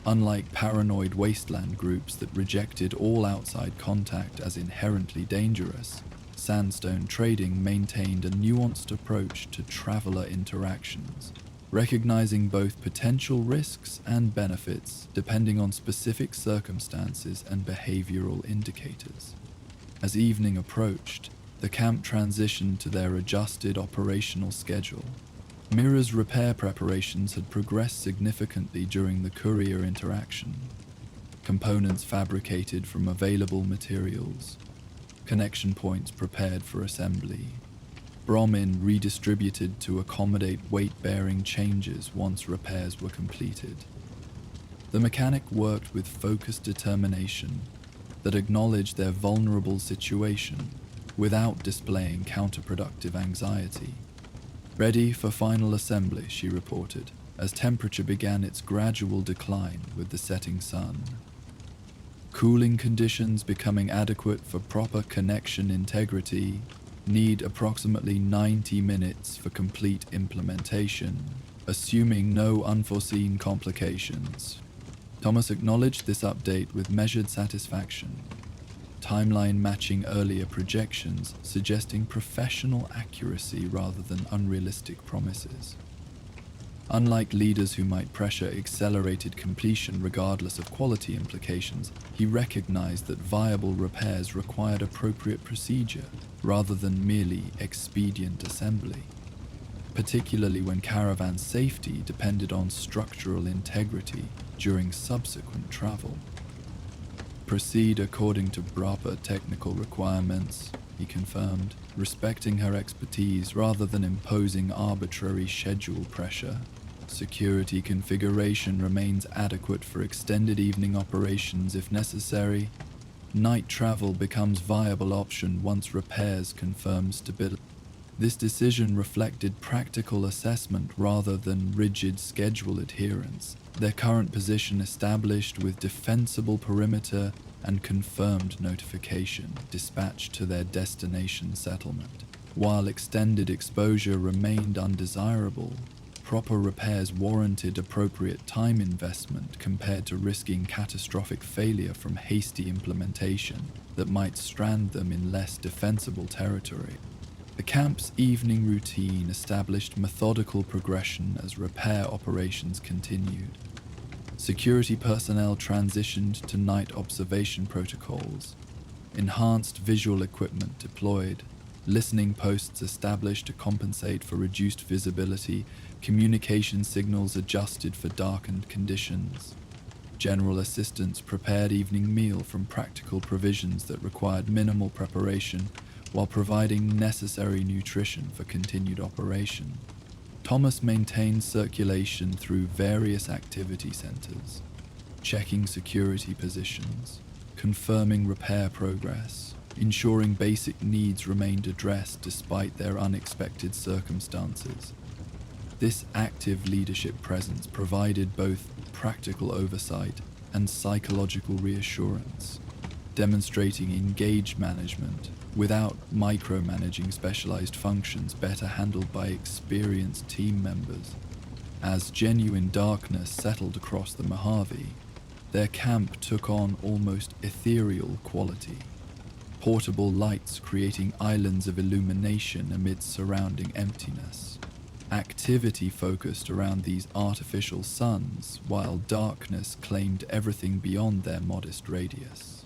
Unlike paranoid wasteland groups that rejected all outside contact as inherently dangerous, Sandstone Trading maintained a nuanced approach to traveler interactions, recognizing both potential risks and benefits depending on specific circumstances and behavioral indicators. As evening approached, the camp transitioned to their adjusted operational schedule. Mira's repair preparations had progressed significantly during the courier interaction. Components fabricated from available materials, connection points prepared for assembly, bromine redistributed to accommodate weight-bearing changes once repairs were completed. The mechanic worked with focused determination that acknowledged their vulnerable situation without displaying counterproductive anxiety. "Ready for final assembly," she reported, as temperature began its gradual decline with the setting sun. "Cooling conditions becoming adequate for proper connection integrity. Need approximately 90 minutes for complete implementation, assuming no unforeseen complications." Thomas acknowledged this update with measured satisfaction, timeline matching earlier projections, suggesting professional accuracy rather than unrealistic promises. Unlike leaders who might pressure accelerated completion regardless of quality implications, he recognized that viable repairs required appropriate procedure rather than merely expedient assembly, particularly when Caravan's safety depended on structural integrity during subsequent travel. "Proceed according to proper technical requirements," he confirmed, respecting her expertise rather than imposing arbitrary schedule pressure. "Security configuration remains adequate for extended evening operations if necessary. Night travel becomes viable option once repairs confirm stability." This decision reflected practical assessment rather than rigid schedule adherence, their current position established with defensible perimeter and confirmed notification dispatched to their destination settlement. While extended exposure remained undesirable, proper repairs warranted appropriate time investment compared to risking catastrophic failure from hasty implementation that might strand them in less defensible territory. The camp's evening routine established methodical progression as repair operations continued. Security personnel transitioned to night observation protocols, enhanced visual equipment deployed, listening posts established to compensate for reduced visibility, communication signals adjusted for darkened conditions. General assistants prepared evening meal from practical provisions that required minimal preparation while providing necessary nutrition for continued operation. Thomas maintained circulation through various activity centers, checking security positions, confirming repair progress, ensuring basic needs remained addressed despite their unexpected circumstances. This active leadership presence provided both practical oversight and psychological reassurance, demonstrating engaged management without micromanaging specialized functions better handled by experienced team members. As genuine darkness settled across the Mojave, their camp took on almost ethereal quality. Portable lights creating islands of illumination amidst surrounding emptiness. Activity focused around these artificial suns, while darkness claimed everything beyond their modest radius.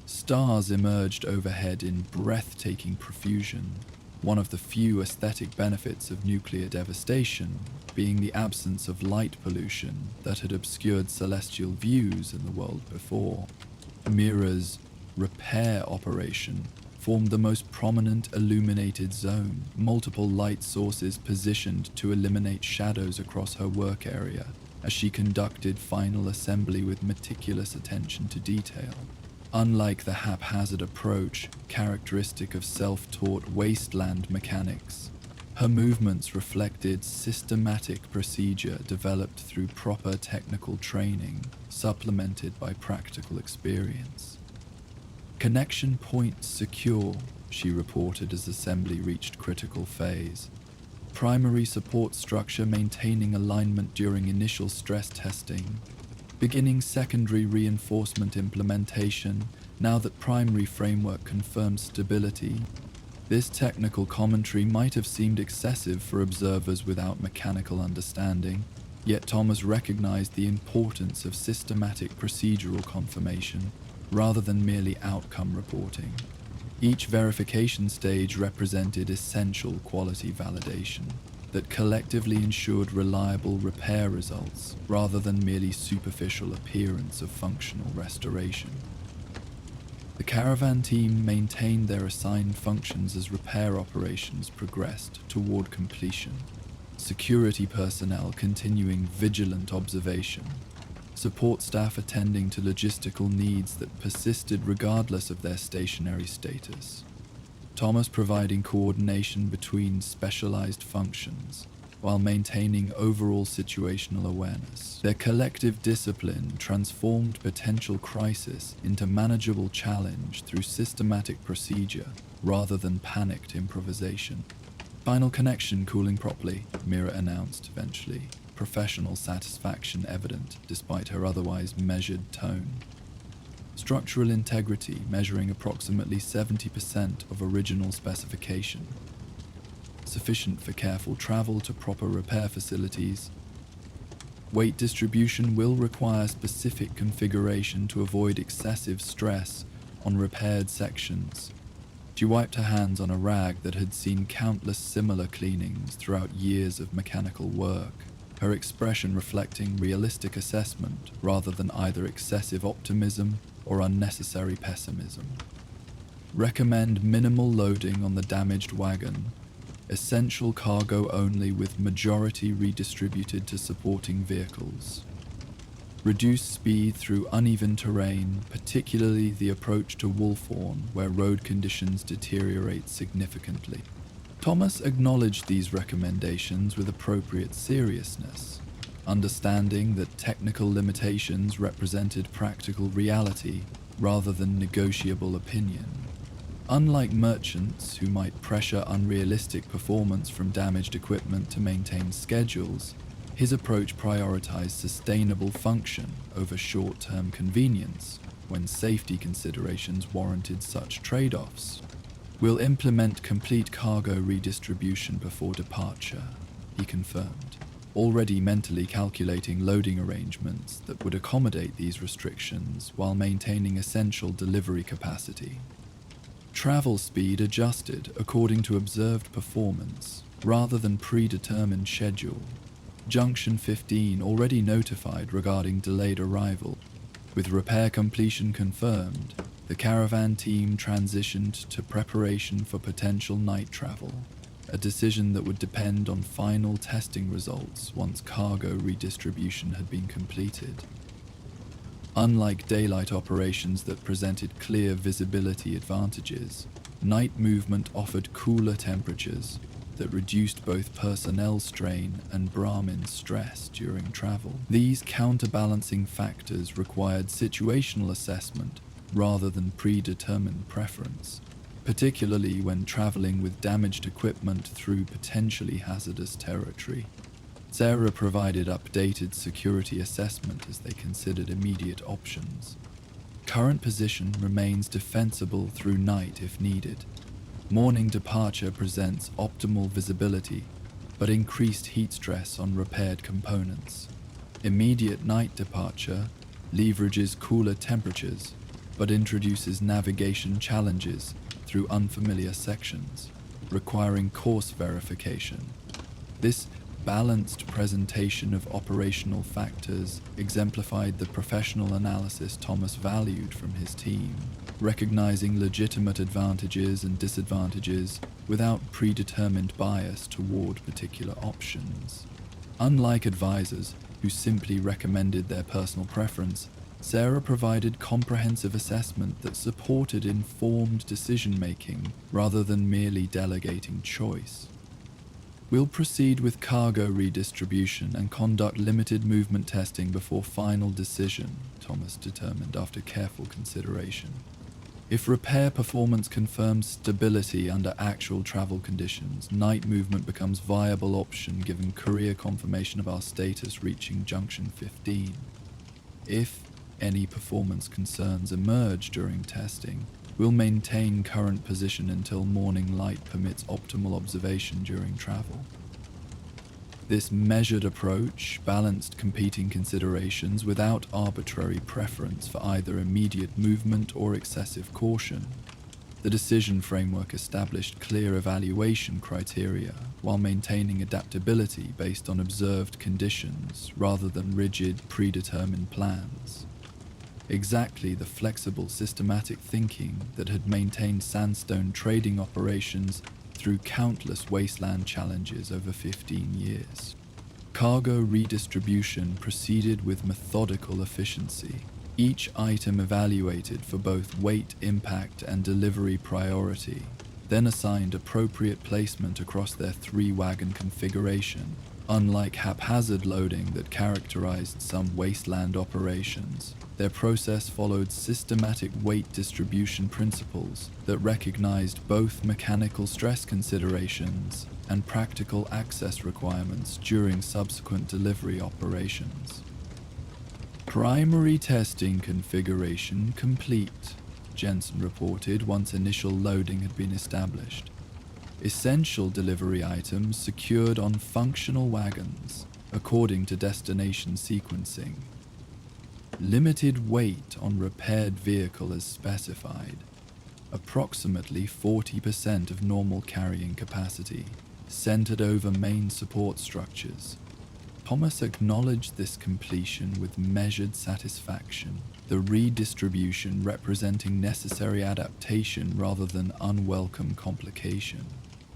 Stars emerged overhead in breathtaking profusion, one of the few aesthetic benefits of nuclear devastation being the absence of light pollution that had obscured celestial views in the world before. Mira's repair operation formed the most prominent illuminated zone, multiple light sources positioned to eliminate shadows across her work area as she conducted final assembly with meticulous attention to detail. Unlike the haphazard approach characteristic of self-taught wasteland mechanics, her movements reflected systematic procedure developed through proper technical training, supplemented by practical experience. "Connection point secure," she reported as assembly reached critical phase. "Primary support structure maintaining alignment during initial stress testing. Beginning secondary reinforcement implementation now that primary framework confirms stability." This technical commentary might have seemed excessive for observers without mechanical understanding, yet Thomas recognized the importance of systematic procedural confirmation rather than merely outcome reporting. Each verification stage represented essential quality validation that collectively ensured reliable repair results rather than merely superficial appearance of functional restoration. The Caravan team maintained their assigned functions as repair operations progressed toward completion, security personnel continuing vigilant observation, support staff attending to logistical needs that persisted regardless of their stationary status, Thomas providing coordination between specialized functions while maintaining overall situational awareness. Their collective discipline transformed potential crisis into manageable challenge through systematic procedure rather than panicked improvisation. "Final connection cooling properly," Mira announced eventually, professional satisfaction evident despite her otherwise measured tone. Structural integrity measuring approximately 70% of original specification. Sufficient for careful travel to proper repair facilities. Weight distribution will require specific configuration to avoid excessive stress on repaired sections. She wiped her hands on a rag that had seen countless similar cleanings throughout years of mechanical work, her expression reflecting realistic assessment rather than either excessive optimism or unnecessary pessimism. Recommend minimal loading on the damaged wagon. Essential cargo only with majority redistributed to supporting vehicles. Reduce speed through uneven terrain, particularly the approach to Wolfhorn, where road conditions deteriorate significantly. Thomas acknowledged these recommendations with appropriate seriousness, understanding that technical limitations represented practical reality rather than negotiable opinion. Unlike merchants who might pressure unrealistic performance from damaged equipment to maintain schedules, his approach prioritized sustainable function over short-term convenience when safety considerations warranted such trade-offs. "We'll implement complete cargo redistribution before departure," he confirmed, already mentally calculating loading arrangements that would accommodate these restrictions while maintaining essential delivery capacity. Travel speed adjusted according to observed performance rather than predetermined schedule. Junction 15 already notified regarding delayed arrival. With repair completion confirmed, the Caravan team transitioned to preparation for potential night travel, a decision that would depend on final testing results once cargo redistribution had been completed. Unlike daylight operations that presented clear visibility advantages, night movement offered cooler temperatures that reduced both personnel strain and Brahmin stress during travel. These counterbalancing factors required situational assessment rather than predetermined preference, particularly when traveling with damaged equipment through potentially hazardous territory. Sarah provided updated security assessment as they considered immediate options. Current position remains defensible through night if needed. Morning departure presents optimal visibility, but increased heat stress on repaired components. Immediate night departure leverages cooler temperatures, but introduces navigation challenges through unfamiliar sections, requiring course verification. This balanced presentation of operational factors exemplified the professional analysis Thomas valued from his team, recognizing legitimate advantages and disadvantages without predetermined bias toward particular options. Unlike advisors who simply recommended their personal preference, Sarah provided comprehensive assessment that supported informed decision-making rather than merely delegating choice. "We'll proceed with cargo redistribution and conduct limited movement testing before final decision," Thomas determined after careful consideration. "If repair performance confirms stability under actual travel conditions, night movement becomes viable option given courier confirmation of our status reaching Junction 15. If any performance concerns emerge during testing, we'll maintain current position until morning light permits optimal observation during travel." This measured approach balanced competing considerations without arbitrary preference for either immediate movement or excessive caution. The decision framework established clear evaluation criteria while maintaining adaptability based on observed conditions rather than rigid, predetermined plans. Exactly the flexible, systematic thinking that had maintained Sandstone trading operations through countless wasteland challenges over 15 years. Cargo redistribution proceeded with methodical efficiency, each item evaluated for both weight impact and delivery priority, then assigned appropriate placement across their 3-wagon configuration. Unlike haphazard loading that characterized some wasteland operations, their process followed systematic weight distribution principles that recognized both mechanical stress considerations and practical access requirements during subsequent delivery operations. "Primary testing configuration complete," Jensen reported once initial loading had been established. "Essential delivery items secured on functional wagons, according to destination sequencing. Limited weight on repaired vehicle as specified. Approximately 40% of normal carrying capacity, centered over main support structures." Thomas acknowledged this completion with measured satisfaction, the redistribution representing necessary adaptation rather than unwelcome complication.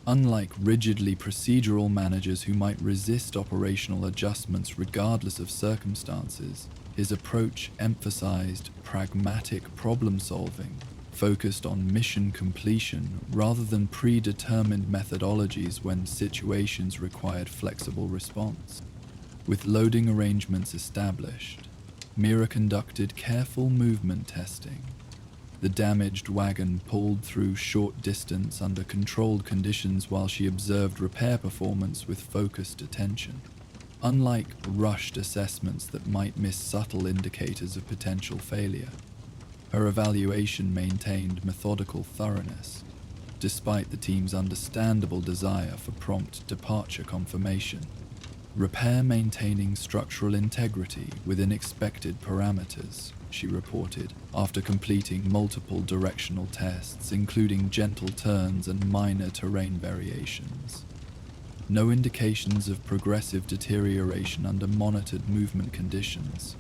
Unlike rigidly procedural managers who might resist operational adjustments regardless of circumstances, his approach emphasized pragmatic problem-solving, focused on mission completion rather than predetermined methodologies when situations required flexible response. With loading arrangements established, Mira conducted careful movement testing. The damaged wagon pulled through short distance under controlled conditions while she observed repair performance with focused attention. Unlike rushed assessments that might miss subtle indicators of potential failure, her evaluation maintained methodical thoroughness, despite the team's understandable desire for prompt departure confirmation. Repair maintaining structural integrity within expected parameters, she reported, after completing multiple directional tests, including gentle turns and minor terrain variations. No indications of progressive deterioration under monitored movement conditions.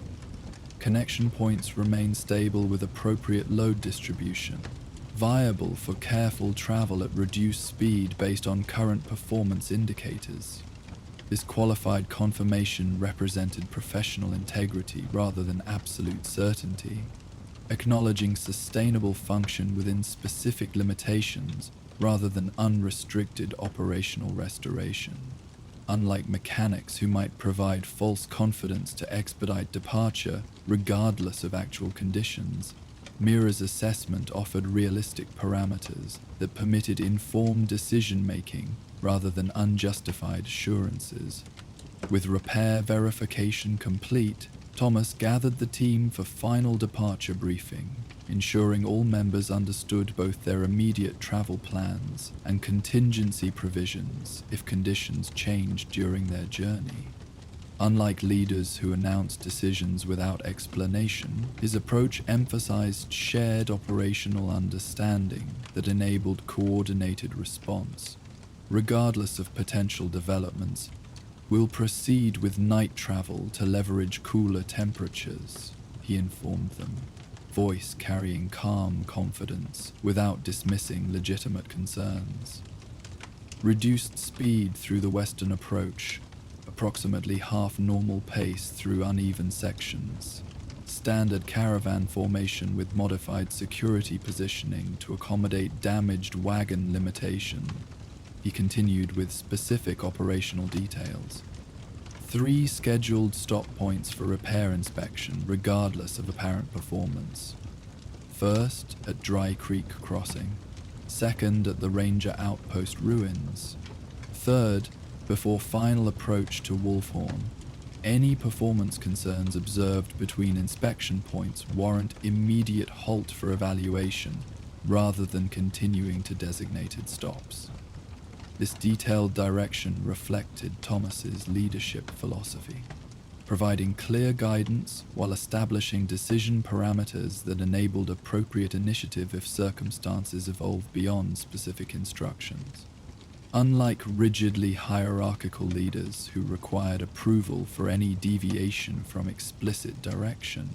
Connection points remain stable with appropriate load distribution, viable for careful travel at reduced speed based on current performance indicators. This qualified confirmation represented professional integrity rather than absolute certainty, acknowledging sustainable function within specific limitations rather than unrestricted operational restoration. Unlike mechanics who might provide false confidence to expedite departure regardless of actual conditions, Mira's assessment offered realistic parameters that permitted informed decision-making rather than unjustified assurances. With repair verification complete, Thomas gathered the team for final departure briefing, ensuring all members understood both their immediate travel plans and contingency provisions if conditions changed during their journey. Unlike leaders who announce decisions without explanation, his approach emphasized shared operational understanding that enabled coordinated response. Regardless of potential developments, we'll proceed with night travel to leverage cooler temperatures, he informed them, voice carrying calm confidence without dismissing legitimate concerns. Reduced speed through the western approach, approximately half normal pace through uneven sections. Standard caravan formation with modified security positioning to accommodate damaged wagon limitation. He continued with specific operational details. 3 scheduled stop points for repair inspection regardless of apparent performance. First, at Dry Creek Crossing. Second, at the Ranger Outpost ruins. Third, before final approach to Wolfhorn. Any performance concerns observed between inspection points warrant immediate halt for evaluation rather than continuing to designated stops. This detailed direction reflected Thomas's leadership philosophy, providing clear guidance while establishing decision parameters that enabled appropriate initiative if circumstances evolved beyond specific instructions. Unlike rigidly hierarchical leaders who required approval for any deviation from explicit direction,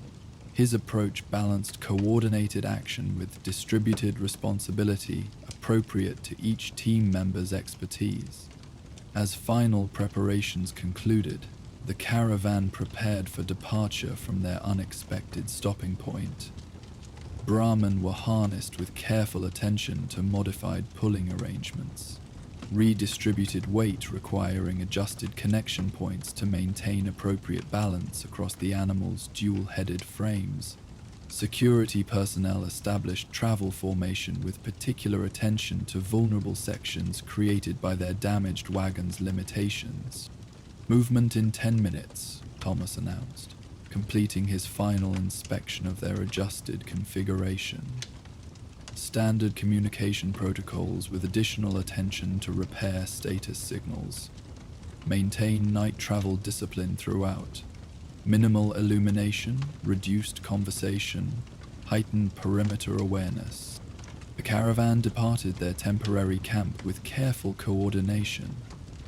his approach balanced coordinated action with distributed responsibility appropriate to each team member's expertise. As final preparations concluded, the caravan prepared for departure from their unexpected stopping point. Brahmin were harnessed with careful attention to modified pulling arrangements, redistributed weight requiring adjusted connection points to maintain appropriate balance across the animal's dual-headed frames. Security personnel established travel formation with particular attention to vulnerable sections created by their damaged wagon's limitations. Movement in 10 minutes, Thomas announced, completing his final inspection of their adjusted configuration. Standard communication protocols with additional attention to repair status signals. Maintain night travel discipline throughout. Minimal illumination, reduced conversation, heightened perimeter awareness. The caravan departed their temporary camp with careful coordination,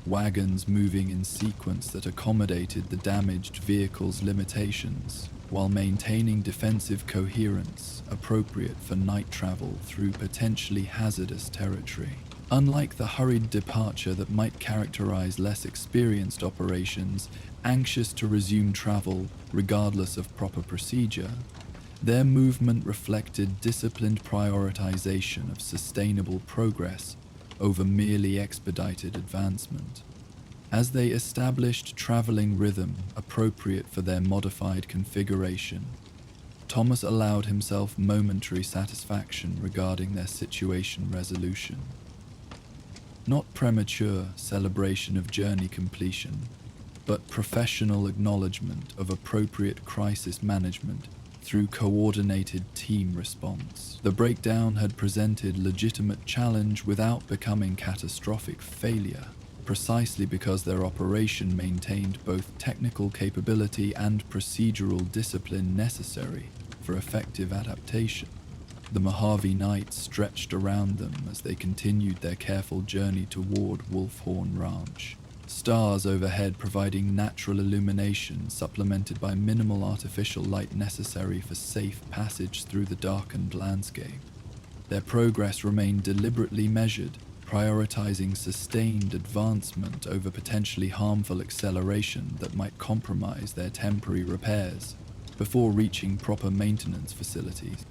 wagons moving in sequence that accommodated the damaged vehicle's limitations, while maintaining defensive coherence appropriate for night travel through potentially hazardous territory. Unlike the hurried departure that might characterize less experienced operations anxious to resume travel regardless of proper procedure, their movement reflected disciplined prioritization of sustainable progress over merely expedited advancement. As they established traveling rhythm appropriate for their modified configuration, Thomas allowed himself momentary satisfaction regarding their situation resolution. Not premature celebration of journey completion, but professional acknowledgement of appropriate crisis management through coordinated team response. The breakdown had presented legitimate challenge without becoming catastrophic failure, precisely because their operation maintained both technical capability and procedural discipline necessary for effective adaptation. The Mojave night stretched around them as they continued their careful journey toward Wolfhorn Ranch. Stars overhead providing natural illumination supplemented by minimal artificial light necessary for safe passage through the darkened landscape. Their progress remained deliberately measured, prioritizing sustained advancement over potentially harmful acceleration that might compromise their temporary repairs before reaching proper maintenance facilities.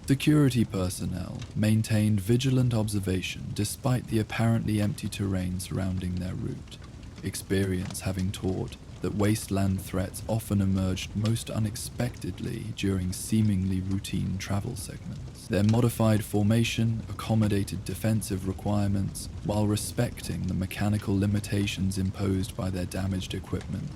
Security personnel maintained vigilant observation despite the apparently empty terrain surrounding their route, experience having taught that wasteland threats often emerged most unexpectedly during seemingly routine travel segments. Their modified formation accommodated defensive requirements while respecting the mechanical limitations imposed by their damaged equipment,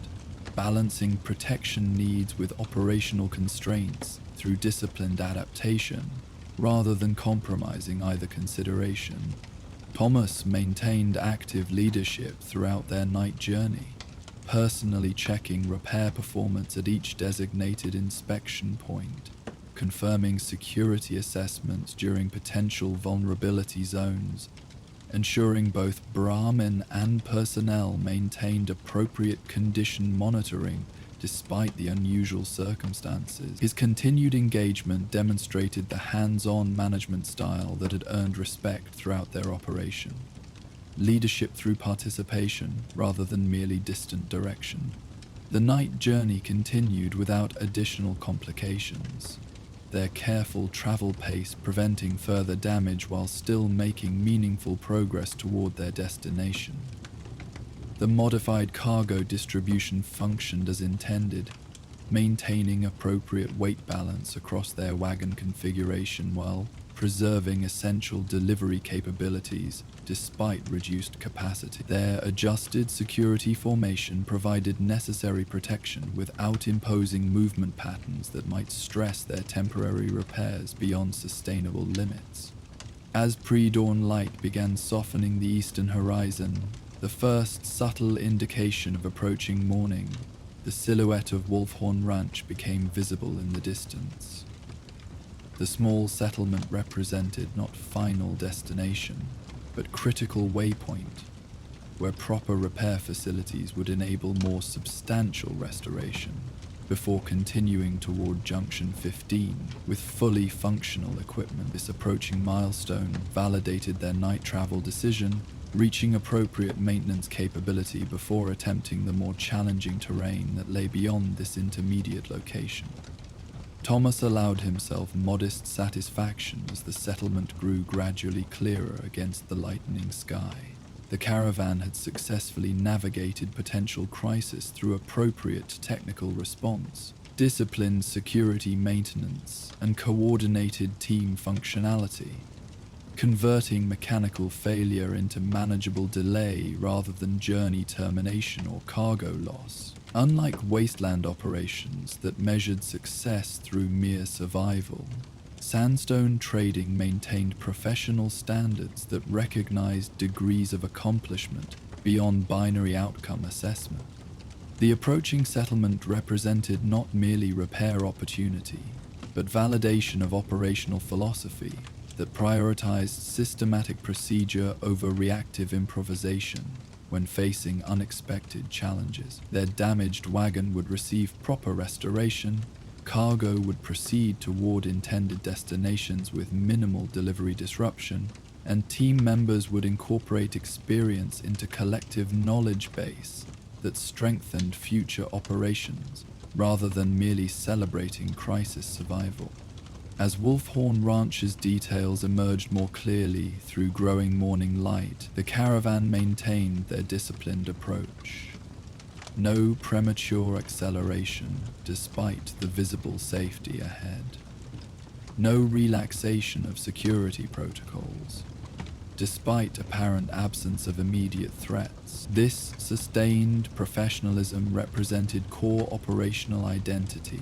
balancing protection needs with operational constraints through disciplined adaptation rather than compromising either consideration. Thomas maintained active leadership throughout their night journey, personally checking repair performance at each designated inspection point, confirming security assessments during potential vulnerability zones, ensuring both Brahmin and personnel maintained appropriate condition monitoring despite the unusual circumstances. His continued engagement demonstrated the hands-on management style that had earned respect throughout their operation. Leadership through participation rather than merely distant direction. The night journey continued without additional complications, their careful travel pace preventing further damage while still making meaningful progress toward their destination. The modified cargo distribution functioned as intended, maintaining appropriate weight balance across their wagon configuration while preserving essential delivery capabilities despite reduced capacity. Their adjusted security formation provided necessary protection without imposing movement patterns that might stress their temporary repairs beyond sustainable limits. As pre-dawn light began softening the eastern horizon, the first subtle indication of approaching morning, the silhouette of Wolfhorn Ranch became visible in the distance. The small settlement represented not final destination, but critical waypoint, where proper repair facilities would enable more substantial restoration, before continuing toward Junction 15 with fully functional equipment. This approaching milestone validated their night travel decision, reaching appropriate maintenance capability before attempting the more challenging terrain that lay beyond this intermediate location. Thomas allowed himself modest satisfaction as the settlement grew gradually clearer against the lightening sky. The caravan had successfully navigated potential crisis through appropriate technical response, disciplined security maintenance, and coordinated team functionality, converting mechanical failure into manageable delay rather than journey termination or cargo loss. Unlike wasteland operations that measured success through mere survival, Sandstone Trading maintained professional standards that recognized degrees of accomplishment beyond binary outcome assessment. The approaching settlement represented not merely repair opportunity, but validation of operational philosophy that prioritized systematic procedure over reactive improvisation when facing unexpected challenges. Their damaged wagon would receive proper restoration, cargo would proceed toward intended destinations with minimal delivery disruption, and team members would incorporate experience into collective knowledge base that strengthened future operations rather than merely celebrating crisis survival. As Wolfhorn Ranch's details emerged more clearly through growing morning light, the caravan maintained their disciplined approach. No premature acceleration despite the visible safety ahead. No relaxation of security protocols. Despite apparent absence of immediate threats, this sustained professionalism represented core operational identity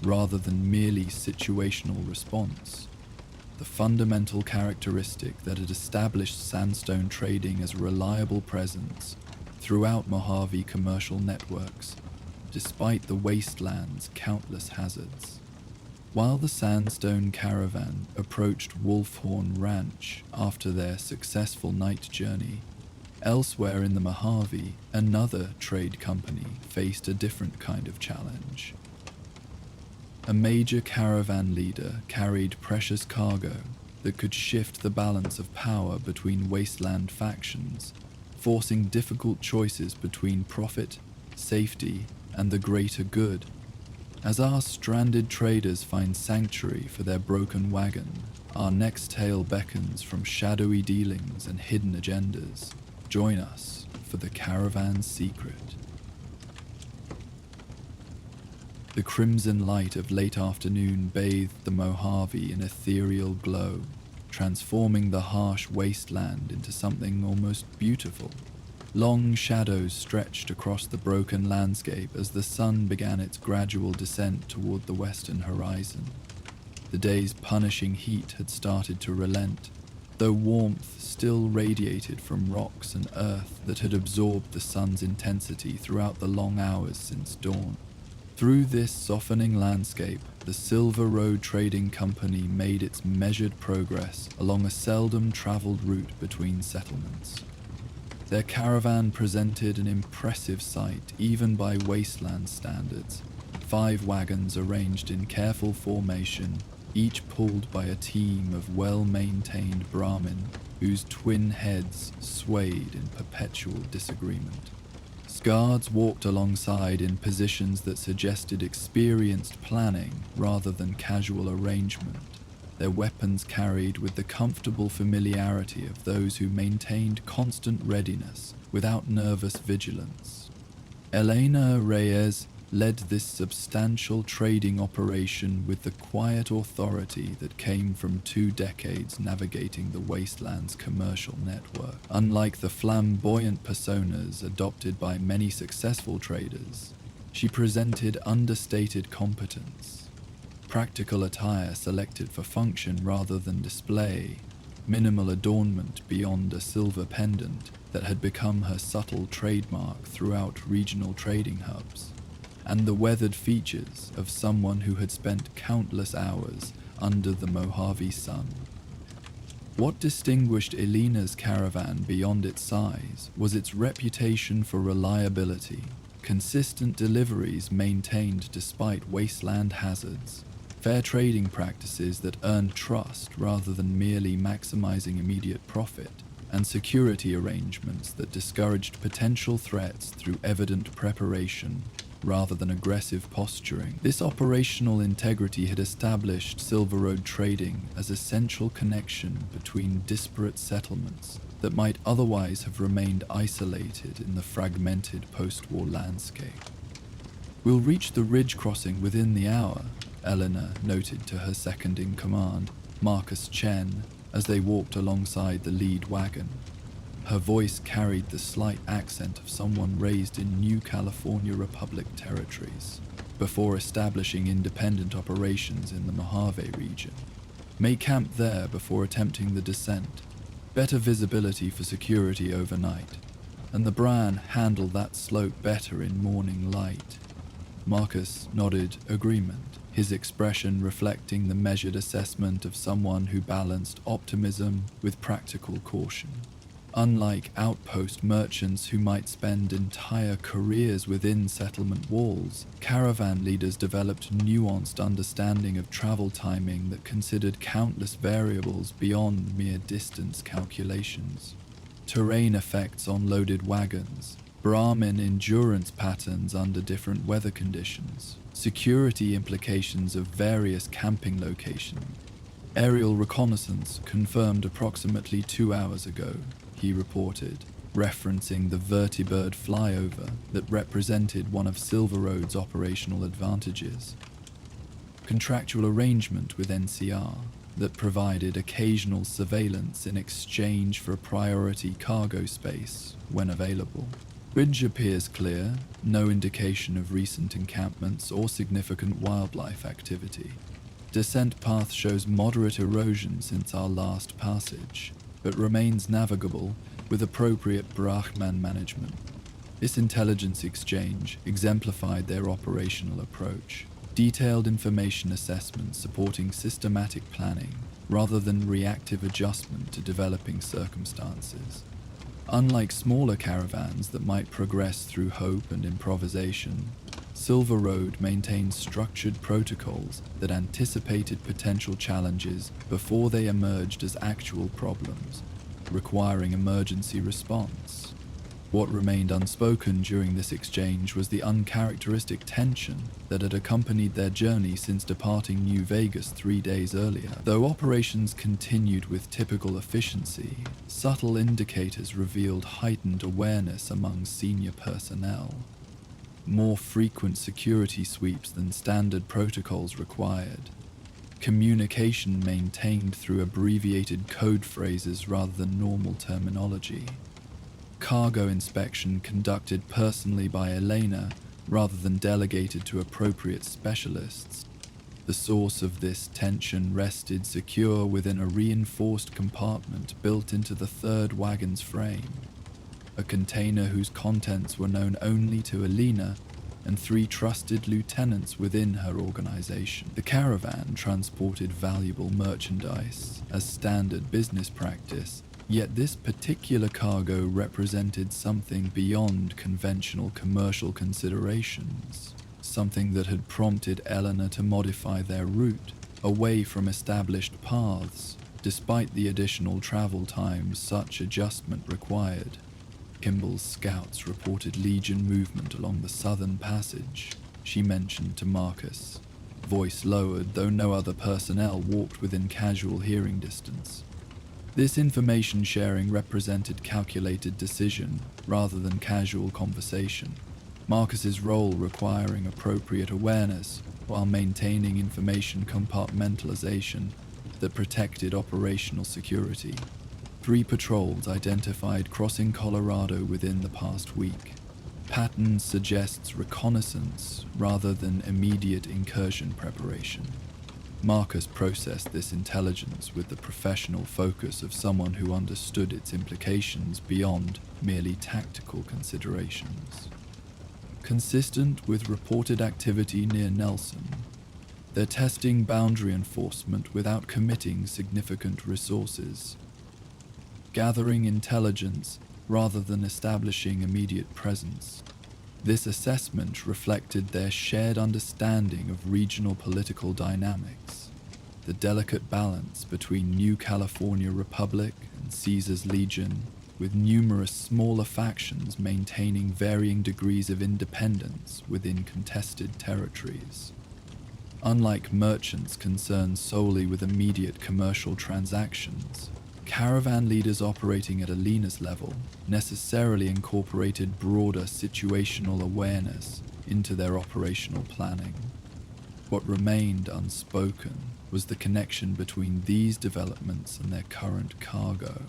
rather than merely situational response. The fundamental characteristic that had established sandstone trading as a reliable presence throughout Mojave commercial networks, despite the Wasteland's countless hazards. While the Sandstone Caravan approached Wolfhorn Ranch after their successful night journey, elsewhere in the Mojave, another trade company faced a different kind of challenge. A major caravan leader carried precious cargo that could shift the balance of power between Wasteland factions, forcing difficult choices between profit, safety, and the greater good. As our stranded traders find sanctuary for their broken wagon, our next tale beckons from shadowy dealings and hidden agendas. Join us for the Caravan's secret. The crimson light of late afternoon bathed the Mojave in ethereal glow, transforming the harsh wasteland into something almost beautiful. Long shadows stretched across the broken landscape as the sun began its gradual descent toward the western horizon. The day's punishing heat had started to relent, though warmth still radiated from rocks and earth that had absorbed the sun's intensity throughout the long hours since dawn. Through this softening landscape, the Silver Road Trading Company made its measured progress along a seldom-traveled route between settlements. Their caravan presented an impressive sight even by wasteland standards. 5 wagons arranged in careful formation, each pulled by a team of well-maintained Brahmin whose twin heads swayed in perpetual disagreement. Guards walked alongside in positions that suggested experienced planning rather than casual arrangement, their weapons carried with the comfortable familiarity of those who maintained constant readiness without nervous vigilance. Elena Reyes led this substantial trading operation with the quiet authority that came from 2 decades navigating the Wasteland's commercial network. Unlike the flamboyant personas adopted by many successful traders, she presented understated competence. Practical attire selected for function rather than display, minimal adornment beyond a silver pendant that had become her subtle trademark throughout regional trading hubs, and the weathered features of someone who had spent countless hours under the Mojave sun. What distinguished Elena's caravan beyond its size was its reputation for reliability, consistent deliveries maintained despite wasteland hazards, fair trading practices that earned trust rather than merely maximizing immediate profit, and security arrangements that discouraged potential threats through evident preparation rather than aggressive posturing. This operational integrity had established Silver Road Trading as a central connection between disparate settlements that might otherwise have remained isolated in the fragmented post-war landscape. "We'll reach the ridge crossing within the hour," Eleanor noted to her second-in-command, Marcus Chen, as they walked alongside the lead wagon. Her voice carried the slight accent of someone raised in New California Republic territories, before establishing independent operations in the Mojave region. "May camp there before attempting the descent. Better visibility for security overnight, and the Bran handle that slope better in morning light." Marcus nodded agreement, his expression reflecting the measured assessment of someone who balanced optimism with practical caution. Unlike outpost merchants who might spend entire careers within settlement walls, caravan leaders developed nuanced understanding of travel timing that considered countless variables beyond mere distance calculations. Terrain effects on loaded wagons, Brahmin endurance patterns under different weather conditions, security implications of various camping locations. "Aerial reconnaissance confirmed approximately 2 hours ago," he reported, referencing the vertibird flyover that represented one of Silver Road's operational advantages. Contractual arrangement with NCR that provided occasional surveillance in exchange for priority cargo space when available. Bridge appears clear, no indication of recent encampments or significant wildlife activity. Descent path shows moderate erosion since our last passage, but remains navigable with appropriate Brahman management. This intelligence exchange exemplified their operational approach. Detailed information assessments supporting systematic planning rather than reactive adjustment to developing circumstances. Unlike smaller caravans that might progress through hope and improvisation, Silver Road maintained structured protocols that anticipated potential challenges before they emerged as actual problems, requiring emergency response. What remained unspoken during this exchange was the uncharacteristic tension that had accompanied their journey since departing New Vegas 3 days earlier. Though operations continued with typical efficiency, subtle indicators revealed heightened awareness among senior personnel. More frequent security sweeps than standard protocols required. Communication maintained through abbreviated code phrases rather than normal terminology. Cargo inspection conducted personally by Elena rather than delegated to appropriate specialists. The source of this tension rested secure within a reinforced compartment built into the third wagon's frame. A container whose contents were known only to Elena and 3 trusted lieutenants within her organization. The caravan transported valuable merchandise as standard business practice, yet this particular cargo represented something beyond conventional commercial considerations, something that had prompted Eleanor to modify their route away from established paths, despite the additional travel time such adjustment required. Kimball's scouts reported Legion movement along the southern passage, she mentioned to Marcus, voice lowered though no other personnel walked within casual hearing distance. This information sharing represented calculated decision rather than casual conversation, Marcus's role requiring appropriate awareness while maintaining information compartmentalization that protected operational security. 3 patrols identified crossing Colorado within the past week. Pattern suggests reconnaissance rather than immediate incursion preparation. Marcus processed this intelligence with the professional focus of someone who understood its implications beyond merely tactical considerations. Consistent with reported activity near Nelson, they're testing boundary enforcement without committing significant resources. Gathering intelligence rather than establishing immediate presence. This assessment reflected their shared understanding of regional political dynamics, the delicate balance between New California Republic and Caesar's Legion, with numerous smaller factions maintaining varying degrees of independence within contested territories. Unlike merchants concerned solely with immediate commercial transactions, caravan leaders operating at Alina's level necessarily incorporated broader situational awareness into their operational planning. What remained unspoken was the connection between these developments and their current cargo,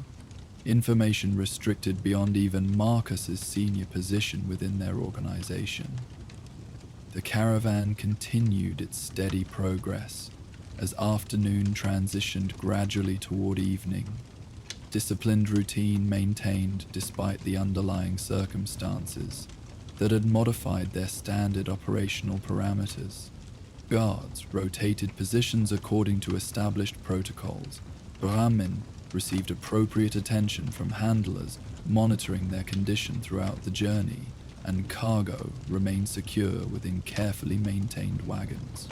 information restricted beyond even Marcus's senior position within their organization. The caravan continued its steady progress as afternoon transitioned gradually toward evening. Disciplined routine maintained despite the underlying circumstances that had modified their standard operational parameters. Guards rotated positions according to established protocols. Brahmin received appropriate attention from handlers monitoring their condition throughout the journey, and cargo remained secure within carefully maintained wagons.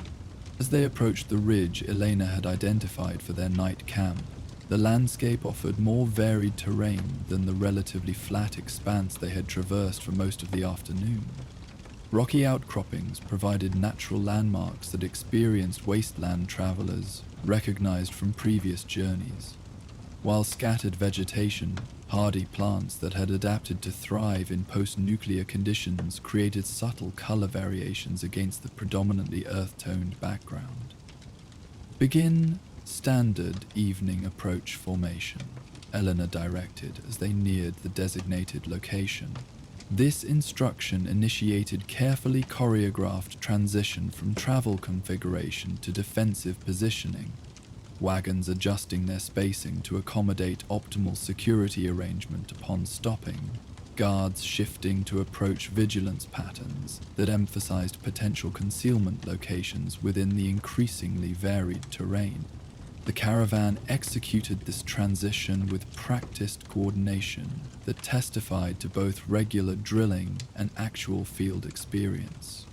As they approached the ridge Elena had identified for their night camp, the landscape offered more varied terrain than the relatively flat expanse they had traversed for most of the afternoon. Rocky outcroppings provided natural landmarks that experienced wasteland travelers recognized from previous journeys. while scattered vegetation, hardy plants that had adapted to thrive in post-nuclear conditions, created subtle color variations against the predominantly earth-toned background. "Begin standard evening approach formation," Eleanor directed as they neared the designated location. This instruction initiated carefully choreographed transition from travel configuration to defensive positioning, wagons adjusting their spacing to accommodate optimal security arrangement upon stopping, guards shifting to approach vigilance patterns that emphasized potential concealment locations within the increasingly varied terrain. The caravan executed this transition with practiced coordination that testified to both regular drilling and actual field experience.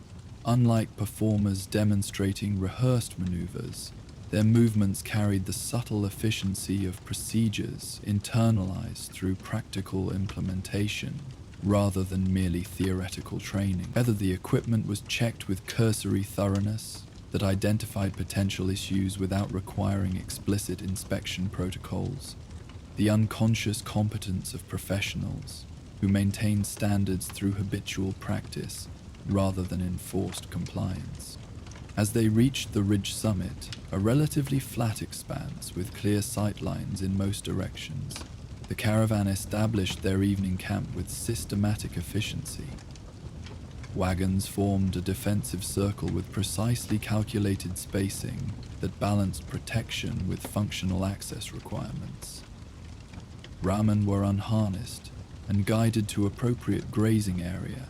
Unlike performers demonstrating rehearsed maneuvers, their movements carried the subtle efficiency of procedures internalized through practical implementation rather than merely theoretical training. Whether the equipment was checked with cursory thoroughness that identified potential issues without requiring explicit inspection protocols, the unconscious competence of professionals who maintained standards through habitual practice rather than enforced compliance. As they reached the ridge summit, a relatively flat expanse with clear sight lines in most directions, the caravan established their evening camp with systematic efficiency. Wagons formed a defensive circle with precisely calculated spacing that balanced protection with functional access requirements. Ramen were unharnessed and guided to appropriate grazing area,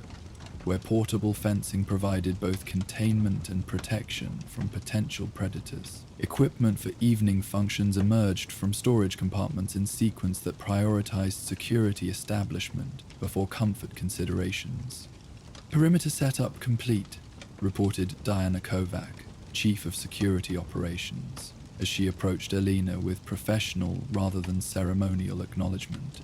where portable fencing provided both containment and protection from potential predators. Equipment for evening functions emerged from storage compartments in sequence that prioritized security establishment before comfort considerations. "Perimeter setup complete," reported Diana Novak, Chief of Security Operations, as she approached Elena with professional rather than ceremonial acknowledgement.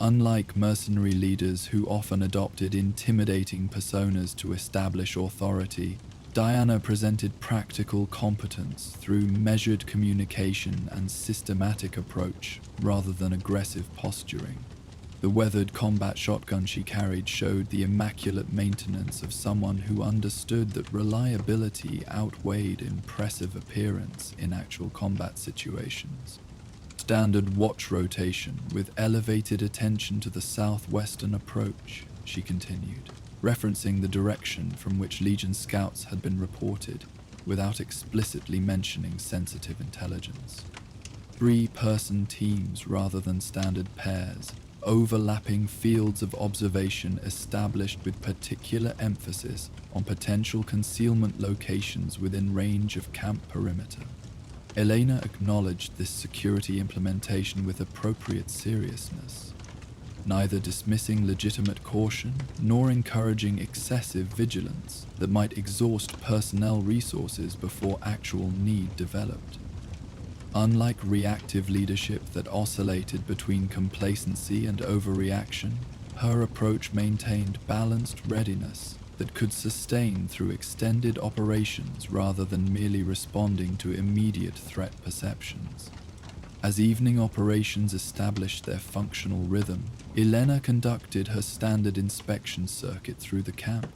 Unlike mercenary leaders who often adopted intimidating personas to establish authority, Diana presented practical competence through measured communication and systematic approach rather than aggressive posturing. The weathered combat shotgun she carried showed the immaculate maintenance of someone who understood that reliability outweighed impressive appearance in actual combat situations. "Standard watch rotation with elevated attention to the southwestern approach," she continued, referencing the direction from which Legion scouts had been reported, without explicitly mentioning sensitive intelligence. 3-person teams rather than standard pairs, overlapping fields of observation established with particular emphasis on potential concealment locations within range of camp perimeter. Elena acknowledged this security implementation with appropriate seriousness, neither dismissing legitimate caution nor encouraging excessive vigilance that might exhaust personnel resources before actual need developed. Unlike reactive leadership that oscillated between complacency and overreaction, her approach maintained balanced readiness that could sustain through extended operations rather than merely responding to immediate threat perceptions. As evening operations established their functional rhythm, Elena conducted her standard inspection circuit through the camp,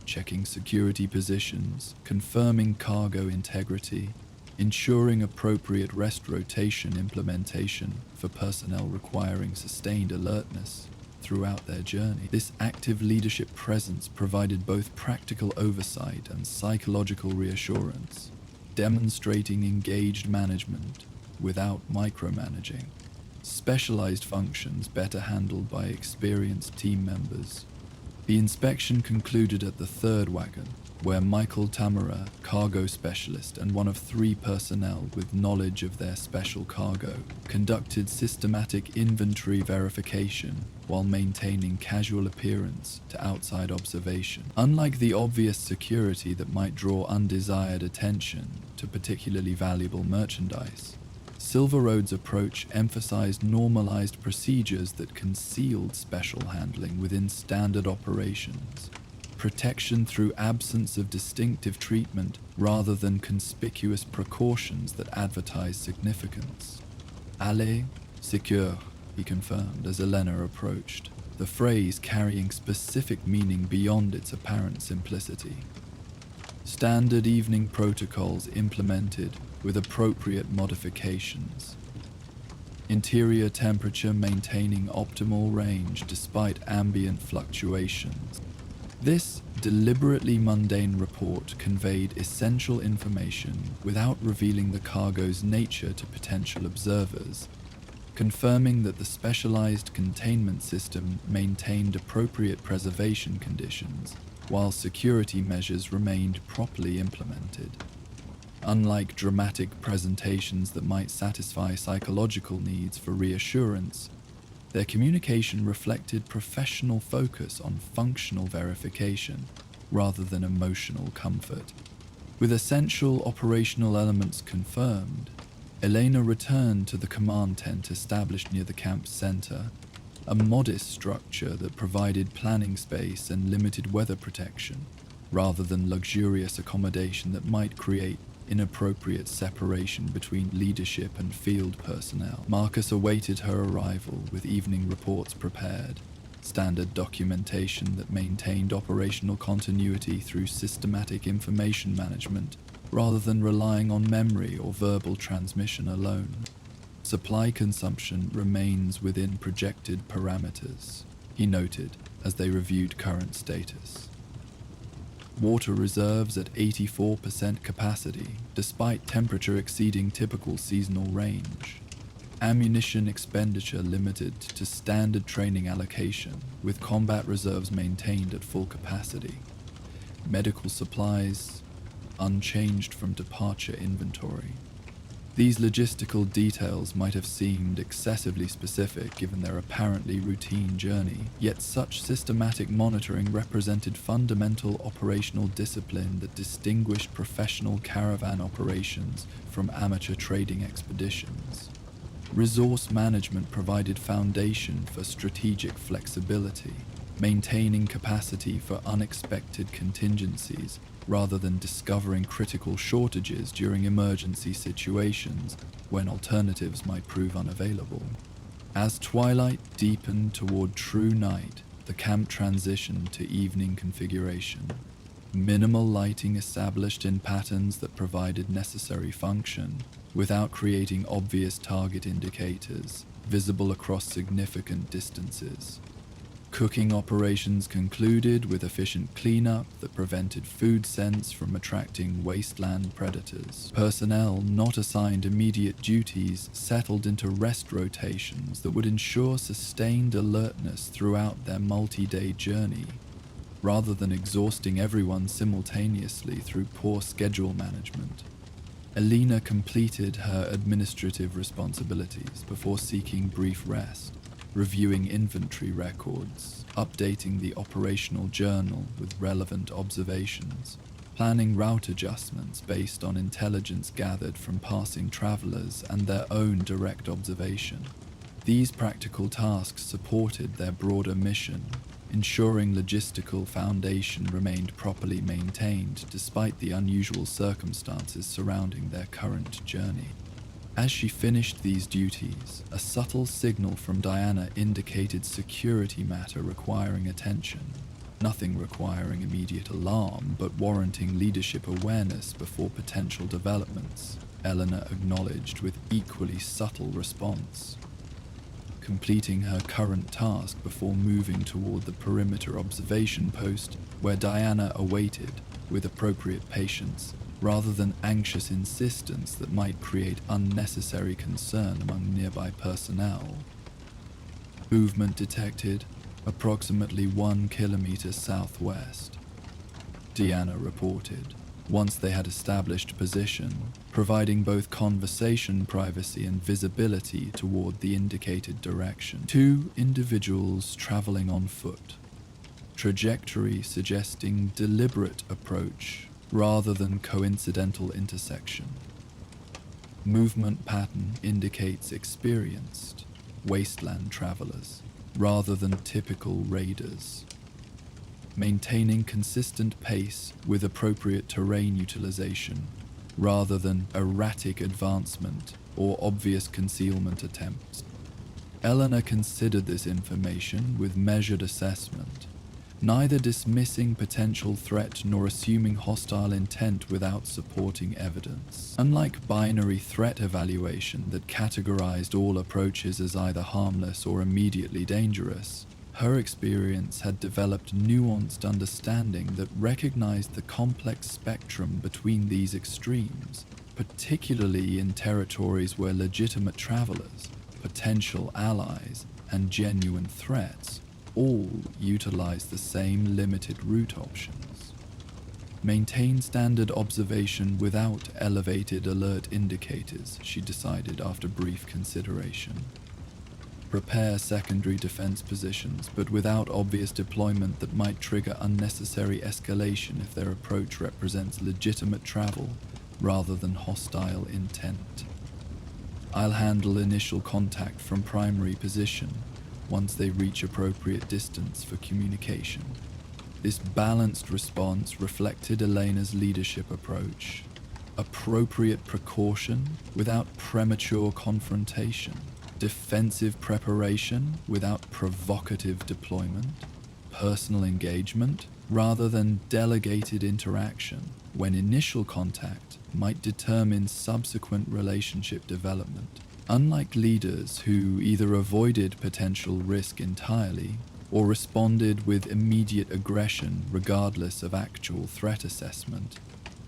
checking security positions, confirming cargo integrity, ensuring appropriate rest rotation implementation for personnel requiring sustained alertness throughout their journey. This active leadership presence provided both practical oversight and psychological reassurance, demonstrating engaged management without micromanaging, specialized functions better handled by experienced team members. The inspection concluded at the third wagon, where Michael Tamara, cargo specialist and one of 3 personnel with knowledge of their special cargo, conducted systematic inventory verification while maintaining casual appearance to outside observation. Unlike the obvious security that might draw undesired attention to particularly valuable merchandise, Silver Road's approach emphasized normalized procedures that concealed special handling within standard operations, protection through absence of distinctive treatment rather than conspicuous precautions that advertise significance. Allez, Secure, he confirmed as Elena approached, the phrase carrying specific meaning beyond its apparent simplicity. Standard evening protocols implemented with appropriate modifications. Interior temperature maintaining optimal range despite ambient fluctuations. This deliberately mundane report conveyed essential information without revealing the cargo's nature to potential observers, confirming that the specialized containment system maintained appropriate preservation conditions while security measures remained properly implemented. Unlike dramatic presentations that might satisfy psychological needs for reassurance, their communication reflected professional focus on functional verification rather than emotional comfort. With essential operational elements confirmed, Elena returned to the command tent established near the camp's center, a modest structure that provided planning space and limited weather protection, rather than luxurious accommodation that might create inappropriate separation between leadership and field personnel. Marcus awaited her arrival with evening reports prepared, standard documentation that maintained operational continuity through systematic information management rather than relying on memory or verbal transmission alone. Supply consumption remains within projected parameters, he noted as they reviewed current status. Water reserves at 84% capacity, despite temperature exceeding typical seasonal range. Ammunition expenditure limited to standard training allocation, with combat reserves maintained at full capacity. Medical supplies unchanged from departure inventory. These logistical details might have seemed excessively specific given their apparently routine journey, yet such systematic monitoring represented fundamental operational discipline that distinguished professional caravan operations from amateur trading expeditions. Resource management provided foundation for strategic flexibility, maintaining capacity for unexpected contingencies rather than discovering critical shortages during emergency situations when alternatives might prove unavailable. As twilight deepened toward true night, the camp transitioned to evening configuration. Minimal lighting established in patterns that provided necessary function, without creating obvious target indicators, visible across significant distances. Cooking operations concluded with efficient cleanup that prevented food scents from attracting wasteland predators. Personnel not assigned immediate duties settled into rest rotations that would ensure sustained alertness throughout their multi-day journey, rather than exhausting everyone simultaneously through poor schedule management. Elena completed her administrative responsibilities before seeking brief rest, reviewing inventory records, updating the operational journal with relevant observations, planning route adjustments based on intelligence gathered from passing travelers and their own direct observation. These practical tasks supported their broader mission, ensuring logistical foundation remained properly maintained despite the unusual circumstances surrounding their current journey. As she finished these duties, a subtle signal from Diana indicated security matter requiring attention. Nothing requiring immediate alarm, but warranting leadership awareness before potential developments, Eleanor acknowledged with equally subtle response. Completing her current task before moving toward the perimeter observation post, where Diana awaited, with appropriate patience, rather than anxious insistence that might create unnecessary concern among nearby personnel. Movement detected approximately 1 kilometer southwest, Deanna reported, once they had established position, providing both conversation privacy and visibility toward the indicated direction. 2 individuals traveling on foot, trajectory suggesting deliberate approach rather than coincidental intersection. Movement pattern indicates experienced wasteland travelers rather than typical raiders. Maintaining consistent pace with appropriate terrain utilization rather than erratic advancement or obvious concealment attempts. Eleanor considered this information with measured assessment, neither dismissing potential threat nor assuming hostile intent without supporting evidence. Unlike binary threat evaluation that categorized all approaches as either harmless or immediately dangerous, her experience had developed nuanced understanding that recognized the complex spectrum between these extremes, particularly in territories where legitimate travelers, potential allies, and genuine threats all utilize the same limited route options. Maintain standard observation without elevated alert indicators, she decided after brief consideration. Prepare secondary defense positions, but without obvious deployment that might trigger unnecessary escalation if their approach represents legitimate travel rather than hostile intent. I'll handle initial contact from primary position once they reach appropriate distance for communication. This balanced response reflected Elena's leadership approach. Appropriate precaution without premature confrontation. Defensive preparation without provocative deployment. Personal engagement rather than delegated interaction, when initial contact might determine subsequent relationship development. Unlike leaders who either avoided potential risk entirely or responded with immediate aggression regardless of actual threat assessment,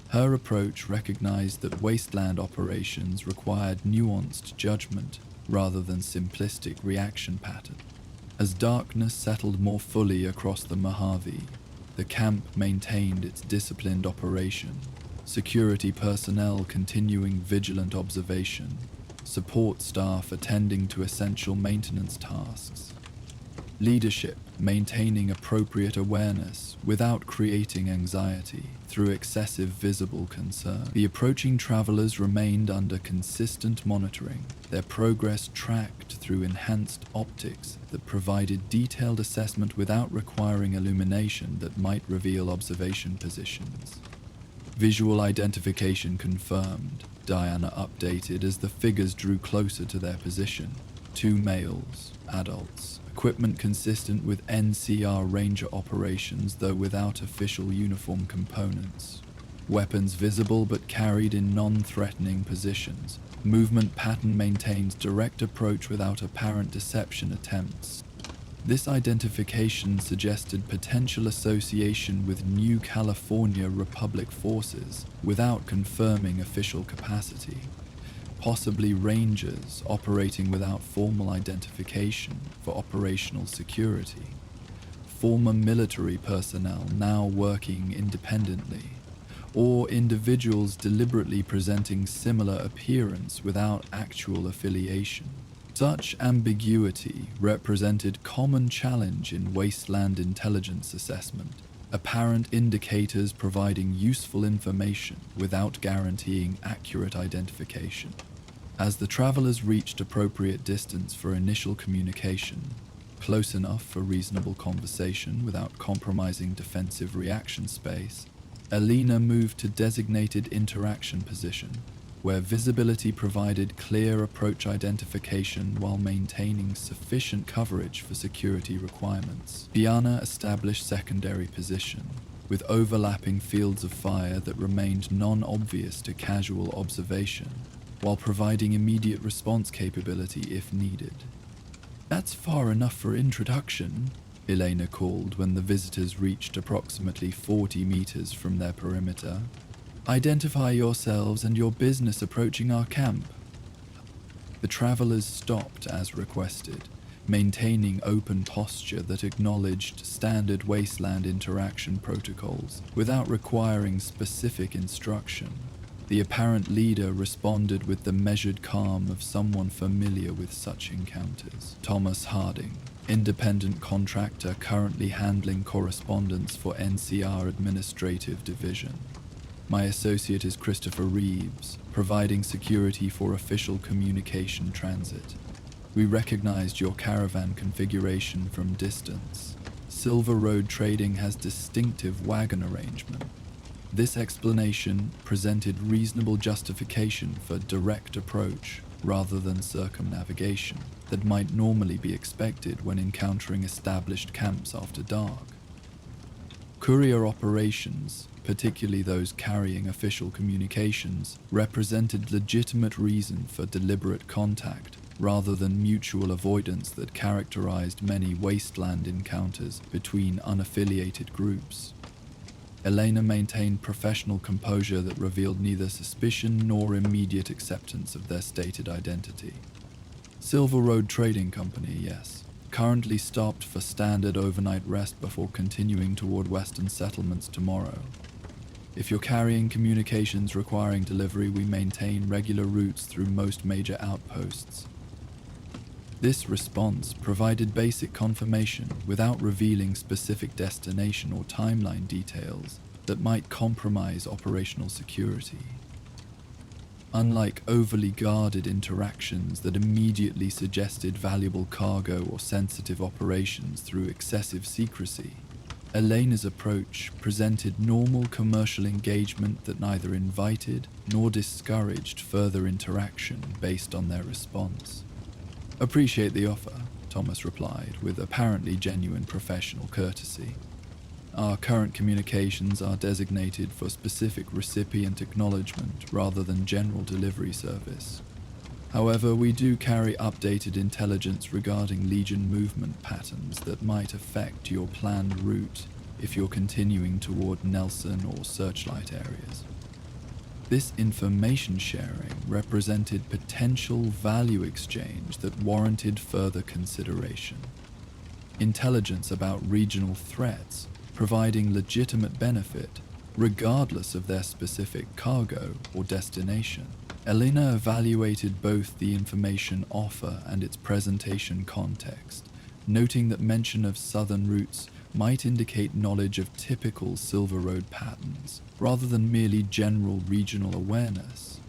her approach recognized that wasteland operations required nuanced judgment rather than simplistic reaction pattern. As darkness settled more fully across the Mojave, the camp maintained its disciplined operation, security personnel continuing vigilant observation, support staff attending to essential maintenance tasks, leadership maintaining appropriate awareness without creating anxiety through excessive visible concern. The approaching travelers remained under consistent monitoring, their progress tracked through enhanced optics that provided detailed assessment without requiring illumination that might reveal observation positions. Visual identification confirmed, Diana updated as the figures drew closer to their position. 2 males, adults, equipment consistent with NCR Ranger operations though without official uniform components. Weapons visible but carried in non-threatening positions. Movement pattern maintains direct approach without apparent deception attempts. This identification suggested potential association with New California Republic forces without confirming official capacity. Possibly Rangers operating without formal identification for operational security. Former military personnel now working independently, or individuals deliberately presenting similar appearance without actual affiliation. Such ambiguity represented common challenge in wasteland intelligence assessment, apparent indicators providing useful information without guaranteeing accurate identification. As the travelers reached appropriate distance for initial communication, close enough for reasonable conversation without compromising defensive reaction space, Elena moved to designated interaction position, where visibility provided clear approach identification while maintaining sufficient coverage for security requirements. Diana established secondary position, with overlapping fields of fire that remained non-obvious to casual observation, while providing immediate response capability if needed. "That's far enough for introduction," Elena called when the visitors reached approximately 40 meters from their perimeter. "Identify yourselves and your business approaching our camp." The travelers stopped as requested, maintaining open posture that acknowledged standard wasteland interaction protocols without requiring specific instruction. The apparent leader responded with the measured calm of someone familiar with such encounters. "Thomas Harding, independent contractor currently handling correspondence for NCR Administrative Division. My associate is Christopher Reeves, providing security for official communication transit. We recognized your caravan configuration from distance. Silver Road Trading has distinctive wagon arrangement. This explanation presented reasonable justification for direct approach rather than circumnavigation that might normally be expected when encountering established camps after dark. Courier operations, particularly those carrying official communications, represented legitimate reason for deliberate contact rather than mutual avoidance that characterized many wasteland encounters between unaffiliated groups. Elena maintained professional composure that revealed neither suspicion nor immediate acceptance of their stated identity. Silver Road Trading Company, yes, currently stopped for standard overnight rest before continuing toward western settlements tomorrow. If you're carrying communications requiring delivery, we maintain regular routes through most major outposts. This response provided basic confirmation without revealing specific destination or timeline details that might compromise operational security. Unlike overly guarded interactions that immediately suggested valuable cargo or sensitive operations through excessive secrecy, Elena's approach presented normal commercial engagement that neither invited nor discouraged further interaction based on their response. "Appreciate the offer," Thomas replied with apparently genuine professional courtesy. "Our current communications are designated for specific recipient acknowledgement rather than general delivery service. However, we do carry updated intelligence regarding Legion movement patterns that might affect your planned route if you're continuing toward Nelson or Searchlight areas." This information sharing represented potential value exchange that warranted further consideration. Intelligence about regional threats providing legitimate benefit regardless of their specific cargo or destination. Elena evaluated both the information offer and its presentation context, noting that mention of southern routes might indicate knowledge of typical Silver Road patterns, rather than merely general regional awareness,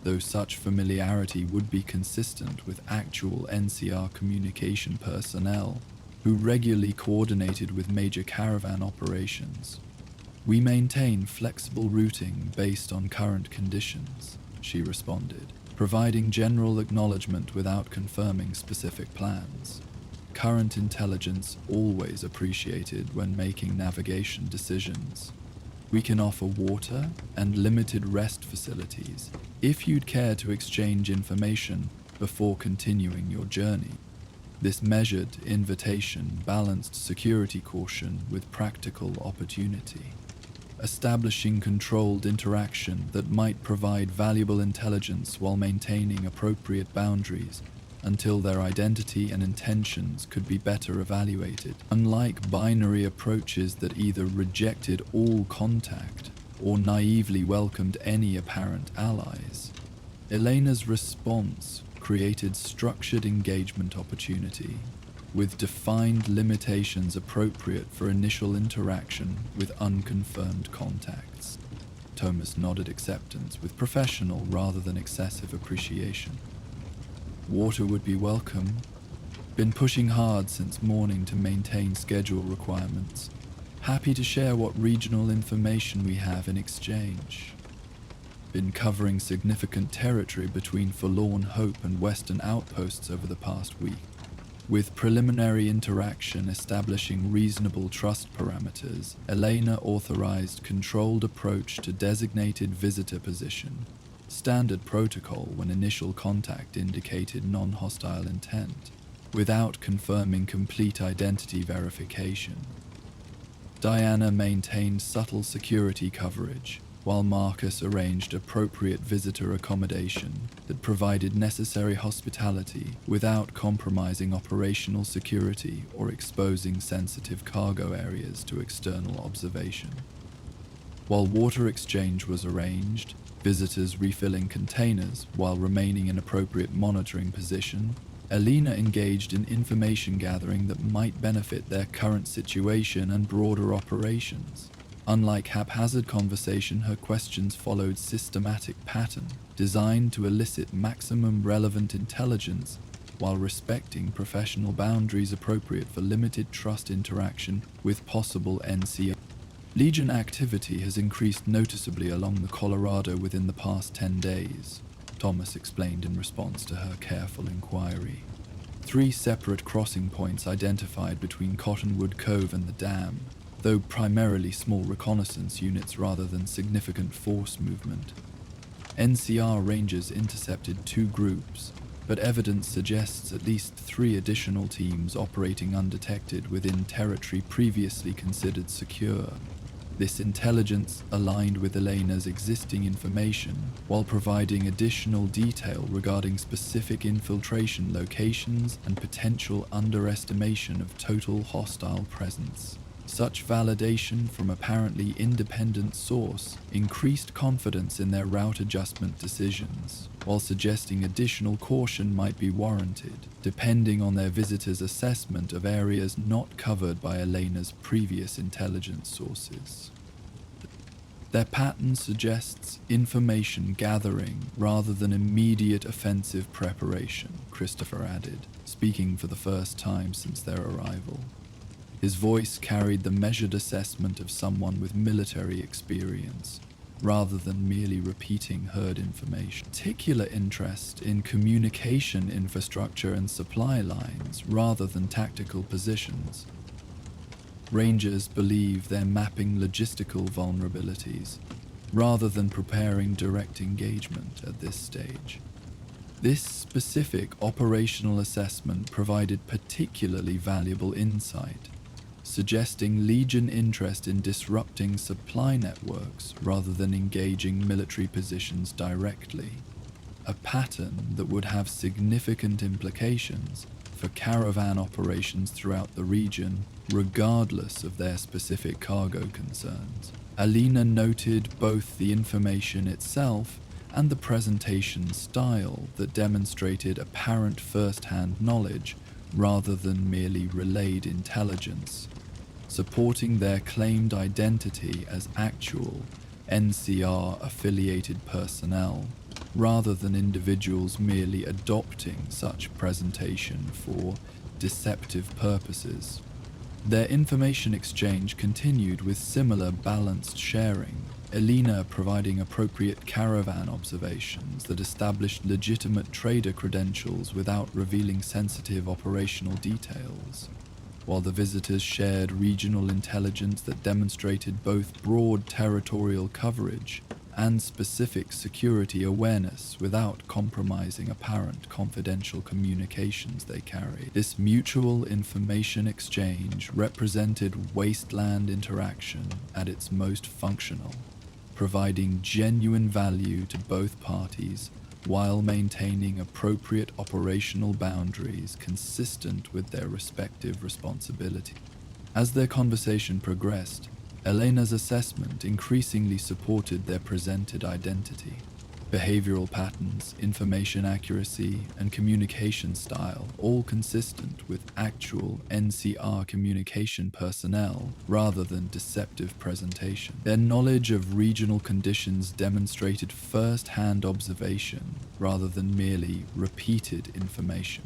though such familiarity would be consistent with actual NCR communication personnel who regularly coordinated with major caravan operations. "We maintain flexible routing based on current conditions," she responded, providing general acknowledgement without confirming specific plans. Current intelligence always appreciated when making navigation decisions. "We can offer water and limited rest facilities if you'd care to exchange information before continuing your journey." This measured invitation balanced security caution with practical opportunity, establishing controlled interaction that might provide valuable intelligence while maintaining appropriate boundaries until their identity and intentions could be better evaluated. Unlike binary approaches that either rejected all contact or naively welcomed any apparent allies, Elena's response created structured engagement opportunity, with defined limitations appropriate for initial interaction with unconfirmed contacts. Thomas nodded acceptance with professional rather than excessive appreciation. "Water would be welcome. Been pushing hard since morning to maintain schedule requirements. Happy to share what regional information we have in exchange. Been covering significant territory between Forlorn Hope and Western outposts over the past week, with preliminary interaction establishing reasonable trust parameters. Elena authorized controlled approach to designated visitor position. Standard protocol when initial contact indicated non-hostile intent, without confirming complete identity verification. Diana maintained subtle security coverage, while Marcus arranged appropriate visitor accommodation that provided necessary hospitality without compromising operational security or exposing sensitive cargo areas to external observation. While water exchange was arranged, visitors refilling containers while remaining in appropriate monitoring position, Elena engaged in information gathering that might benefit their current situation and broader operations. Unlike haphazard conversation, her questions followed systematic pattern, designed to elicit maximum relevant intelligence while respecting professional boundaries appropriate for limited trust interaction with possible NCO. Legion activity has increased noticeably along the Colorado within the past 10 days. Thomas explained in response to her careful inquiry. 3 separate crossing points identified between Cottonwood Cove and the dam, though primarily small reconnaissance units rather than significant force movement. NCR Rangers intercepted 2 groups, but evidence suggests at least 3 additional teams operating undetected within territory previously considered secure. This intelligence aligned with Elena's existing information while providing additional detail regarding specific infiltration locations and potential underestimation of total hostile presence. Such validation from apparently independent source increased confidence in their route adjustment decisions, while suggesting additional caution might be warranted, depending on their visitors' assessment of areas not covered by Elena's previous intelligence sources. Their pattern suggests information gathering rather than immediate offensive preparation, Christopher added, speaking for the first time since their arrival. His voice carried the measured assessment of someone with military experience, rather than merely repeating heard information. Particular interest in communication infrastructure and supply lines, rather than tactical positions. Rangers believe they're mapping logistical vulnerabilities, rather than preparing direct engagement at this stage. This specific operational assessment provided particularly valuable insight, suggesting Legion interest in disrupting supply networks rather than engaging military positions directly, a pattern that would have significant implications for Caravan operations throughout the region, regardless of their specific cargo concerns. Alina noted both the information itself and the presentation style that demonstrated apparent first-hand knowledge rather than merely relayed intelligence, supporting their claimed identity as actual NCR-affiliated personnel, rather than individuals merely adopting such presentation for deceptive purposes. Their information exchange continued with similar balanced sharing, Alina providing appropriate Caravan observations that established legitimate trader credentials without revealing sensitive operational details, while the visitors shared regional intelligence that demonstrated both broad territorial coverage and specific security awareness without compromising apparent confidential communications they carried. This mutual information exchange represented Wasteland interaction at its most functional, providing genuine value to both parties while maintaining appropriate operational boundaries consistent with their respective responsibility. As their conversation progressed, Elena's assessment increasingly supported their presented identity. Behavioral patterns, information accuracy, and communication style all consistent with actual NCR communication personnel rather than deceptive presentation. Their knowledge of regional conditions demonstrated first-hand observation rather than merely repeated information,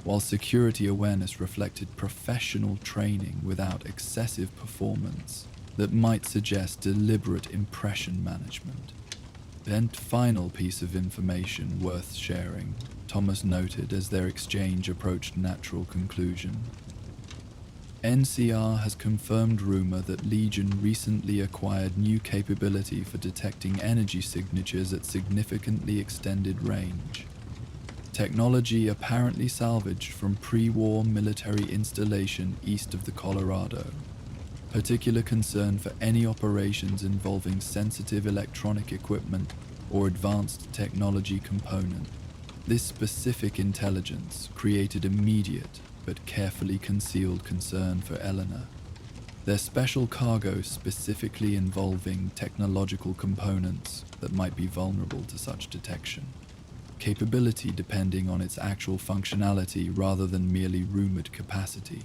while security awareness reflected professional training without excessive performance that might suggest deliberate impression management. Then final piece of information worth sharing, Thomas noted as their exchange approached natural conclusion. NCR has confirmed rumor that Legion recently acquired new capability for detecting energy signatures at significantly extended range. Technology apparently salvaged from pre-war military installation east of the Colorado. Particular concern for any operations involving sensitive electronic equipment or advanced technology component. This specific intelligence created immediate but carefully concealed concern for Eleanor. Their special cargo specifically involving technological components that might be vulnerable to such detection. Capability depending on its actual functionality rather than merely rumored capacity.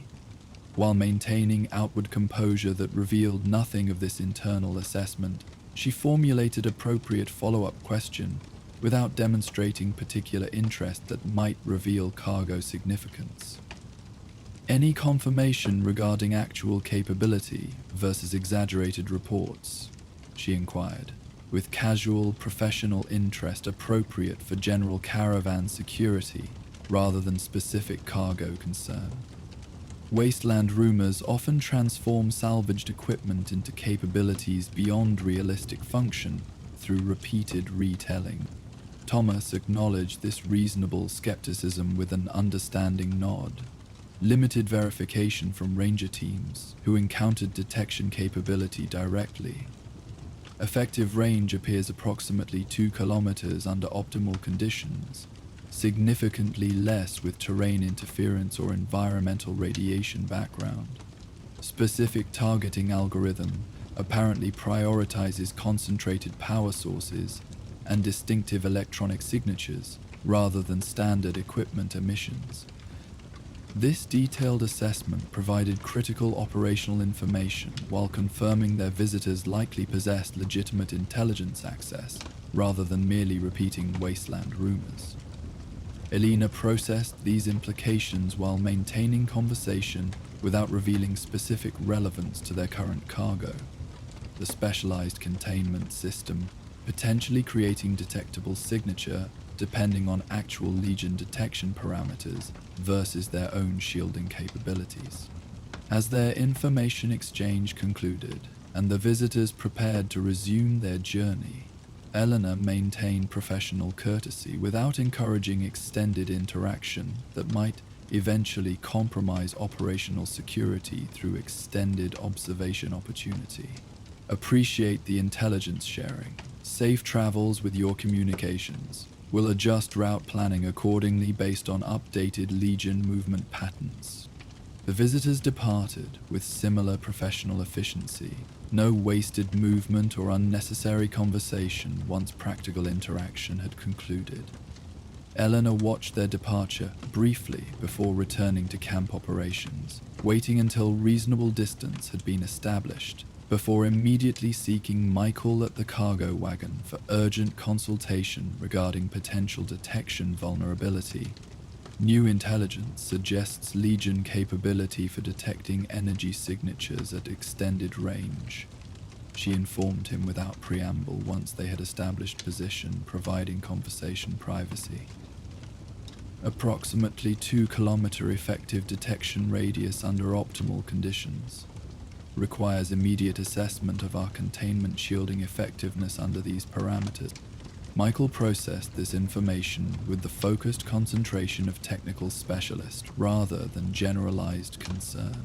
While maintaining outward composure that revealed nothing of this internal assessment, she formulated appropriate follow-up question without demonstrating particular interest that might reveal cargo significance. Any confirmation regarding actual capability versus exaggerated reports? She inquired. with casual professional interest appropriate for general caravan security rather than specific cargo concern. Wasteland rumors often transform salvaged equipment into capabilities beyond realistic function through repeated retelling. Thomas acknowledged this reasonable skepticism with an understanding nod. Limited verification from ranger teams who encountered detection capability directly. Effective range appears approximately 2 kilometers under optimal conditions, significantly less with terrain interference or environmental radiation background. Specific targeting algorithm apparently prioritizes concentrated power sources and distinctive electronic signatures rather than standard equipment emissions. This detailed assessment provided critical operational information while confirming their visitors likely possessed legitimate intelligence access rather than merely repeating wasteland rumors. Elena processed these implications while maintaining conversation without revealing specific relevance to their current cargo. The specialized containment system potentially creating detectable signature depending on actual Legion detection parameters versus their own shielding capabilities. As their information exchange concluded and the visitors prepared to resume their journey, Eleanor maintained professional courtesy without encouraging extended interaction that might eventually compromise operational security through extended observation opportunity. Appreciate the intelligence sharing. Safe travels with your communications. Will adjust route planning accordingly based on updated Legion movement patterns. The visitors departed with similar professional efficiency. No wasted movement or unnecessary conversation once practical interaction had concluded. Eleanor watched their departure briefly before returning to camp operations, waiting until reasonable distance had been established before immediately seeking Michael at the cargo wagon for urgent consultation regarding potential detection vulnerability. New intelligence suggests Legion capability for detecting energy signatures at extended range. She informed him without preamble once they had established position, providing conversation privacy. Approximately 2-kilometer effective detection radius under optimal conditions. Requires immediate assessment of our containment shielding effectiveness under these parameters. Michael processed this information with the focused concentration of technical specialist rather than generalized concern,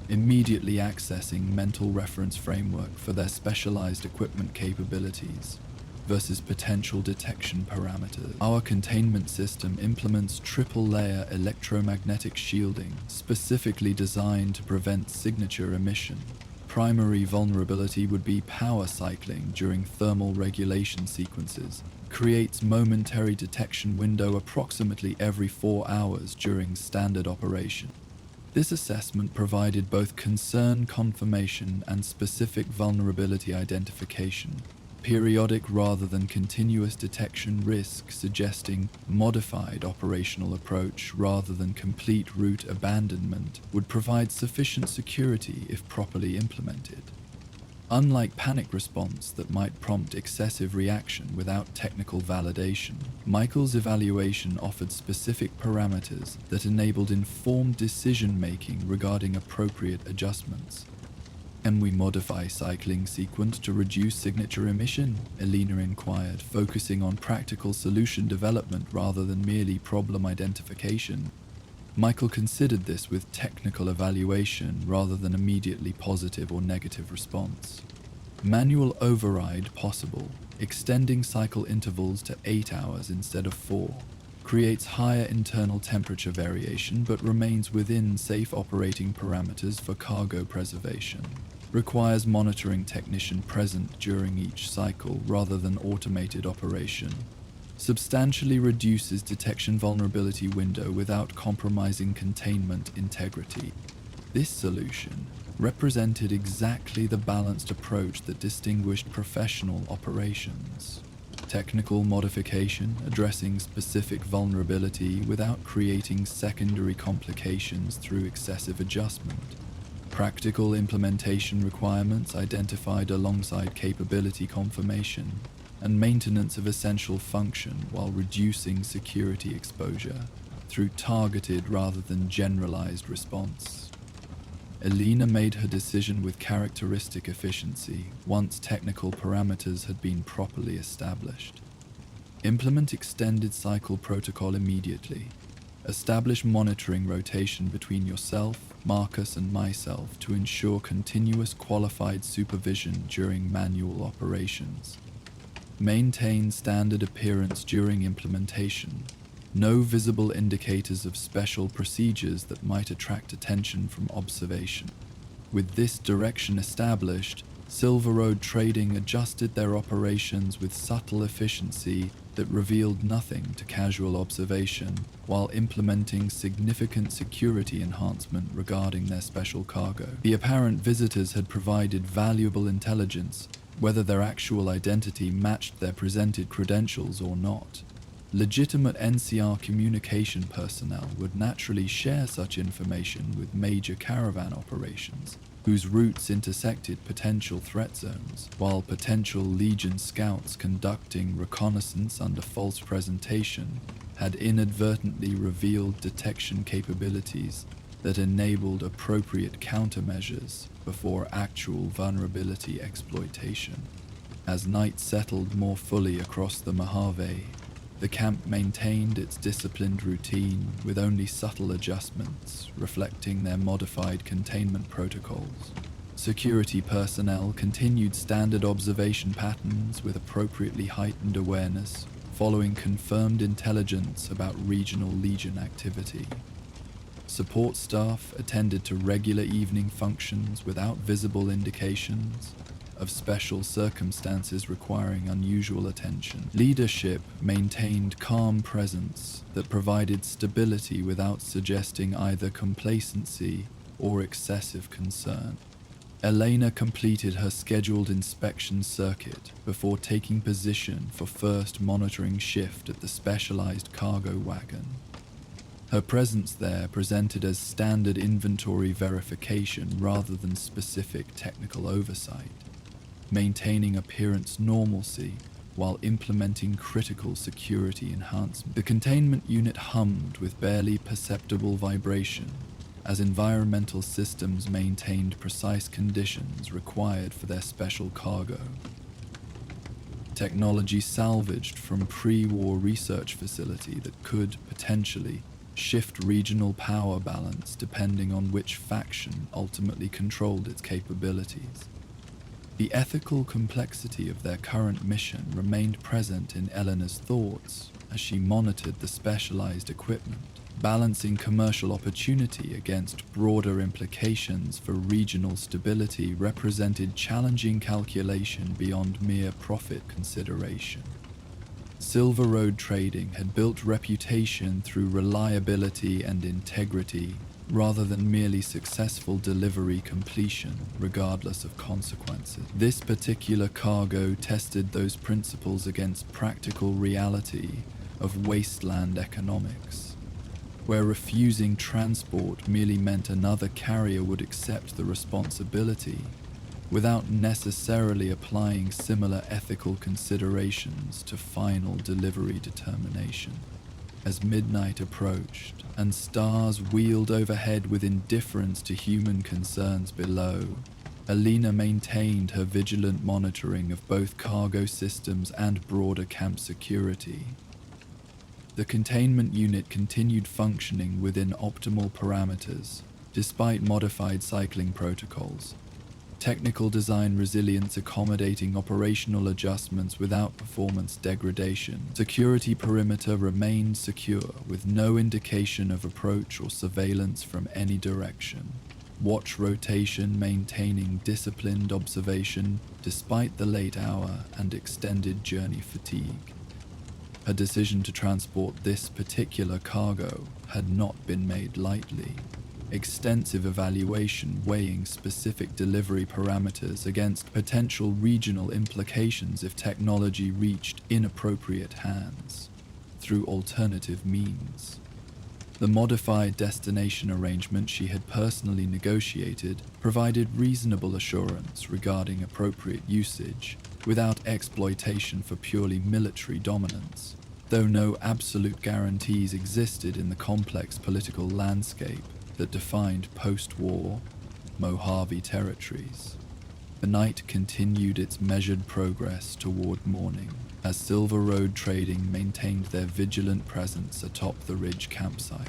immediately accessing mental reference framework for their specialized equipment capabilities versus potential detection parameters. Our containment system implements triple-layer electromagnetic shielding specifically designed to prevent signature emission. Primary vulnerability would be power cycling during thermal regulation sequences. Creates momentary detection window approximately every 4 hours during standard operation. This assessment provided both concern confirmation and specific vulnerability identification. Periodic rather than continuous detection risk suggesting modified operational approach rather than complete route abandonment would provide sufficient security if properly implemented. Unlike panic response that might prompt excessive reaction without technical validation, Michael's evaluation offered specific parameters that enabled informed decision-making regarding appropriate adjustments. Can we modify cycling sequence to reduce signature emission? Elena inquired, focusing on practical solution development rather than merely problem identification. Michael considered this with technical evaluation rather than immediately positive or negative response. Manual override possible, extending cycle intervals to 8 hours instead of 4. Creates higher internal temperature variation but remains within safe operating parameters for cargo preservation. Requires monitoring technician present during each cycle rather than automated operation. Substantially reduces detection vulnerability window without compromising containment integrity. This solution represented exactly the balanced approach that distinguished professional operations. Technical modification addressing specific vulnerability without creating secondary complications through excessive adjustment. Practical implementation requirements identified alongside capability confirmation and maintenance of essential function while reducing security exposure through targeted rather than generalized response. Elena made her decision with characteristic efficiency once technical parameters had been properly established. Implement extended cycle protocol immediately. Establish monitoring rotation between yourself, Marcus, and myself to ensure continuous qualified supervision during manual operations. Maintain standard appearance during implementation. No visible indicators of special procedures that might attract attention from observation. With this direction established, Silver Road Trading adjusted their operations with subtle efficiency that revealed nothing to casual observation, while implementing significant security enhancement regarding their special cargo. The apparent visitors had provided valuable intelligence, whether their actual identity matched their presented credentials or not. Legitimate NCR communication personnel would naturally share such information with major caravan operations, whose routes intersected potential threat zones, while potential Legion scouts conducting reconnaissance under false presentation had inadvertently revealed detection capabilities that enabled appropriate countermeasures before actual vulnerability exploitation. As night settled more fully across the Mojave, the camp maintained its disciplined routine with only subtle adjustments reflecting their modified containment protocols. Security personnel continued standard observation patterns with appropriately heightened awareness, following confirmed intelligence about regional Legion activity. Support staff attended to regular evening functions without visible indications of special circumstances requiring unusual attention. Leadership maintained calm presence that provided stability without suggesting either complacency or excessive concern. Elena completed her scheduled inspection circuit before taking position for first monitoring shift at the specialized cargo wagon. Her presence there presented as standard inventory verification rather than specific technical oversight, maintaining appearance normalcy while implementing critical security enhancement. The containment unit hummed with barely perceptible vibration as environmental systems maintained precise conditions required for their special cargo. Technology salvaged from pre-war research facility that could potentially shift regional power balance depending on which faction ultimately controlled its capabilities. The ethical complexity of their current mission remained present in Eleanor's thoughts as she monitored the specialized equipment, balancing commercial opportunity against broader implications for regional stability represented challenging calculation beyond mere profit consideration. Silver Road Trading had built reputation through reliability and integrity rather than merely successful delivery completion, regardless of consequences. This particular cargo tested those principles against practical reality of wasteland economics, where refusing transport merely meant another carrier would accept the responsibility without necessarily applying similar ethical considerations to final delivery determination. As midnight approached and stars wheeled overhead with indifference to human concerns below, Elena maintained her vigilant monitoring of both cargo systems and broader camp security. The containment unit continued functioning within optimal parameters, despite modified cycling protocols. Technical design resilience accommodating operational adjustments without performance degradation. Security perimeter remained secure with no indication of approach or surveillance from any direction. Watch rotation maintaining disciplined observation despite the late hour and extended journey fatigue. Her decision to transport this particular cargo had not been made lightly. Extensive evaluation weighing specific delivery parameters against potential regional implications if technology reached inappropriate hands through alternative means. The modified destination arrangement she had personally negotiated provided reasonable assurance regarding appropriate usage, without exploitation for purely military dominance, though no absolute guarantees existed in the complex political landscape that defined post-war Mojave territories. The night continued its measured progress toward morning, as Silver Road Trading maintained their vigilant presence atop the ridge campsite.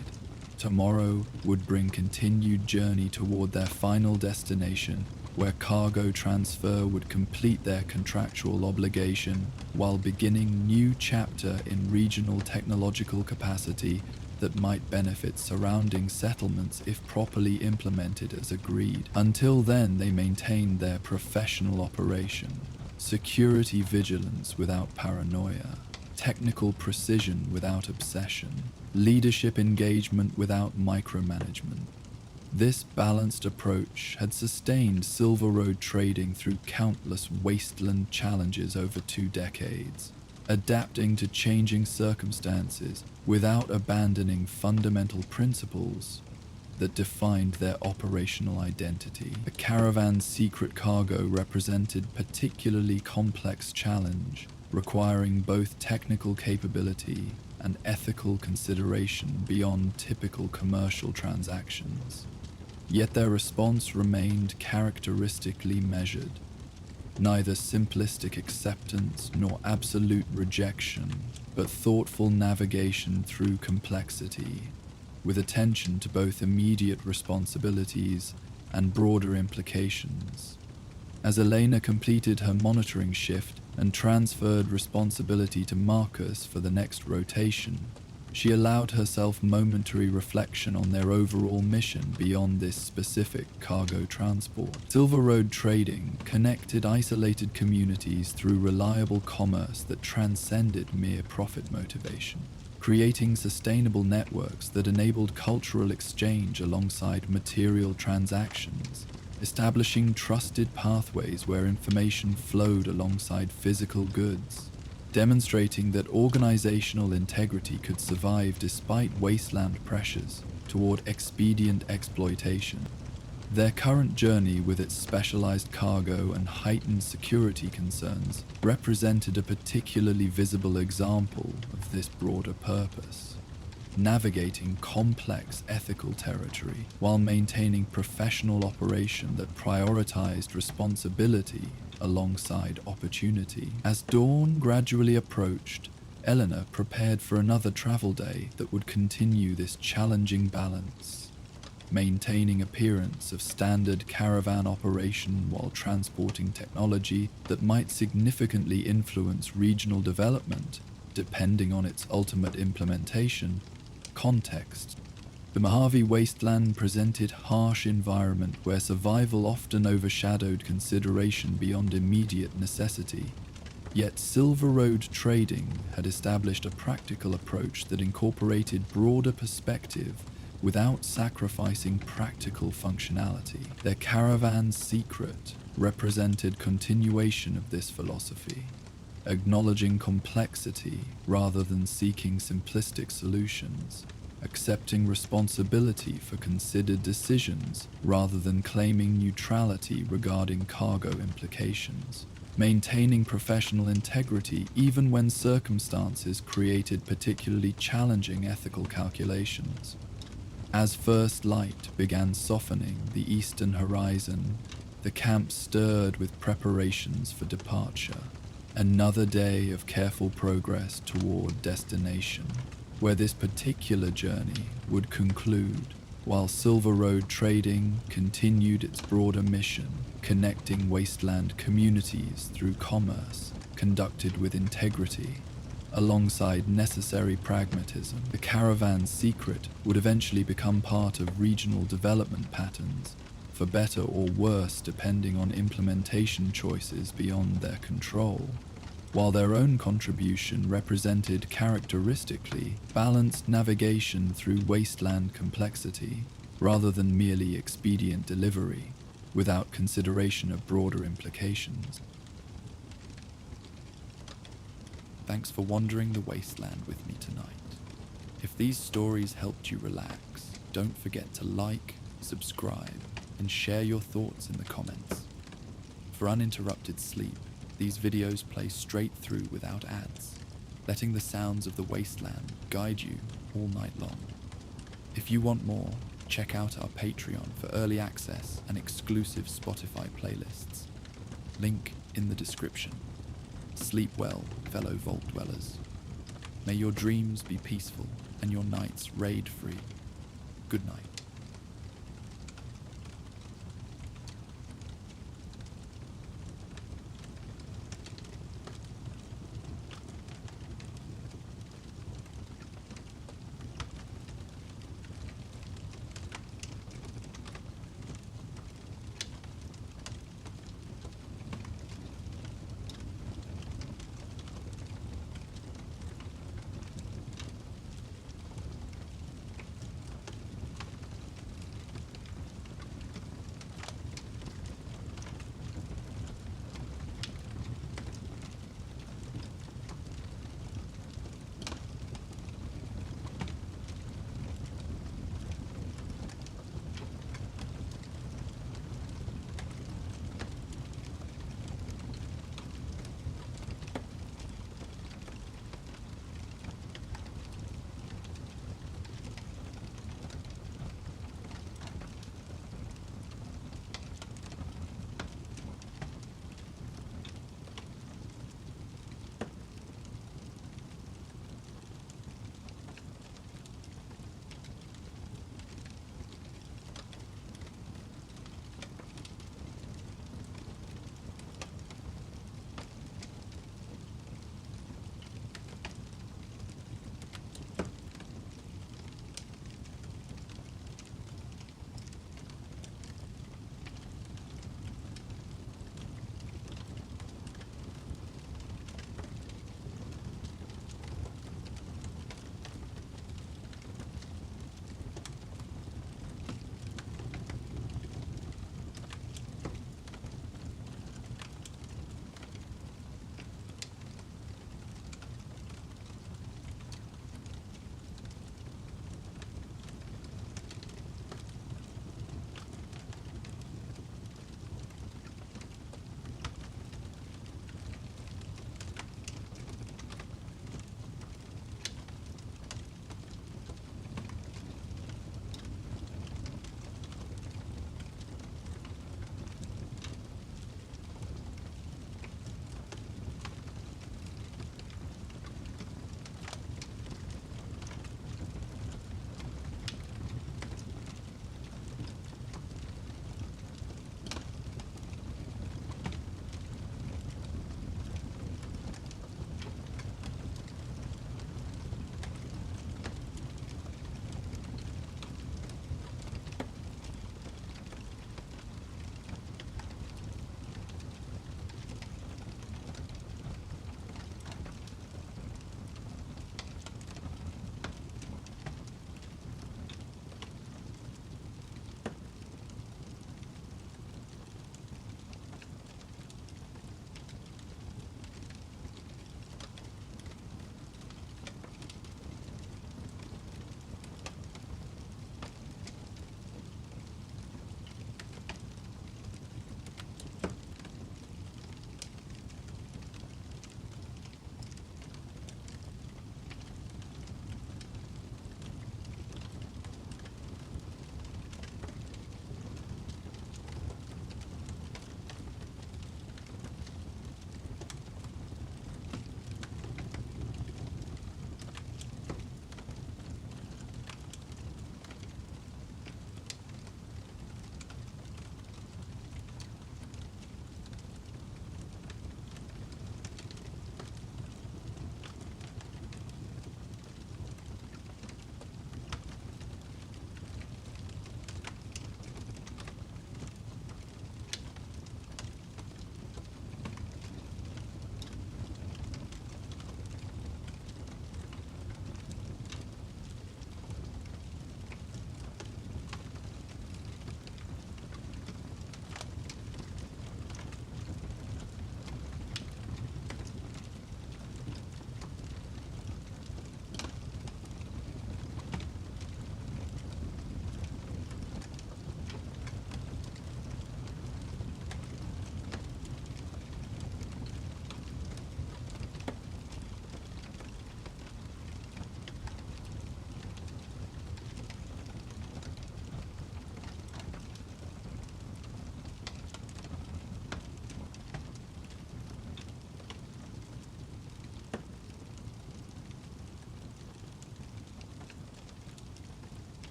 Tomorrow would bring continued journey toward their final destination, where cargo transfer would complete their contractual obligation while beginning new chapter in regional technological capacity that might benefit surrounding settlements if properly implemented as agreed. Until then, they maintained their professional operation, security vigilance without paranoia, technical precision without obsession, leadership engagement without micromanagement. This balanced approach had sustained Silver Road Trading through countless Wasteland challenges over 2 decades, adapting to changing circumstances without abandoning fundamental principles that defined their operational identity. The Caravan's secret cargo represented particularly complex challenge, requiring both technical capability and ethical consideration beyond typical commercial transactions. Yet their response remained characteristically measured, neither simplistic acceptance nor absolute rejection, but thoughtful navigation through complexity, with attention to both immediate responsibilities and broader implications. As Elena completed her monitoring shift and transferred responsibility to Marcus for the next rotation, she allowed herself momentary reflection on their overall mission beyond this specific cargo transport. Silver Road Trading connected isolated communities through reliable commerce that transcended mere profit motivation, creating sustainable networks that enabled cultural exchange alongside material transactions, establishing trusted pathways where information flowed alongside physical goods, demonstrating that organizational integrity could survive despite wasteland pressures toward expedient exploitation. Their current journey, with its specialized cargo and heightened security concerns, represented a particularly visible example of this broader purpose, navigating complex ethical territory while maintaining professional operation that prioritized responsibility alongside opportunity. As dawn gradually approached, Eleanor prepared for another travel day that would continue this challenging balance, maintaining appearance of standard caravan operation while transporting technology that might significantly influence regional development, depending on its ultimate implementation. Context: the Mojave Wasteland presented harsh environment where survival often overshadowed consideration beyond immediate necessity. Yet Silver Road Trading had established a practical approach that incorporated broader perspective without sacrificing practical functionality. Their Caravan's secret represented continuation of this philosophy, acknowledging complexity rather than seeking simplistic solutions, accepting responsibility for considered decisions rather than claiming neutrality regarding cargo implications, maintaining professional integrity even when circumstances created particularly challenging ethical calculations. As first light began softening the eastern horizon, the camp stirred with preparations for departure. Another day of careful progress toward destination, where this particular journey would conclude, while Silver Road Trading continued its broader mission, connecting wasteland communities through commerce conducted with integrity, alongside necessary pragmatism. The Caravan's secret would eventually become part of regional development patterns, for better or worse depending on implementation choices beyond their control, while their own contribution represented characteristically balanced navigation through wasteland complexity, rather than merely expedient delivery, without consideration of broader implications. Thanks for wandering the wasteland with me tonight. If these stories helped you relax, don't forget to like, subscribe, and share your thoughts in the comments. For uninterrupted sleep, these videos play straight through without ads, letting the sounds of the wasteland guide you all night long. If you want more, check out our Patreon for early access and exclusive Spotify playlists. Link in the description. Sleep well, fellow vault dwellers. May your dreams be peaceful and your nights raid-free. Good night.